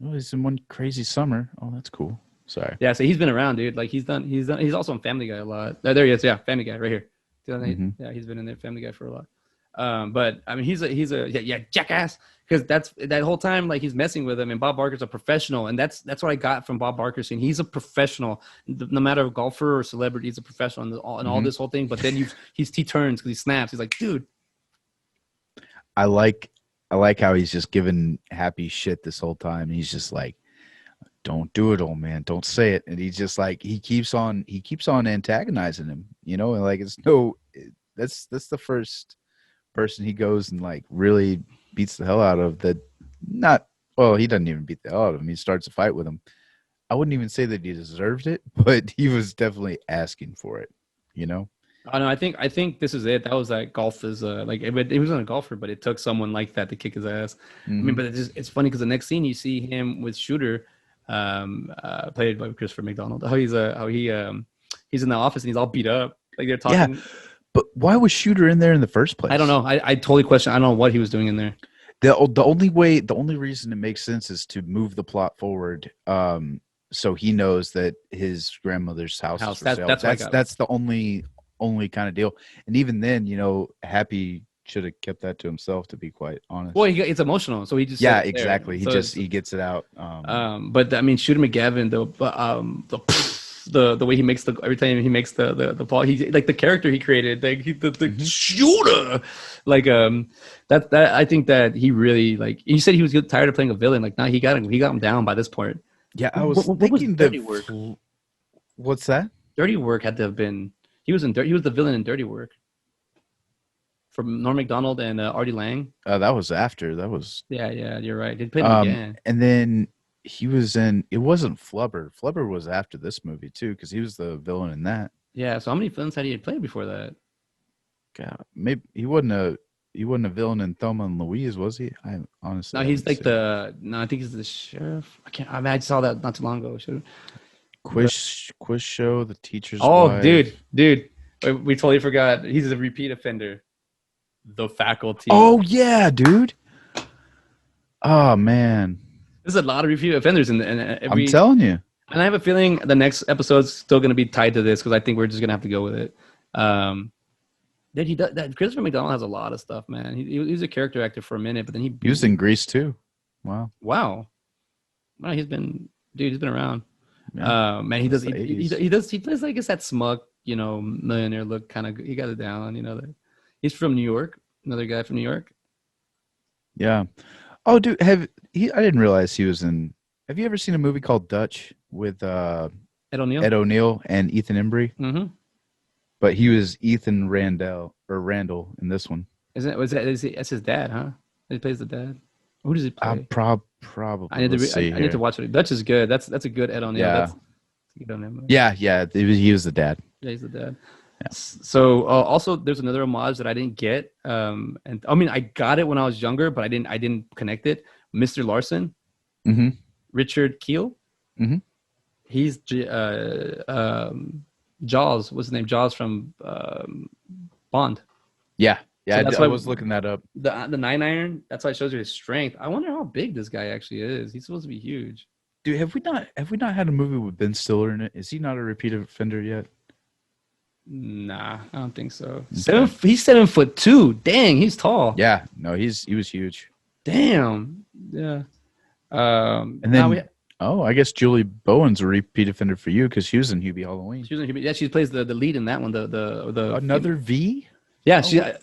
Speaker 2: Oh, he's in One Crazy Summer. Oh, that's cool. Sorry.
Speaker 1: Yeah, so he's been around, dude. Like he's done. He's also on Family Guy a lot. There he is. Yeah, Family Guy right here. 2008.
Speaker 2: Hmm.
Speaker 1: Yeah, he's been in there Family Guy for a lot. But I mean, he's a yeah jackass because that's that whole time like he's messing with him, and Bob Barker's a professional, and that's what I got from Bob Barker saying he's a professional, no matter a golfer or celebrity, he's a professional and all
Speaker 2: Hmm.
Speaker 1: this whole thing. But then he turns because he snaps. He's like, dude,
Speaker 2: I like how he's just giving Happy shit this whole time. He's just like, "Don't do it, old man. Don't say it." And he's just like he keeps on antagonizing him. You know, and like it's no, that's the first person he goes and like really beats the hell out of. That not well, he doesn't even beat the hell out of him. He starts a fight with him. I wouldn't even say that he deserved it, but he was definitely asking for it. You know.
Speaker 1: I know. I think this is it. That was like golf is like it wasn't a golfer, but it took someone like that to kick his ass. I mean,
Speaker 2: Hmm.
Speaker 1: but it's funny because the next scene you see him with Shooter, played by Christopher McDonald. He's in the office and he's all beat up. Like they're
Speaker 2: Yeah,
Speaker 1: talking.
Speaker 2: but why was Shooter in there in the first
Speaker 1: I don't
Speaker 2: place?
Speaker 1: know. I totally question. I don't know what he was doing in there.
Speaker 2: The only reason it makes sense is to move the plot forward. So he knows that his grandmother's house is
Speaker 1: House.
Speaker 2: for sale.
Speaker 1: That's what I got.
Speaker 2: That's the only kind of deal. And even then, you know, Happy should have kept that to himself. To be quite honest.
Speaker 1: Well, it's emotional, so he just
Speaker 2: Yeah,
Speaker 1: said it there.
Speaker 2: exactly.
Speaker 1: So it's,
Speaker 2: He gets it out.
Speaker 1: But I mean, Shooter McGavin, the way he makes every time he makes the ball, he like the character he created, like the
Speaker 2: Mhm.
Speaker 1: Shooter, like that I think that he really like. He said he was tired of playing a villain. Like now he got him down by this point.
Speaker 2: Yeah, I was
Speaker 1: What was
Speaker 2: thinking
Speaker 1: Dirty Work?
Speaker 2: what's that?
Speaker 1: Dirty Work had to have been. He was the villain in Dirty Work from Norm Macdonald and Artie Lang.
Speaker 2: That was after. That was
Speaker 1: Yeah, you're right. They played him again.
Speaker 2: and then he was in. It wasn't Flubber. Flubber was after this movie too, because he was the villain in that.
Speaker 1: Yeah. So how many films had he played before that?
Speaker 2: God, maybe he wasn't a villain in Thelma and Louise, was he? I honestly
Speaker 1: No, he's
Speaker 2: haven't
Speaker 1: like
Speaker 2: seen it.
Speaker 1: I think he's the sheriff. I mean, I saw that not too long ago.
Speaker 2: Quiz show, The Teacher's
Speaker 1: Oh,
Speaker 2: Wife.
Speaker 1: dude, we totally forgot. He's a repeat offender. The Faculty.
Speaker 2: Oh yeah, dude. Oh man,
Speaker 1: There's a lot of repeat offenders in
Speaker 2: I'm
Speaker 1: every.
Speaker 2: telling you.
Speaker 1: And I have a feeling the next episode's still going to be tied to this because I think we're just going to have to go with it. That he does. That Christopher McDonald has a lot of stuff, man. He was a character actor for a minute, but then
Speaker 2: He was in Grease too. Wow.
Speaker 1: wow, he's been around.
Speaker 2: Yeah.
Speaker 1: Man, he does.
Speaker 2: Since the
Speaker 1: He
Speaker 2: 80s.
Speaker 1: does. He does. I guess that smug, millionaire look. Kind of. He got it down. He's from New York. Another guy from New York.
Speaker 2: Yeah. Oh, dude, I didn't realize he was in. Have you ever seen a movie called Dutch with
Speaker 1: Ed O'Neill.
Speaker 2: Ed O'Neill and Ethan Embry?
Speaker 1: Mm-hmm.
Speaker 2: But he was Ethan Randall in this one.
Speaker 1: That's his dad, huh? He plays the dad. Who does he play?
Speaker 2: Probably.
Speaker 1: I need to.
Speaker 2: Let's see
Speaker 1: I need to
Speaker 2: here.
Speaker 1: watch it. Dutch is good. That's a good Ed O'Neill.
Speaker 2: Yeah.
Speaker 1: That's a good O'Neill movie.
Speaker 2: Yeah. He was the dad.
Speaker 1: Yeah, he's the dad.
Speaker 2: Yeah.
Speaker 1: So also, there's another homage that I didn't get. And I mean, I got it when I was younger, but I didn't connect it. Mr. Larson,
Speaker 2: Mm-hmm.
Speaker 1: Richard Keel.
Speaker 2: Mhm.
Speaker 1: He's Jaws. What's his name? Jaws from Bond.
Speaker 2: Yeah.
Speaker 1: So that's
Speaker 2: I
Speaker 1: why
Speaker 2: was looking that up.
Speaker 1: The 9 iron. That's why it shows you his strength. I wonder how big this guy actually is. He's supposed to be huge.
Speaker 2: Dude, have we not had a movie with Ben Stiller in it? Is he not a repeat offender yet?
Speaker 1: Nah, I don't think so.
Speaker 2: Okay.
Speaker 1: He's 7'2". Dang, he's tall.
Speaker 2: Yeah. No, he was huge.
Speaker 1: Damn. Yeah.
Speaker 2: And then Oh, I guess Julie Bowen's a repeat offender for you because she was in Hubie Halloween.
Speaker 1: She was in, yeah, she plays the lead in that one.
Speaker 2: Another V?
Speaker 1: Yeah,
Speaker 2: Oh,
Speaker 1: she
Speaker 2: what?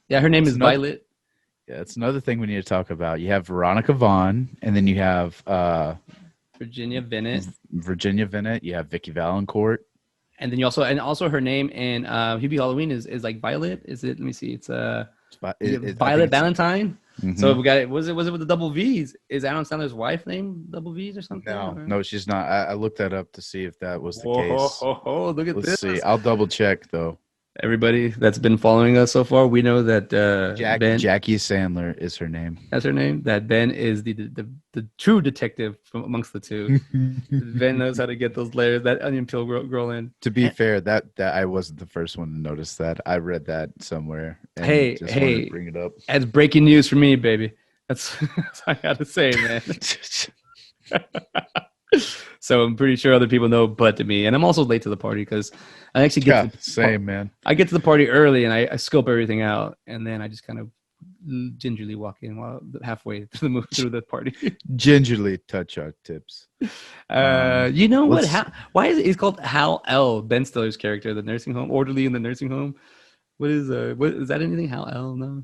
Speaker 1: yeah, her name
Speaker 2: That's
Speaker 1: is
Speaker 2: another.
Speaker 1: Violet.
Speaker 2: Yeah, that's another thing we need to talk about. You have Veronica Vaughn, and then you have
Speaker 1: Virginia Bennett.
Speaker 2: Virginia Vinet. You have Vicky Valancourt.
Speaker 1: And then you also and also her name in Hubie Halloween is like Violet. Is it? Let me see. It's is it
Speaker 2: I think
Speaker 1: Violet
Speaker 2: it's.
Speaker 1: Valentine? So
Speaker 2: Hmm.
Speaker 1: we got it. Was it with the double V's? Is Adam Sandler's wife named double V's or something?
Speaker 2: No,
Speaker 1: Or?
Speaker 2: no, she's not. I looked that up to see if that was the
Speaker 1: Whoa, ho,
Speaker 2: case.
Speaker 1: ho, ho, look at
Speaker 2: Let's see.
Speaker 1: this.
Speaker 2: I'll double check though.
Speaker 1: Everybody that's been following us so far, we know that Ben,
Speaker 2: Jackie Sandler is her name.
Speaker 1: that's her name, that Ben is the true detective from amongst the two. Ben knows how to get those layers, that onion peel girl in.
Speaker 2: To be fair, that I wasn't the first one to notice that. I read that somewhere and
Speaker 1: Hey,
Speaker 2: just wanted to
Speaker 1: hey,
Speaker 2: bring it up.
Speaker 1: that's breaking news for me, baby. That's what I gotta say, man. So I'm pretty sure other people know, but to me, and I'm also late to the party because I actually get
Speaker 2: Yeah,
Speaker 1: to
Speaker 2: same man.
Speaker 1: I get to the party early and I scope everything out, and then I just kind of gingerly walk in while halfway through the party.
Speaker 2: Gingerly touch our tips.
Speaker 1: You know what?
Speaker 2: Let's
Speaker 1: Why is it? He's called Hal L. Ben Stiller's character, the nursing home orderly in the nursing home. What is that? Anything Hal L? No.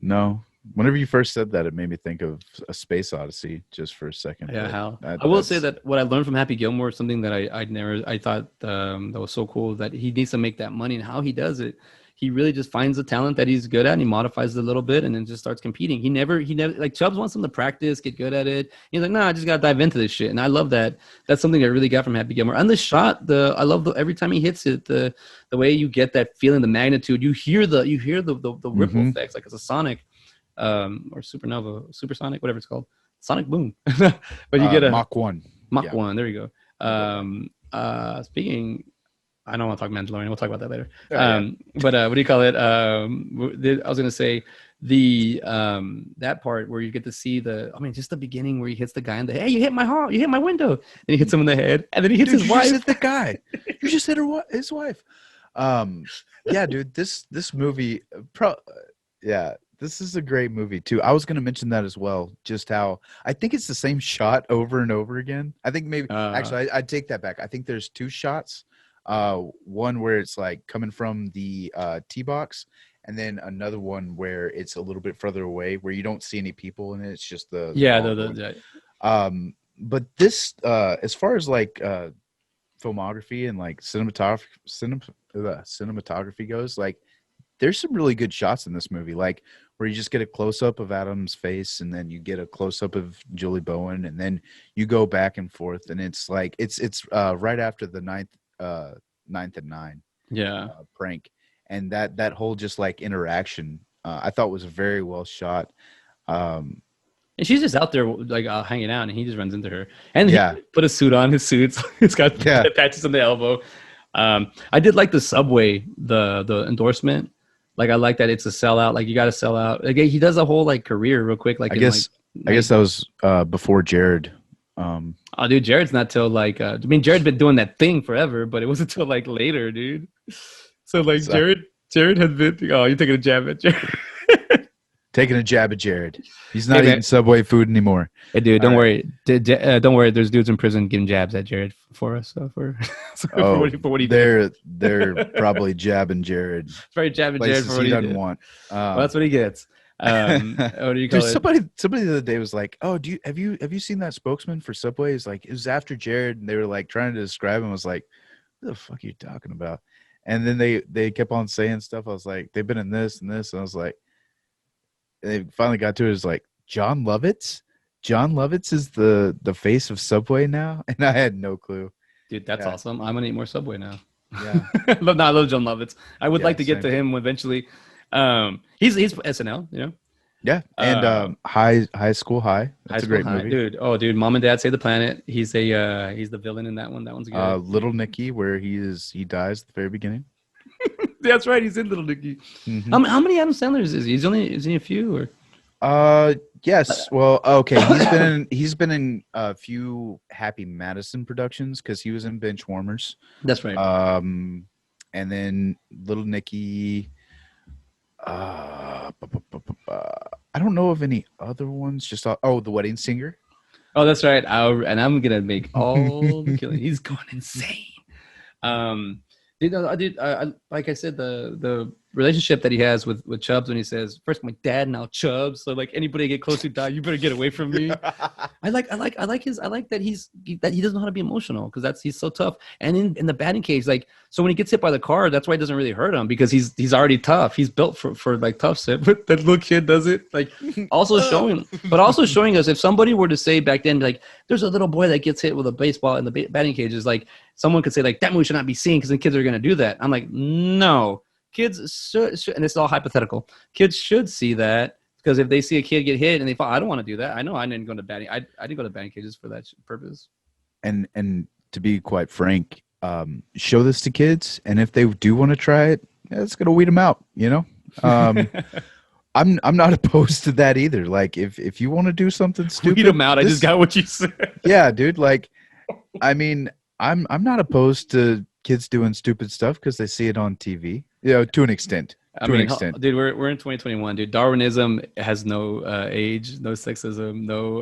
Speaker 2: no. Whenever you first said that, it made me think of a Space Odyssey just for a second.
Speaker 1: Yeah,
Speaker 2: But
Speaker 1: Hal. I will say
Speaker 2: that's
Speaker 1: that what I learned from Happy Gilmore is something that I thought that was so cool, that he needs to make that money, and how he does it. He really just finds the talent that he's good at and he modifies it a little bit and then just starts competing. He never like Chubbs wants him to practice, get good at it. He's like, nah, I just gotta dive into this shit. And I love that. That's something I really got from Happy Gilmore. And the shot, I love every time he hits it, the way you get that feeling, the magnitude. You hear the ripple
Speaker 2: hmm
Speaker 1: effects, like it's a sonic or supernova, supersonic, whatever it's called. Sonic boom. But you get a
Speaker 2: Mach 1.
Speaker 1: Mach
Speaker 2: Yeah.
Speaker 1: 1. There you go. Speaking, I don't want to talk Mandalorian. We'll talk about that later.
Speaker 2: Oh, yeah.
Speaker 1: But what do you call it? I was gonna say that part where you get to see just the beginning where he hits the guy in the head. Hey, you hit my heart. You hit my window. And he hits him in the head, and then he hits
Speaker 2: Dude,
Speaker 1: his
Speaker 2: you just
Speaker 1: wife.
Speaker 2: hit the guy. You just hit his wife. Yeah, dude, this movie yeah, this is a great movie too. I was going to mention that as well, just how I think it's the same shot over and over again. I think maybe actually I take that back. I think there's two shots. One where it's like coming from the tee box, and then another one where it's a little bit further away where you don't see any people in it. It's just the
Speaker 1: Yeah,
Speaker 2: ball going. But this as far as like filmography and like cinematography goes, like there's some really good shots in this movie, like where you just get a close up of Adam's face and then you get a close up of Julie Bowen and then you go back and forth, and it's like it's right after the ninth and nine
Speaker 1: yeah.
Speaker 2: prank, and that whole just like interaction I thought was very well shot. Um,
Speaker 1: And she's just out there like hanging out, and he just runs into her. And
Speaker 2: yeah,
Speaker 1: he put a suit on. His suits. It's got
Speaker 2: yeah,
Speaker 1: patches on the elbow. I did like the Subway, the endorsement. Like I like that it's a sellout. Like you got to sell out. Like he does a whole like career real quick. Like
Speaker 2: I
Speaker 1: in like,
Speaker 2: guess I guess that was before Jared.
Speaker 1: oh dude, Jared's not till like. Jared's been doing that thing forever, but it wasn't until like later, dude. So like
Speaker 2: So,
Speaker 1: Jared has been. Oh, you're taking a jab at Jared.
Speaker 2: taking a jab at Jared. He's
Speaker 1: Hey
Speaker 2: not
Speaker 1: man,
Speaker 2: eating Subway food anymore.
Speaker 1: hey dude,
Speaker 2: All
Speaker 1: don't
Speaker 2: right.
Speaker 1: worry. Don't worry. There's dudes in prison giving jabs at Jared for us. For
Speaker 2: Oh,
Speaker 1: for what he did.
Speaker 2: they're probably jabbing Jared
Speaker 1: Very jabbing Jared
Speaker 2: places
Speaker 1: for what
Speaker 2: he
Speaker 1: he
Speaker 2: doesn't
Speaker 1: did.
Speaker 2: want.
Speaker 1: Well, that's what he gets. What do you
Speaker 2: Dude,
Speaker 1: call it?
Speaker 2: somebody the other day was like, "Oh, have you seen that spokesman for Subway?" It's like it was after Jared, and they were like trying to describe him. I was like, "What the fuck are you talking about?" And then they kept on saying stuff. I was like, "They've been in this and this," and I was like, and they finally got to it. It was like John Lovitz. John Lovitz is the face of Subway now, and I had no clue.
Speaker 1: Dude, that's
Speaker 2: Yeah,
Speaker 1: awesome. I'm gonna eat more Subway now.
Speaker 2: yeah,
Speaker 1: I love John Lovitz. I would
Speaker 2: yeah.
Speaker 1: like to get
Speaker 2: Same.
Speaker 1: to him eventually. He's SNL, you know.
Speaker 2: Yeah, and
Speaker 1: Uh,
Speaker 2: High School High.
Speaker 1: High
Speaker 2: That's a
Speaker 1: School
Speaker 2: great
Speaker 1: High,
Speaker 2: movie.
Speaker 1: dude. Oh, dude, Mom and Dad Save the Planet. He's the villain in that one. That one's good.
Speaker 2: Little Nicky, where he dies at the very beginning.
Speaker 1: That's right. He's in Little Nicky.
Speaker 2: Hmm.
Speaker 1: How many Adam Sandlers is he? Is he a few or?
Speaker 2: Yes. Well, okay. He's been in a few Happy Madison productions because he was in Benchwarmers.
Speaker 1: That's right.
Speaker 2: And then Little Nicky. I don't know of any other ones. Just The Wedding Singer.
Speaker 1: Oh, that's right. And I'm gonna make all the killing. He's going insane. Um, like I said, the relationship that he has with Chubbs when he says, "First my dad, now Chubbs." So like anybody get close to die, you better get away from me. I like that he doesn't know how to be emotional because he's so tough. And in the batting cage, like so when he gets hit by the car, that's why it doesn't really hurt him because he's already tough. He's built for like tough shit. But that little kid does it like also showing us if somebody were to say back then like there's a little boy that gets hit with a baseball in the batting cage is like someone could say like that movie should not be seen because the kids are going to do that. I'm like no, kids should, and it's all hypothetical. Kids should see that because if they see a kid get hit and they fall, I don't want to do that. I know I didn't go to batting. I didn't go to batting cages for that purpose.
Speaker 2: And to be quite frank, show this to kids, and if they do want to try it, yeah, it's gonna weed them out. You know, um, I'm not opposed to that either. Like if you want to do something
Speaker 1: Weed
Speaker 2: stupid,
Speaker 1: them out. I just got what you said.
Speaker 2: yeah, dude. Like, I mean, I'm not opposed to kids doing stupid stuff because they see it on TV. You know, to an extent.
Speaker 1: I
Speaker 2: To an
Speaker 1: mean,
Speaker 2: extent.
Speaker 1: dude, we're in 2021, dude. Darwinism has no age, no sexism, no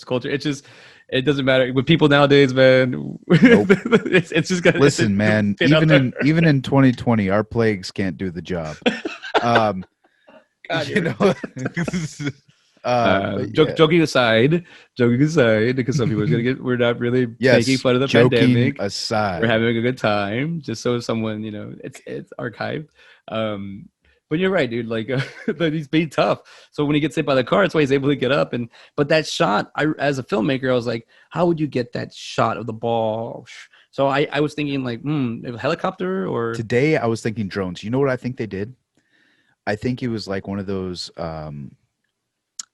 Speaker 1: culture. It doesn't matter with people nowadays, man.
Speaker 2: Nope.
Speaker 1: It's just gonna
Speaker 2: Listen, man.
Speaker 1: fit out there.
Speaker 2: Even in 2020, our plagues can't do the job. Um,
Speaker 1: God,
Speaker 2: you
Speaker 1: you're
Speaker 2: know. But yeah.
Speaker 1: joking aside, because some people are gonna get. We're not really
Speaker 2: Yes,
Speaker 1: making fun of the
Speaker 2: joking
Speaker 1: pandemic. We're
Speaker 2: aside.
Speaker 1: having a good time, just so someone, it's archived. Um, but you're right, dude. Like, that he's being tough. So when he gets hit by the car, that's why he's able to get up. But that shot, as a filmmaker, I was like, how would you get that shot of the ball? So I was thinking like, a helicopter or
Speaker 2: Today, I was thinking drones. You know what I think they did? I think it was like one of those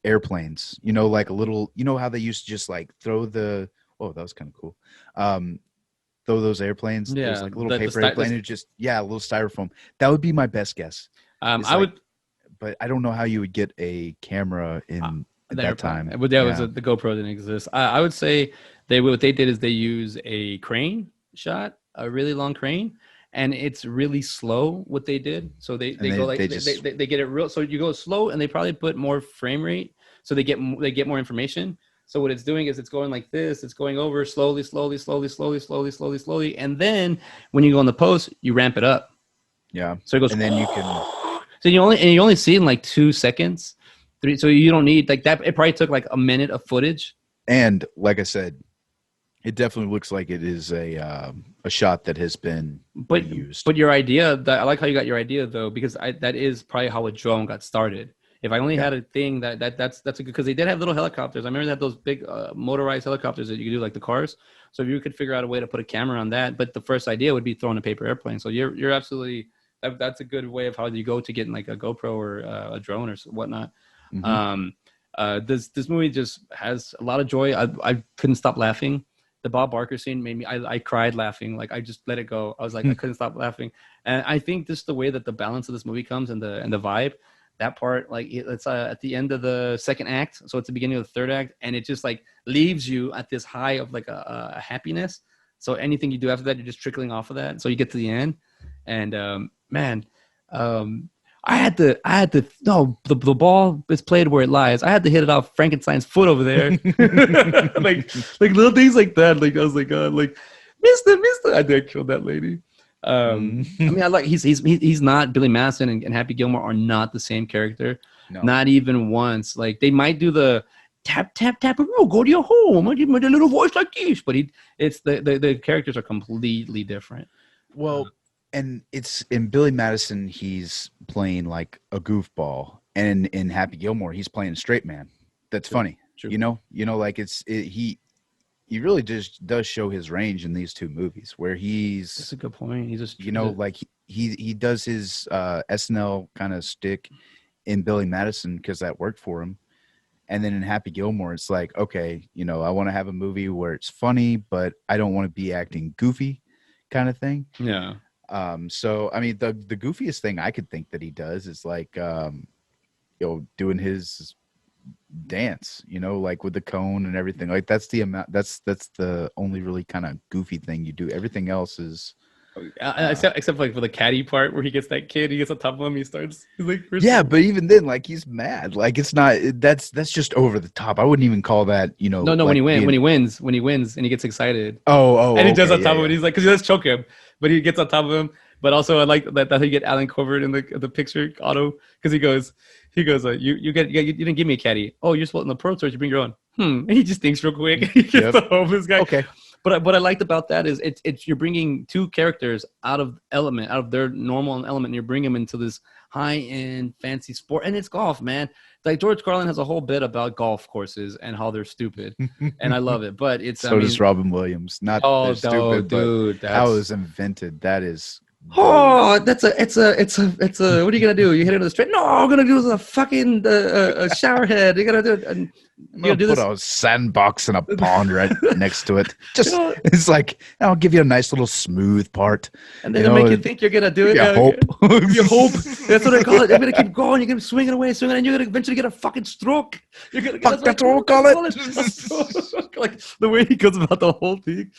Speaker 2: airplanes. You know, like a little. You know how they used to just like throw the. Oh, that was kind of cool. Throw those airplanes. It was
Speaker 1: yeah,
Speaker 2: like a little paper airplane. It just a little styrofoam. That would be my best guess. It's
Speaker 1: I
Speaker 2: like,
Speaker 1: would.
Speaker 2: but I don't know how you would get a camera in at
Speaker 1: The
Speaker 2: that
Speaker 1: airplane.
Speaker 2: time.
Speaker 1: But that was
Speaker 2: Yeah,
Speaker 1: the GoPro didn't exist. I would say what they did is they use a crane shot, a really long crane, and it's really slow what they did. So they
Speaker 2: and
Speaker 1: go
Speaker 2: they
Speaker 1: like
Speaker 2: just
Speaker 1: they get it real. So you go slow, and they probably put more frame rate, so they get more information. So what it's doing is it's going like this. It's going over slowly, slowly, slowly, slowly, slowly, slowly, slowly, and then when you go on the post, you ramp it up.
Speaker 2: yeah,
Speaker 1: So it goes.
Speaker 2: and then you can
Speaker 1: So you only see it in like 2 seconds, three. So you don't need like that. It probably took like a minute of footage.
Speaker 2: and like I said, it definitely looks like it is a shot that has been
Speaker 1: But
Speaker 2: reused.
Speaker 1: but your idea that I like how you got your idea though because that is probably how a drone got started. If I only
Speaker 2: Yeah,
Speaker 1: had a thing that's a good because they did have little helicopters. I remember they had those big motorized helicopters that you could do like the cars. So if you could figure out a way to put a camera on that, but the first idea would be throwing a paper airplane. So you're absolutely that's a good way of how you go to getting like a GoPro or a drone or whatnot.
Speaker 2: hmm
Speaker 1: Um, this movie just has a lot of joy. I couldn't stop laughing. The Bob Barker scene made me. I cried laughing. Like I just let it go. I was like I couldn't stop laughing. And I think just the way that the balance of this movie comes and the vibe, that part like it's at the end of the second act, so it's the beginning of the third act, and it just like leaves you at this high of like a happiness. So anything you do after that, you're just trickling off of that. So you get to the end, and man, um, I had to, no, the ball is played where it lies. I had to hit it off Frankenstein's foot over there. like little things like that. Like, I was like, like, Mister, I did kill that lady. I mean, I like, he's not Billy Madison and Happy Gilmore are not the same character.
Speaker 2: No,
Speaker 1: Not even once. Like, they might do the tap, tap, tap, and go to your home. I give me a little voice like this. But it's the characters are completely different.
Speaker 2: well, and it's in Billy Madison, he's playing like a goofball, and in Happy Gilmore, he's playing a straight man. That's
Speaker 1: True.
Speaker 2: funny,
Speaker 1: True.
Speaker 2: like he really just does show his range in these two movies, where
Speaker 1: That's
Speaker 2: he's
Speaker 1: a good point. He's just
Speaker 2: like he does his SNL kind of stick in Billy Madison because that worked for him. And then in Happy Gilmore, it's like, okay, I want to have a movie where it's funny, but I don't want to be acting goofy kind of thing.
Speaker 1: yeah.
Speaker 2: So I mean, the goofiest thing I could think that he does is like, doing his dance, like with the cone and everything. Like that's the amount. That's the only really kind of goofy thing you do. Everything else is. Uh,
Speaker 1: except like for the caddy part where he gets that kid, he gets on top of him, he's like,
Speaker 2: yeah, but even then, like he's mad. Like it's not. That's just over the top. I wouldn't even call that,
Speaker 1: no, no,
Speaker 2: like being.
Speaker 1: when he wins, and he gets excited,
Speaker 2: Oh,
Speaker 1: and
Speaker 2: oh,
Speaker 1: he does
Speaker 2: okay,
Speaker 1: on
Speaker 2: yeah,
Speaker 1: top of it.
Speaker 2: yeah.
Speaker 1: He's like, because he does choke him, but he gets on top of him. But also, I like that he get Alan Covert in the picture, Otto, because you didn't give me a caddy. Oh, you're supposed in the pro tours, you bring your own. And he just thinks real quick. He gets
Speaker 2: Yep.
Speaker 1: the homeless guy.
Speaker 2: Okay.
Speaker 1: But what I liked about that is it's you're bringing two characters out of their normal element, and you're bringing them into this high end fancy sport, and it's golf, man. Like George Carlin has a whole bit about golf courses and how they're stupid, and I love it. But it's, I
Speaker 2: So does
Speaker 1: mean,
Speaker 2: Robin Williams. Not that they're
Speaker 1: oh, no,
Speaker 2: stupid, but
Speaker 1: dude,
Speaker 2: how it
Speaker 1: that's
Speaker 2: was invented. That is gold.
Speaker 1: oh, it's a. What are you gonna do? You hit it in the straight? No, I'm gonna do the fucking a shower head. You gotta do it, and
Speaker 2: I'm
Speaker 1: you
Speaker 2: gonna
Speaker 1: gonna do
Speaker 2: put
Speaker 1: this.
Speaker 2: a sandbox and a pond right next to it.
Speaker 1: You
Speaker 2: Just
Speaker 1: know,
Speaker 2: it's like I'll give you a nice little smooth part.
Speaker 1: and
Speaker 2: You
Speaker 1: then
Speaker 2: know,
Speaker 1: make you think you're gonna do
Speaker 2: give
Speaker 1: it.
Speaker 2: you hope.
Speaker 1: Give you hope. That's what I call it. You're gonna keep going. You're gonna swing it away, and you're gonna eventually get a fucking stroke. You're gonna get
Speaker 2: Fuck, that's what we'll call it.
Speaker 1: a stroke. Like the way he goes about the whole thing.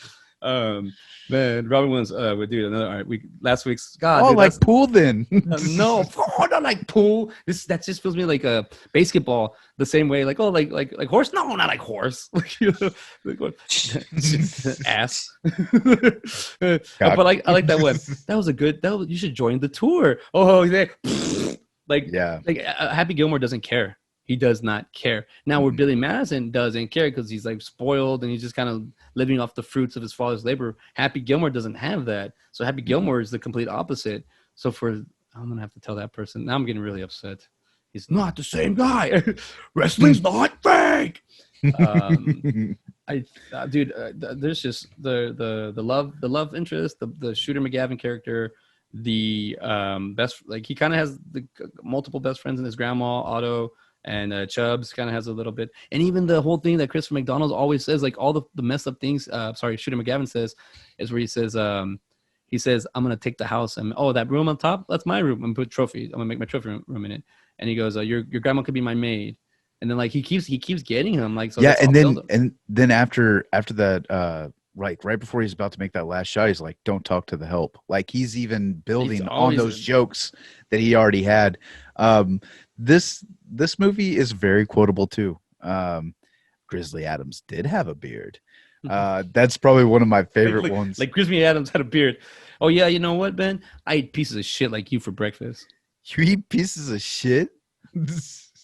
Speaker 1: Um, man, Robin Williams. Dude, another. All right, last week's God,
Speaker 2: Oh,
Speaker 1: dude.
Speaker 2: like pool then.
Speaker 1: No, oh, not like pool. That just feels me like a basketball. The same way, like like horse. No, not like horse. Like what? Ass. But like I like that one. That was a good. You should join the tour. Oh, yeah. Like
Speaker 2: Yeah.
Speaker 1: like Happy Gilmore doesn't care. He does not care. Now, where
Speaker 2: Mhm.
Speaker 1: Billy Madison doesn't care because he's like spoiled and he's just kind of living off the fruits of his father's labor. Happy Gilmore doesn't have that. So Happy
Speaker 2: Mhm.
Speaker 1: Gilmore is the complete opposite. So I'm gonna have to tell that person. Now I'm getting really upset. He's not the same guy. Wrestling's not fake. Dude, there's just the love interest, the Shooter McGavin character, the best, like he kind of has the multiple best friends in his grandma Otto, and Chubbs kind of has a little bit, and even the whole thing that Christopher McDonald always says, like all the messed up things. Sorry, Shooter McGavin says, is where he says, I'm gonna take the house and that room on top, that's my room. I'm gonna put trophies. I'm gonna make my trophy room in it. And he goes, your grandma could be my maid. And then like he keeps getting him, like, so
Speaker 2: Yeah,
Speaker 1: that's all build up.
Speaker 2: and then after that, right before he's about to make that last shot, he's like, "Don't talk to the help." Like he's even building on
Speaker 1: always
Speaker 2: those jokes that he already had. This movie is very quotable too. Grizzly Adams did have a beard. That's probably one of my favorite ones.
Speaker 1: Like Grizzly Adams had a beard. Oh yeah, you know what, Ben? I eat pieces of shit like you for breakfast.
Speaker 2: You eat pieces of shit.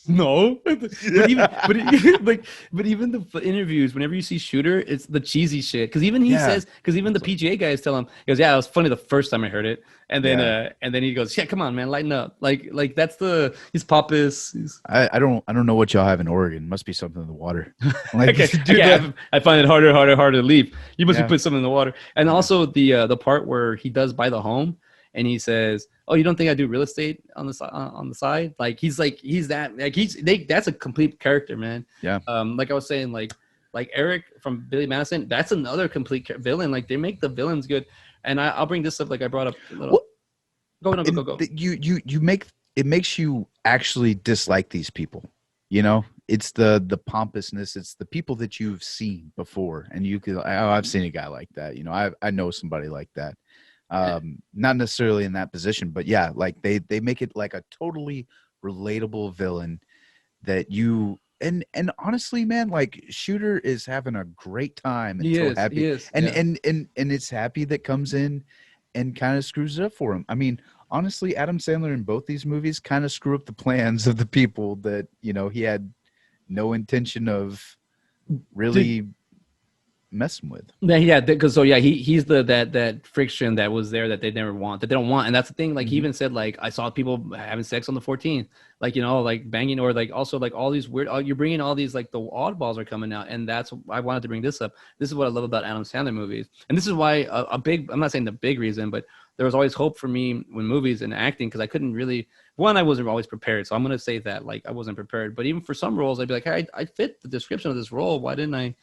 Speaker 1: No, but even the interviews, whenever you see Shooter, it's the cheesy shit. Because even he says, because even the PGA guys tell him, he goes, "Yeah, it was funny the first time I heard it," and then he goes, "Yeah, come on, man, lighten up." Like that's he's pompous.
Speaker 2: I don't know what y'all have in Oregon. Must be something in the water. Like,
Speaker 1: I find it harder to leave. You must
Speaker 2: Yeah.
Speaker 1: be putting something in the water. And also the part where he does buy the home, and he says, "Oh, you don't think I do real estate on the side?" Like he's that, like that's a complete character, man.
Speaker 2: Yeah.
Speaker 1: Like I was saying, like Eric from Billy Madison, that's another complete villain. Like they make the villains good. And I'll bring this up. Like I brought up a little. Go.
Speaker 2: You make it makes you actually dislike these people. You know, it's the pompousness. It's the people that you've seen before, and you could. Oh, I've seen a guy like that. You know, I know somebody like that. Not necessarily in that position, but yeah, like they make it like a totally relatable villain that you and honestly, man, like Shooter is having a great time and so happy.
Speaker 1: He is.
Speaker 2: And,
Speaker 1: Yeah.
Speaker 2: and it's Happy that comes in and kind of screws it up for him. I mean, honestly, Adam Sandler in both these movies kind of screw up the plans of the people that, you know, he had no intention of really messing with.
Speaker 1: Yeah, because he's that friction that was there that they never want, that they don't want, and that's the thing. Like he even said, like I saw people having sex on the 14th, like, you know, like banging, or like also like all these weird. You're bringing all these, like the oddballs are coming out, and that's I wanted to bring this up. This is what I love about Adam Sandler movies, and this is why a big. I'm not saying the big reason, but there was always hope for me when movies and acting, because I couldn't really. One, I wasn't always prepared, so I'm gonna say that, like I wasn't prepared. But even for some roles, I'd be like, hey, I fit the description of this role. Why didn't I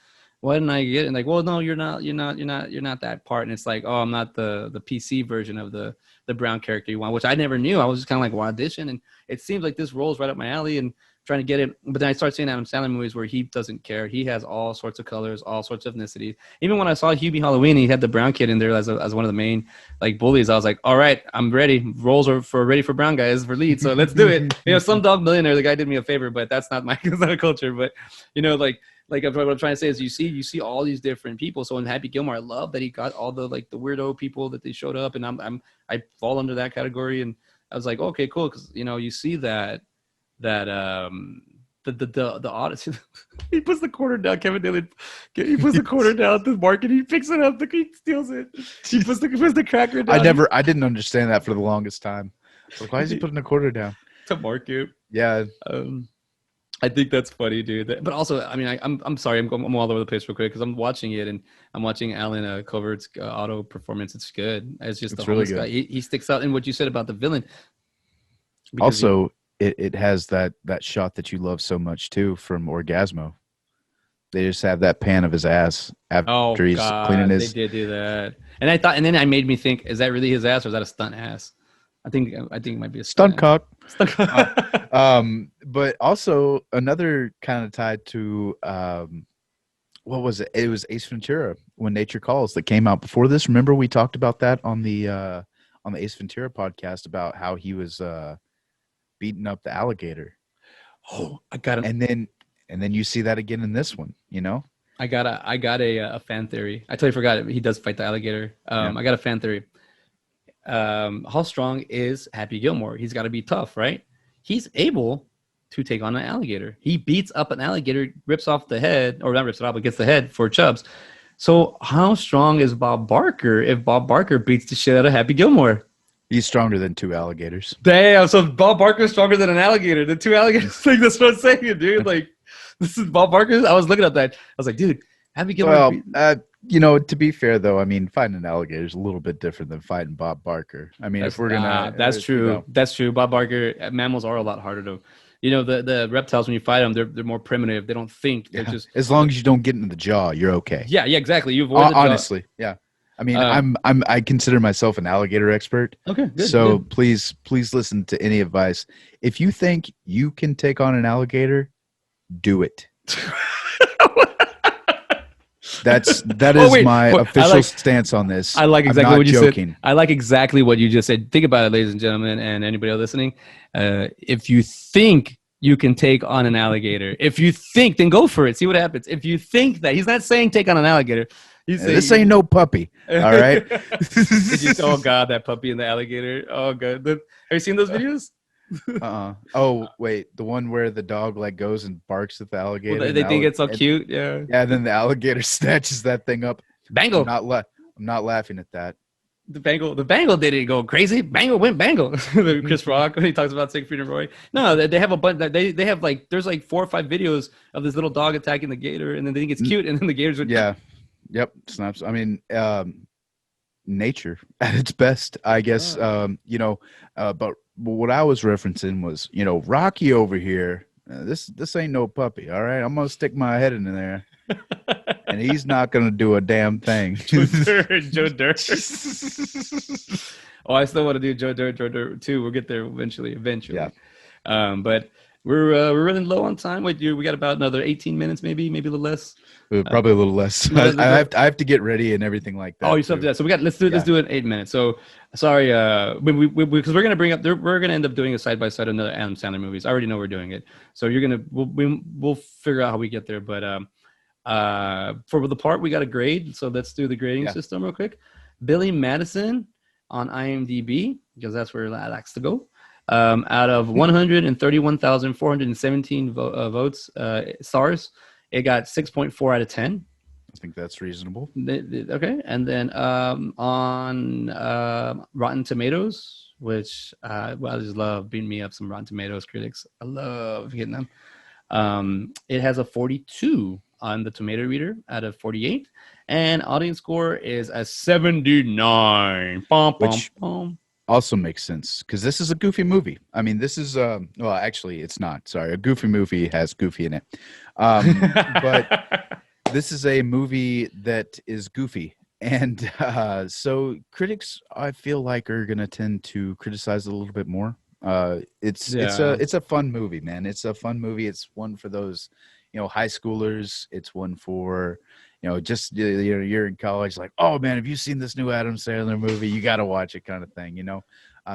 Speaker 1: get it? And like, well, no, you're not that part. And it's like, oh, I'm not the PC version of the Brown character you want, which I never knew. I was just kind of like, well, audition. And it seems like this rolls right up my alley. And trying to get it. But then I start seeing Adam Sandler movies where he doesn't care. He has all sorts of colors, all sorts of ethnicities. Even when I saw Hubie Halloween, he had the brown kid in there as one of the main like bullies. I was like, all right, I'm ready. Roles are for ready for brown guys for lead, so let's do it. Some dog millionaire, the guy did me a favor, but that's not my that's not a culture. But like what I'm trying to say is you see all these different people. So in Happy Gilmore, I love that he got all the like the weirdo people that they showed up, and I fall under that category. And I was like, okay, cool, because you see that the Odyssey. He puts the quarter down. Kevin Dillon. He puts the quarter down at the market. He picks it up. He steals it. He puts the cracker down.
Speaker 2: I didn't understand that for the longest time. Like, why is he putting a quarter down
Speaker 1: to market?
Speaker 2: Yeah.
Speaker 1: I think that's funny, dude. But also, I mean, I'm sorry, I'm all over the place real quick because I'm watching it and I'm watching Alan Covert's auto performance. It's good. It's just
Speaker 2: it's
Speaker 1: the
Speaker 2: really
Speaker 1: homeless
Speaker 2: good.
Speaker 1: guy. He sticks out in what you said about the villain.
Speaker 2: Also, it has that shot that you love so much too from Orgasmo. They just have that pan of his ass after he's cleaning his.
Speaker 1: They did do that, and then I made me think: is that really his ass, or is that a stunt ass? I think it might be a
Speaker 2: stunt cock.
Speaker 1: Stunt.
Speaker 2: But also another kind of tied to what was it? It was Ace Ventura, When Nature Calls, that came out before this. Remember we talked about that on the Ace Ventura podcast about how he was beating up the alligator.
Speaker 1: Oh, I got it.
Speaker 2: And then you see that again in this one,
Speaker 1: I got a fan theory. I totally forgot it. He does fight the alligator.
Speaker 2: Yeah.
Speaker 1: I got a fan theory. How strong is Happy Gilmore? He's got to be tough, right? He's able to take on an alligator. He beats up an alligator, rips off the head, or not rips it off, but gets the head for Chubbs. So how strong is Bob Barker if Bob Barker beats the shit out of Happy Gilmore?
Speaker 2: He's stronger than 2 alligators.
Speaker 1: Damn, so Bob Barker's stronger than an alligator. The 2 alligators, like that's what I'm saying, dude. Like, this is Bob Barker. I was looking at that. I was like, dude, Happy Gilmore.
Speaker 2: Well, to be fair though, I mean, fighting an alligator is a little bit different than fighting Bob Barker. I mean, if we're gonna,
Speaker 1: that's true. That's true. Bob Barker, mammals are a lot harder to. The reptiles, when you fight them, they're more primitive. They don't think. They're just,
Speaker 2: as long as you don't get into the jaw, you're okay.
Speaker 1: Yeah, exactly. You avoid the jaw.
Speaker 2: Honestly, yeah. I mean, I consider myself an alligator expert.
Speaker 1: Okay, good.
Speaker 2: So
Speaker 1: good.
Speaker 2: please listen to any advice. If you think you can take on an alligator, do it. That is my official stance on this.
Speaker 1: I like exactly what you
Speaker 2: joking.
Speaker 1: said. I like exactly what you just said. Think about it, ladies and gentlemen, and anybody else listening. If you think you can take on an alligator, if you think, then go for it. See what happens. If you think that, he's not saying take on an alligator. He's saying,
Speaker 2: this ain't no puppy. All right.
Speaker 1: Oh God, that puppy and the alligator. Oh God. Have you seen those videos?
Speaker 2: Oh wait, the one where the dog like goes and barks at the alligator.
Speaker 1: Well, they think it's so cute. Yeah.
Speaker 2: Yeah. Then the alligator snatches that thing up.
Speaker 1: Bangle.
Speaker 2: I'm not laughing at that.
Speaker 1: The Bangle didn't go crazy. Bangle went Bangle. Chris Rock, when he talks about Siegfried and Roy. No, they have a bunch. They have like there's like 4 or 5 videos of this little dog attacking the gator, and then they think it's cute, and then the gators would.
Speaker 2: Yeah. Yep. Snaps. I mean, nature at its best, I guess. But what I was referencing was, Rocky over here. This ain't no puppy. All right, I'm gonna stick my head in there, and he's not gonna do a damn thing.
Speaker 1: Joe Dirt. Oh, I still want to do Joe Dirt too. We'll get there eventually.
Speaker 2: Yeah.
Speaker 1: But we're running low on time. Wait, we got about another 18 minutes, maybe a little less.
Speaker 2: Probably a little less. I have to get ready and everything like that.
Speaker 1: Oh, you still have to do that. So let's do it in 8 minutes. So sorry, because we're gonna bring up, we're gonna end up doing a side by side of another Adam Sandler movies. I already know we're doing it. So we'll figure out how we get there. But for the part we got a grade. So let's do the grading system real quick. Billy Madison on IMDb, because that's where I likes to go. Out of 131,417 votes, stars, it got 6.4 out of 10.
Speaker 2: I think that's reasonable.
Speaker 1: Okay, and then on Rotten Tomatoes, which I just love beating me up some Rotten Tomatoes critics. I love hitting them. It has a 42 on the tomato reader out of 48, and audience score is a 79.
Speaker 2: Which also makes sense because this is a goofy movie. I mean, this is well, actually, it's not. Sorry, a goofy movie has goofy in it, but this is a movie that is goofy, and so critics, I feel like, are going to tend to criticize it a little bit more It's
Speaker 1: Yeah.
Speaker 2: it's a fun movie, man. It's a fun movie. It's one for those, high schoolers. It's one for, just you're in college, like, oh man, have you seen this new Adam Sandler movie? You got to watch it, kind of thing.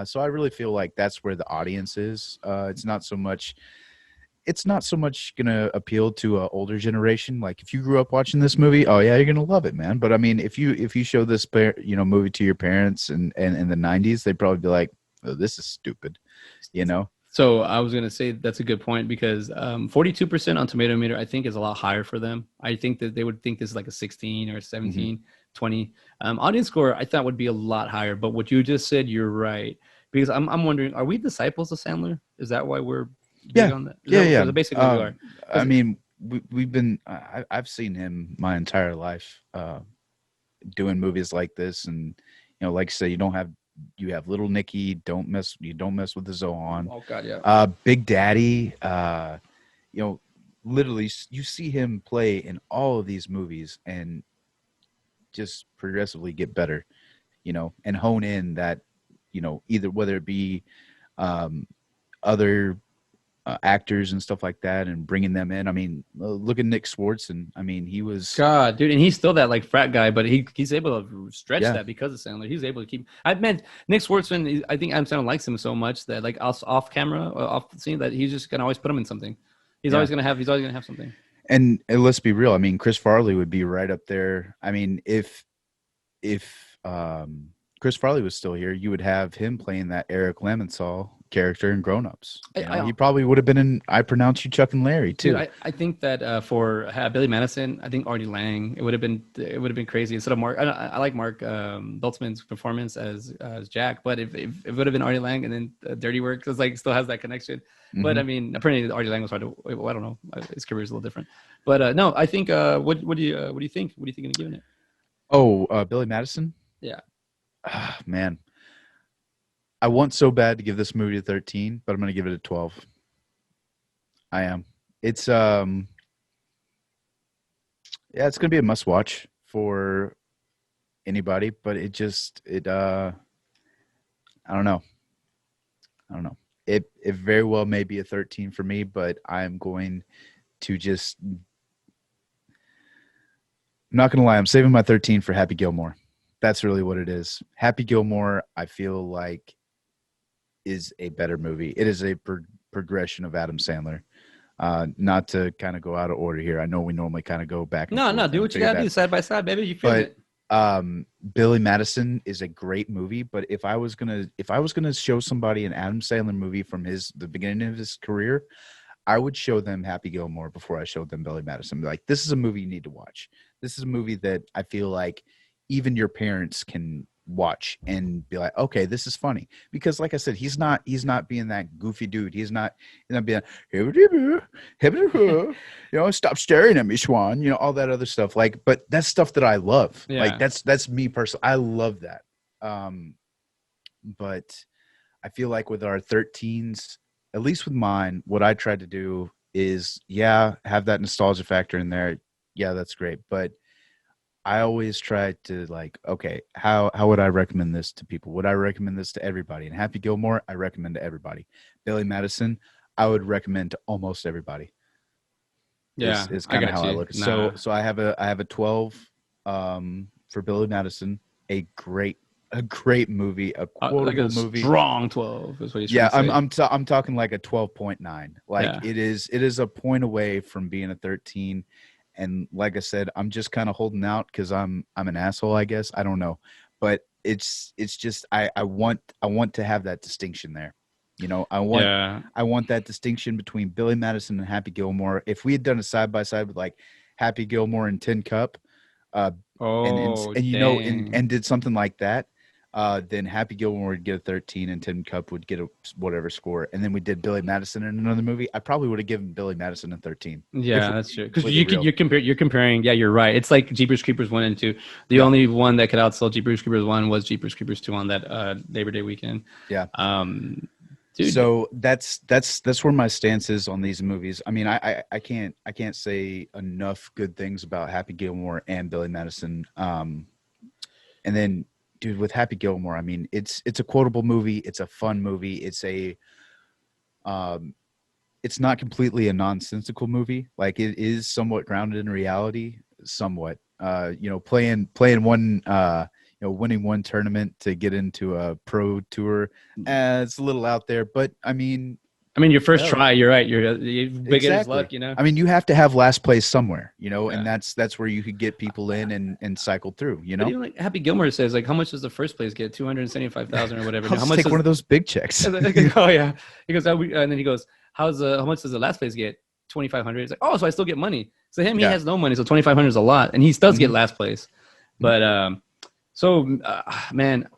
Speaker 2: So I really feel like that's where the audience is. It's not so much gonna appeal to an older generation. Like if you grew up watching this movie, oh yeah, you're gonna love it, man. But I mean, if you show this movie to your parents and in the '90s, they'd probably be like, oh, this is stupid, you know.
Speaker 1: So I was gonna say that's a good point because 42% on Tomato Meter I think is a lot higher for them. I think that they would think this is like a 16 or
Speaker 2: Hmm.
Speaker 1: 17, 20. Audience score I thought would be a lot higher, but what you just said, you're right. Because I'm wondering, are we disciples of Sandler? Is that why we're big
Speaker 2: Yeah,
Speaker 1: on that? Is
Speaker 2: yeah,
Speaker 1: that
Speaker 2: yeah.
Speaker 1: because basically we are?
Speaker 2: I
Speaker 1: Because
Speaker 2: mean, we've been. I've seen him my entire life doing movies like this, and like I say, you have Little Nicky. You don't mess with the Zohan.
Speaker 1: oh god, yeah.
Speaker 2: Big Daddy. You know, literally, you see him play in all of these movies and just progressively get better. And hone in that. Either whether it be um, other actors and stuff like that and bringing them in. I mean, look at Nick Swartzen. I mean, he was,
Speaker 1: God, dude, and he's still that like frat guy, but he's able to stretch
Speaker 2: yeah,
Speaker 1: that because of Sandler. He's able to keep. I meant Nick Swartzen. I think Adam Sandler likes him so much that like off camera, off the scene, that he's just gonna always put him in something.
Speaker 2: yeah.
Speaker 1: He's always gonna have something.
Speaker 2: And let's be real. I mean, Chris Farley would be right up there. I mean, if Chris Farley was still here, you would have him playing that Eric Lemonsaul character in Grown Ups.
Speaker 1: I
Speaker 2: He probably would have been in I Pronounce You Chuck and Larry
Speaker 1: Dude,
Speaker 2: too.
Speaker 1: I think that for Billy Madison, I think Artie Lang, it would have been crazy instead of Mark. I like Mark Beltzman's performance as Jack, but if it would have been Artie Lang and then Dirty Work, because like still has that connection. But
Speaker 2: Hmm.
Speaker 1: I mean, apparently Artie Lang was hard to. Well, I don't know, his career is a little different. But no, I think what do you think? What do you think of giving it?
Speaker 2: Oh, Billy Madison.
Speaker 1: Yeah,
Speaker 2: Ah, man, I want so bad to give this movie a 13, but I'm going to give it a 12. I am. It's Yeah, it's gonna be a must watch for anybody, but I don't know. I don't know. It very well may be a 13 for me, but I'm going to just I'm not gonna lie, I'm saving my 13 for Happy Gilmore. That's really what it is. Happy Gilmore, I feel like, is a better movie. It is a progression of Adam Sandler. Not to kind of go out of order here. I know we normally kind of go back and
Speaker 1: no,
Speaker 2: forth,
Speaker 1: do
Speaker 2: and I
Speaker 1: what you
Speaker 2: figure
Speaker 1: gotta
Speaker 2: that.
Speaker 1: do side by side, baby. You feeling
Speaker 2: But
Speaker 1: it?
Speaker 2: Billy Madison is a great movie. But if I was gonna show somebody an Adam Sandler movie from the beginning of his career, I would show them Happy Gilmore before I showed them Billy Madison. Be like, this is a movie you need to watch. This is a movie that I feel like even your parents can watch and be like, okay, this is funny. Because like I said, he's not being that goofy dude. He's not being stop staring at me, Swan. All that other stuff. Like, but that's stuff that I love. Like
Speaker 1: Yeah,
Speaker 2: that's me personally. I love that. Um, but I feel like with our 13s, at least with mine, what I tried to do is, yeah, have that nostalgia factor in there. Yeah, that's great. But I always try to like, okay, how would I recommend this to people? Would I recommend this to everybody? And Happy Gilmore, I recommend to everybody. Billy Madison, I would recommend to almost everybody. Is
Speaker 1: yeah,
Speaker 2: is
Speaker 1: I
Speaker 2: kind of
Speaker 1: got
Speaker 2: how I
Speaker 1: you.
Speaker 2: look. So
Speaker 1: Nah,
Speaker 2: so I have a 12 for Billy Madison, a great movie, a
Speaker 1: like
Speaker 2: quotable
Speaker 1: a
Speaker 2: movie.
Speaker 1: strong 12 is what he's trying
Speaker 2: Yeah,
Speaker 1: to
Speaker 2: I'm
Speaker 1: say.
Speaker 2: I'm ta- I'm talking like a 12.9. Like
Speaker 1: Yeah.
Speaker 2: it is a point away from being a 13. And like I said, I'm just kind of holding out because I'm an asshole, I guess. I don't know. But it's just I want to have that distinction there. I want
Speaker 1: Yeah.
Speaker 2: I want that distinction between Billy Madison and Happy Gilmore. If we had done a side by side with like Happy Gilmore and Tin Cup, uh,
Speaker 1: Oh,
Speaker 2: and
Speaker 1: dang.
Speaker 2: did something like that, then Happy Gilmore would get a 13 and Tin Cup would get a whatever score. And then we did Billy Madison in another movie. I probably would have given Billy Madison a 13 if
Speaker 1: Yeah,
Speaker 2: we're
Speaker 1: that's
Speaker 2: being
Speaker 1: true. Because
Speaker 2: completely real.
Speaker 1: you're comparing. Yeah, you're right. It's like Jeepers Creepers 1 and 2. The
Speaker 2: Yeah,
Speaker 1: only one that could outsell Jeepers Creepers 1 was Jeepers Creepers 2 on that Labor Day weekend.
Speaker 2: yeah.
Speaker 1: Um, dude,
Speaker 2: So that's where my stance is on these movies. I mean, I can't say enough good things about Happy Gilmore and Billy Madison. And then dude, with Happy Gilmore, I mean, it's a quotable movie. It's a fun movie. Um, it's not completely a nonsensical movie. Like it is somewhat grounded in reality, somewhat. Playing one, winning one tournament to get into a pro tour. It's a little out there, but I mean,
Speaker 1: I mean, your first
Speaker 2: hell,
Speaker 1: try, you're right. You're beginner's
Speaker 2: exactly.
Speaker 1: luck, you know.
Speaker 2: I mean, you have to have last place somewhere, and
Speaker 1: Yeah.
Speaker 2: that's where you could get people in and cycle through,
Speaker 1: But even like Happy Gilmore says, like, how much does the first place get? 275,000 or whatever.
Speaker 2: I'll
Speaker 1: Now, how
Speaker 2: just
Speaker 1: much
Speaker 2: take
Speaker 1: does?
Speaker 2: one of those big checks.
Speaker 1: Oh yeah. He goes, and then he goes, how much does the last place get? 2,500. He's like, oh, so I still get money. So him, he
Speaker 2: Yeah.
Speaker 1: has no money, so 2,500 is a lot, and he does get
Speaker 2: Mhm.
Speaker 1: last place. But man,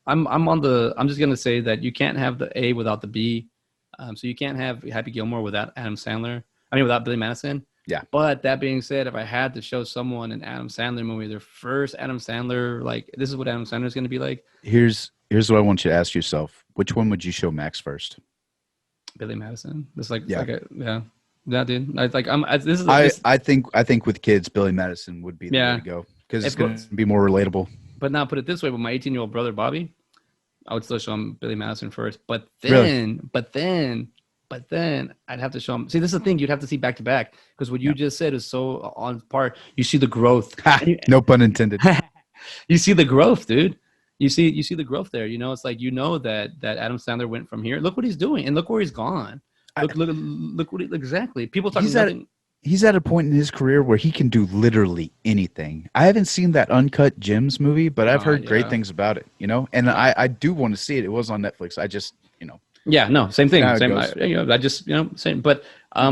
Speaker 1: I'm just gonna say that you can't have the A without the B. So you can't have Happy Gilmore without Adam Sandler. I mean, without Billy Madison.
Speaker 2: Yeah.
Speaker 1: But that being said, if I had to show someone an Adam Sandler movie, their first Adam Sandler, like this is what Adam Sandler is going to be like.
Speaker 2: Here's what I want you to ask yourself: which one would you show Max first?
Speaker 1: Billy Madison. It's like,
Speaker 2: Yeah.
Speaker 1: yeah, dude.
Speaker 2: I think with kids, Billy Madison would be the way to go because it's going to be more relatable.
Speaker 1: But now put it this way: with my 18-year-old brother Bobby, I would still show him Billy Madison first. But then, I'd have to show him. See, this is the thing: you'd have to see back to back because what you just said is so on par. You see the growth.
Speaker 2: No pun intended.
Speaker 1: You see the growth, dude. You see the growth there. It's like that Adam Sandler went from here. Look what he's doing, and look where he's gone. Look what exactly. People talking nothing.
Speaker 2: He's at a point in his career where he can do literally anything. I haven't seen that Uncut Gems movie, but I've heard great things about it. And I do want to see it. It was on Netflix. I just
Speaker 1: Yeah, no, same thing. Same.
Speaker 2: I
Speaker 1: just same. But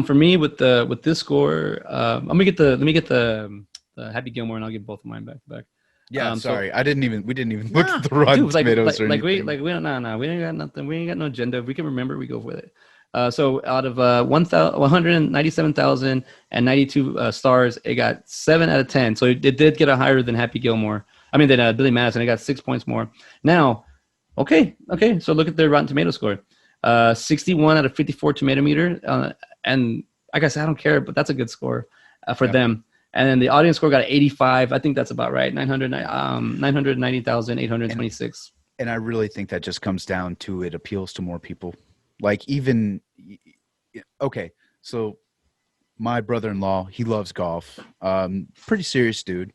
Speaker 1: for me with this score, let me get the Happy Gilmore, and I'll get both of mine back to back.
Speaker 2: Yeah, sorry, we didn't even look at the Rotten Tomatoes or anything.
Speaker 1: we don't we ain't got nothing. We ain't got no agenda. If we can remember, we go with it. So out of 197,092 stars, it got 7 out of 10. So it did get a higher than Happy Gilmore. I mean, than Billy Madison. It got 6 points more. Now, okay. So look at the Rotten Tomato score. 61 out of 54 tomato meter. And like I said, I don't care, but that's a good score for them. And then the audience score got 85. I think that's about right. 990,826.
Speaker 2: And I really think that just comes down to it appeals to more people. Like even, okay, so my brother-in-law, he loves golf. Pretty serious dude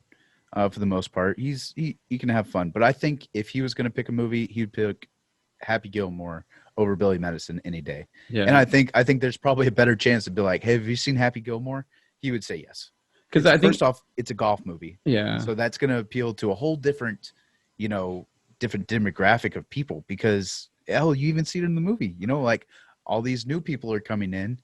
Speaker 2: for the most part. He can have fun. But I think if he was going to pick a movie, he'd pick Happy Gilmore over Billy Madison any day. Yeah. And I think there's probably a better chance to be like, hey, have you seen Happy Gilmore? He would say yes. Because I think first off, it's a golf movie.
Speaker 1: Yeah.
Speaker 2: So that's going to appeal to a whole different, different demographic of people because hell, you even see it in the movie, like all these new people are coming in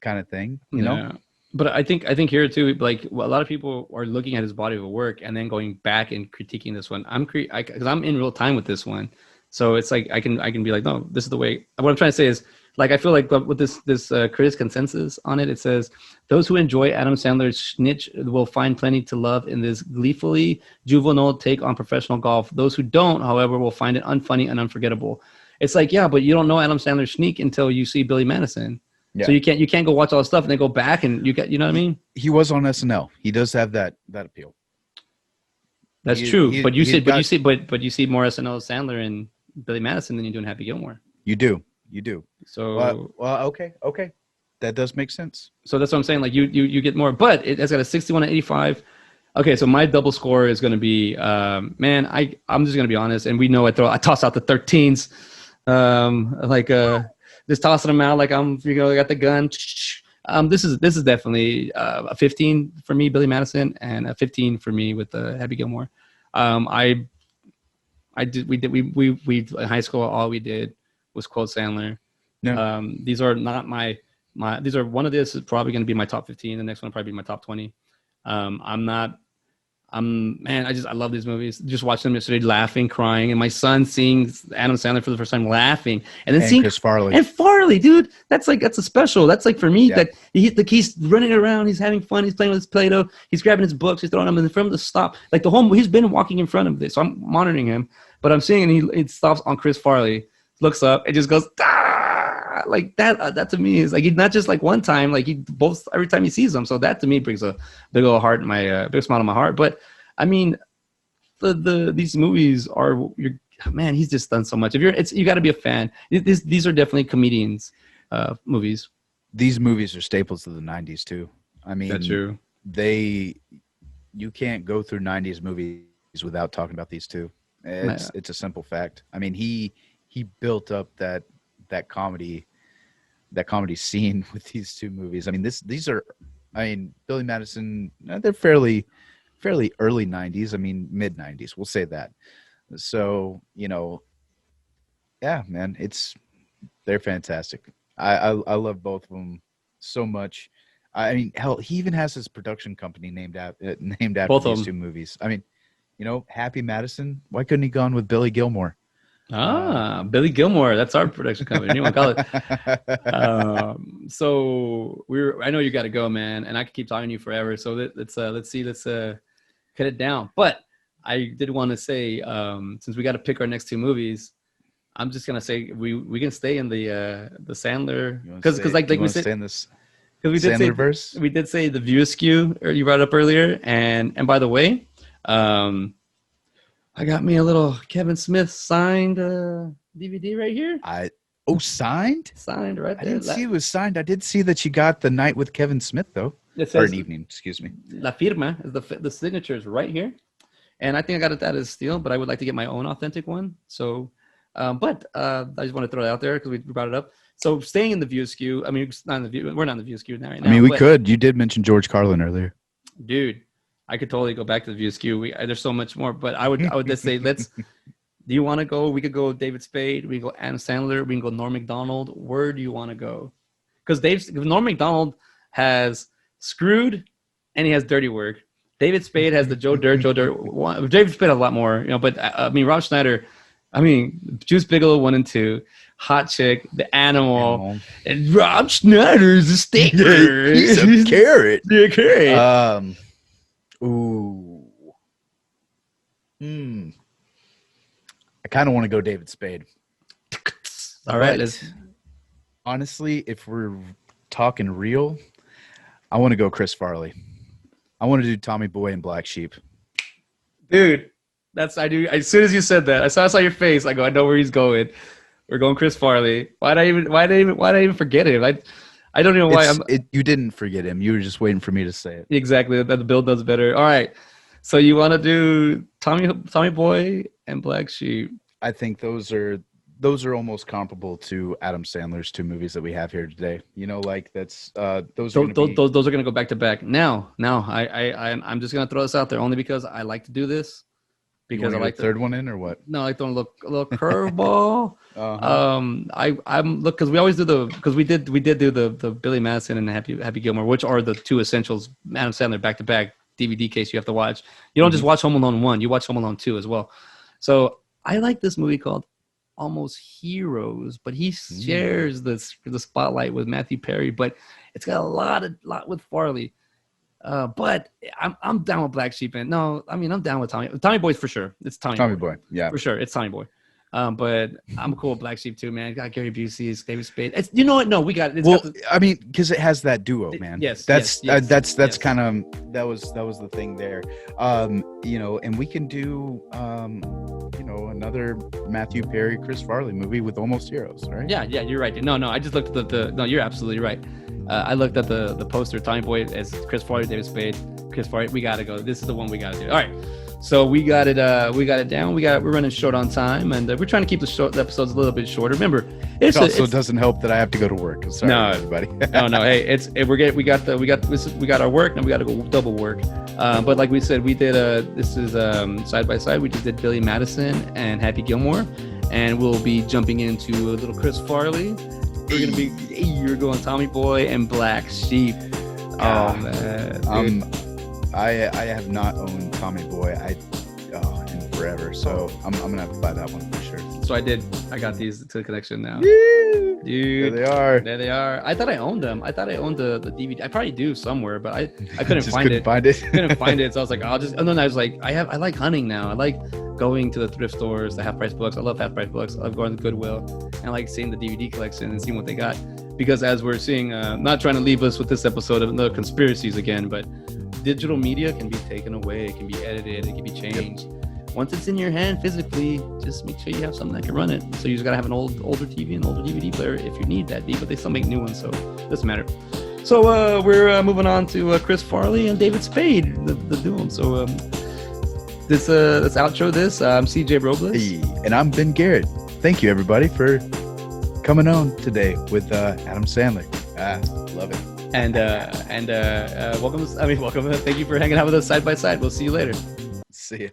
Speaker 2: kind of thing, you know?
Speaker 1: But I think here too, like a lot of people are looking at his body of work and then going back and critiquing this one. Because I'm in real time with this one. So it's like, I can be like, no, this is the way. What I'm trying to say is, like, I feel like with this critics consensus on it, it says those who enjoy Adam Sandler's snitch will find plenty to love in this gleefully juvenile take on professional golf. Those who don't, however, will find it unfunny and unforgettable. It's like, yeah, but you don't know Adam Sandler's sneak until you see Billy Madison. Yeah. So you can't go watch all the stuff and then go back and you know what I mean?
Speaker 2: He was on SNL. He does have that appeal.
Speaker 1: That's true. But you see more SNL Sandler and Billy Madison than you do in Happy Gilmore.
Speaker 2: You do.
Speaker 1: So
Speaker 2: okay. That does make sense.
Speaker 1: So that's what I'm saying. Like you get more, but it's got a 61 to 85. Okay, so my double score is going to be, I'm just going to be honest, and we know I toss out the 13s, just tossing them out like I'm, I got the gun. This is definitely a 15 for me, Billy Madison, and a 15 for me with Happy Gilmore. We in high school, all we did was quote Sandler. No. These are not my these are one of this is probably going to be my top 15. The next one will probably be my top 20. I love these movies. Just watching them yesterday, laughing, crying, and my son seeing Adam Sandler for the first time, laughing, and then seeing
Speaker 2: Chris Farley.
Speaker 1: And Farley, dude, that's a special. That's like for me that he's running around, he's having fun, he's playing with his Play-Doh, he's grabbing his books, he's throwing them in front of the stop. Like he's been walking in front of this, so I'm monitoring him, but I'm seeing and he stops on Chris Farley, looks up, and just goes like that. That to me is like, not just like one time, like he both every time he sees them. So that to me brings a big old heart in my big smile on my heart. But I mean, the these movies are. You're man, he's just done so much. If you're, it's you got to be a fan. These are definitely comedians movies.
Speaker 2: These movies are staples of the '90s too. I
Speaker 1: That's
Speaker 2: mean,
Speaker 1: true.
Speaker 2: they you can't go through '90s movies without talking about these two. It's a simple fact. I mean, he built up that comedy scene with these two movies. I mean, these are, I mean, Billy Madison. They're fairly early '90s. I mean, mid '90s. We'll say that. So yeah, man, they're fantastic. I love both of them so much. I mean, hell, he even has his production company named after
Speaker 1: Both of
Speaker 2: these
Speaker 1: them.
Speaker 2: two movies. I mean, Happy Madison. Why couldn't he gone with Billy Gilmore?
Speaker 1: Billy Gilmore. That's our production company. You want to call it? So I know you got to go, man, and I could keep talking to you forever. So let's cut it down. But I did want to say, since we got to pick our next two movies, I'm just gonna say we can stay in the Sandler because like we said,
Speaker 2: stay in this
Speaker 1: because we did say
Speaker 2: Sandlerverse?
Speaker 1: we did say the View Askew, or you brought it up earlier, and by the way, I got me a little Kevin Smith signed DVD right here.
Speaker 2: Signed?
Speaker 1: Signed right
Speaker 2: I
Speaker 1: there.
Speaker 2: didn't see it was signed. I did see that you got the night with Kevin Smith though,
Speaker 1: It
Speaker 2: or
Speaker 1: says
Speaker 2: an evening. Excuse me.
Speaker 1: La Firma is the signature is right here, and I think I got it as steel, but I would like to get my own authentic one. So, I just want to throw it out there because we brought it up. So staying in the View Askew, I mean, it's not in the View. We're not in the View Askew now. Right now.
Speaker 2: I mean, we could. You did mention George Carlin earlier.
Speaker 1: Dude, I could totally go back to the View Askew. There's so much more, but I would just say do you want to go? We could go David Spade. We can go Adam Sandler. We can go Norm Macdonald. Where do you want to go? Because Norm Macdonald has Screwed and he has Dirty Work. David Spade has the Joe Dirt. David Spade has a lot more, but I mean, Rob Schneider. I mean, Juice Bigelow 1 and 2, Hot Chick, The Animal. And Rob Schneider's a stinker.
Speaker 2: He's a carrot.
Speaker 1: Yeah, carrot.
Speaker 2: Ooh. I kind of want to go David Spade.
Speaker 1: All right.
Speaker 2: Honestly, if we're talking real, I want to go Chris Farley. I want to do Tommy Boy and Black Sheep.
Speaker 1: Dude, I do. As soon as you said that, I saw your face. I go, I know where he's going. We're going Chris Farley. Why did I even forget him? I don't know why.
Speaker 2: You didn't forget him. You were just waiting for me to say it.
Speaker 1: Exactly. That the Bill does better. All right. So you want to do Tommy Boy and Black Sheep?
Speaker 2: I think those are almost comparable to Adam Sandler's two movies that we have here today. That's those are
Speaker 1: gonna go back to back. Now, I'm just gonna throw this out there only because I like to do this. Because I like
Speaker 2: the third one in or what?
Speaker 1: No, I like throwing a little curveball. Because we always do because we did do the Billy Madison and Happy Gilmore, which are the two essentials. Adam Sandler back to back DVD case you have to watch. You don't just watch Home Alone 1, you watch Home Alone 2 as well. So I like this movie called Almost Heroes, but he shares the spotlight with Matthew Perry, but it's got a lot with Farley. But I'm down with Black Sheep, and no, I mean I'm down with Tommy Boy's for sure. It's Tommy
Speaker 2: Boy, yeah,
Speaker 1: for sure. It's Tommy Boy. But I'm cool with Black Sheep too, man. Got Gary Busey, David Spade. You know what? No, we got it.
Speaker 2: I mean, because it has that duo, man.
Speaker 1: Yes,
Speaker 2: that's kind of that was the thing there. And we can do another Matthew Perry, Chris Farley movie with Almost Heroes, right?
Speaker 1: Yeah, you're right. No, I just looked at no, you're absolutely right. I looked at the poster. Tommy Boy as Chris Farley, David Spade, Chris Farley. We gotta go. This is the one we gotta do. All right. So we got it down. We're running short on time, and we're trying to keep the episodes a little bit shorter. Remember,
Speaker 2: it doesn't help that I have to go to work. I'm sorry, everybody.
Speaker 1: no. Hey, we got our work, and we got to go double work. But like we said, we did this is side by side. We just did Billy Madison and Happy Gilmore, and we'll be jumping into a little Chris Farley. You're going Tommy Boy and Black Sheep. Oh man.
Speaker 2: I have not owned Tommy Boy in forever, so I'm gonna have to buy that one for sure.
Speaker 1: So I got these to the collection now.
Speaker 2: Dude, there
Speaker 1: they are. I thought I owned them. I thought I owned the DVD. I probably do somewhere, but I couldn't find it. Couldn't find it, so I was like, I was like, I like hunting now. I like going to the thrift stores, the half price books. I love half price books. I love going to Goodwill, and I like seeing the DVD collection and seeing what they got. Because as we're seeing, not trying to leave us with this episode of another conspiracies again, but digital media can be taken away, it can be edited, it can be changed. once it's in your hand physically, just make sure you have something that can run it. So you just gotta have an older TV and older DVD player if you need that. But they still make new ones, so it doesn't matter. So we're moving on to Chris Farley and David Spade, the duo. So let's outro this. I'm CJ Robles.
Speaker 2: Hey, and I'm Ben Garrett. Thank you, everybody, for coming on today with Adam Sandler. Love it.
Speaker 1: And welcome. Thank you for hanging out with us side by side. We'll see you later.
Speaker 2: See you.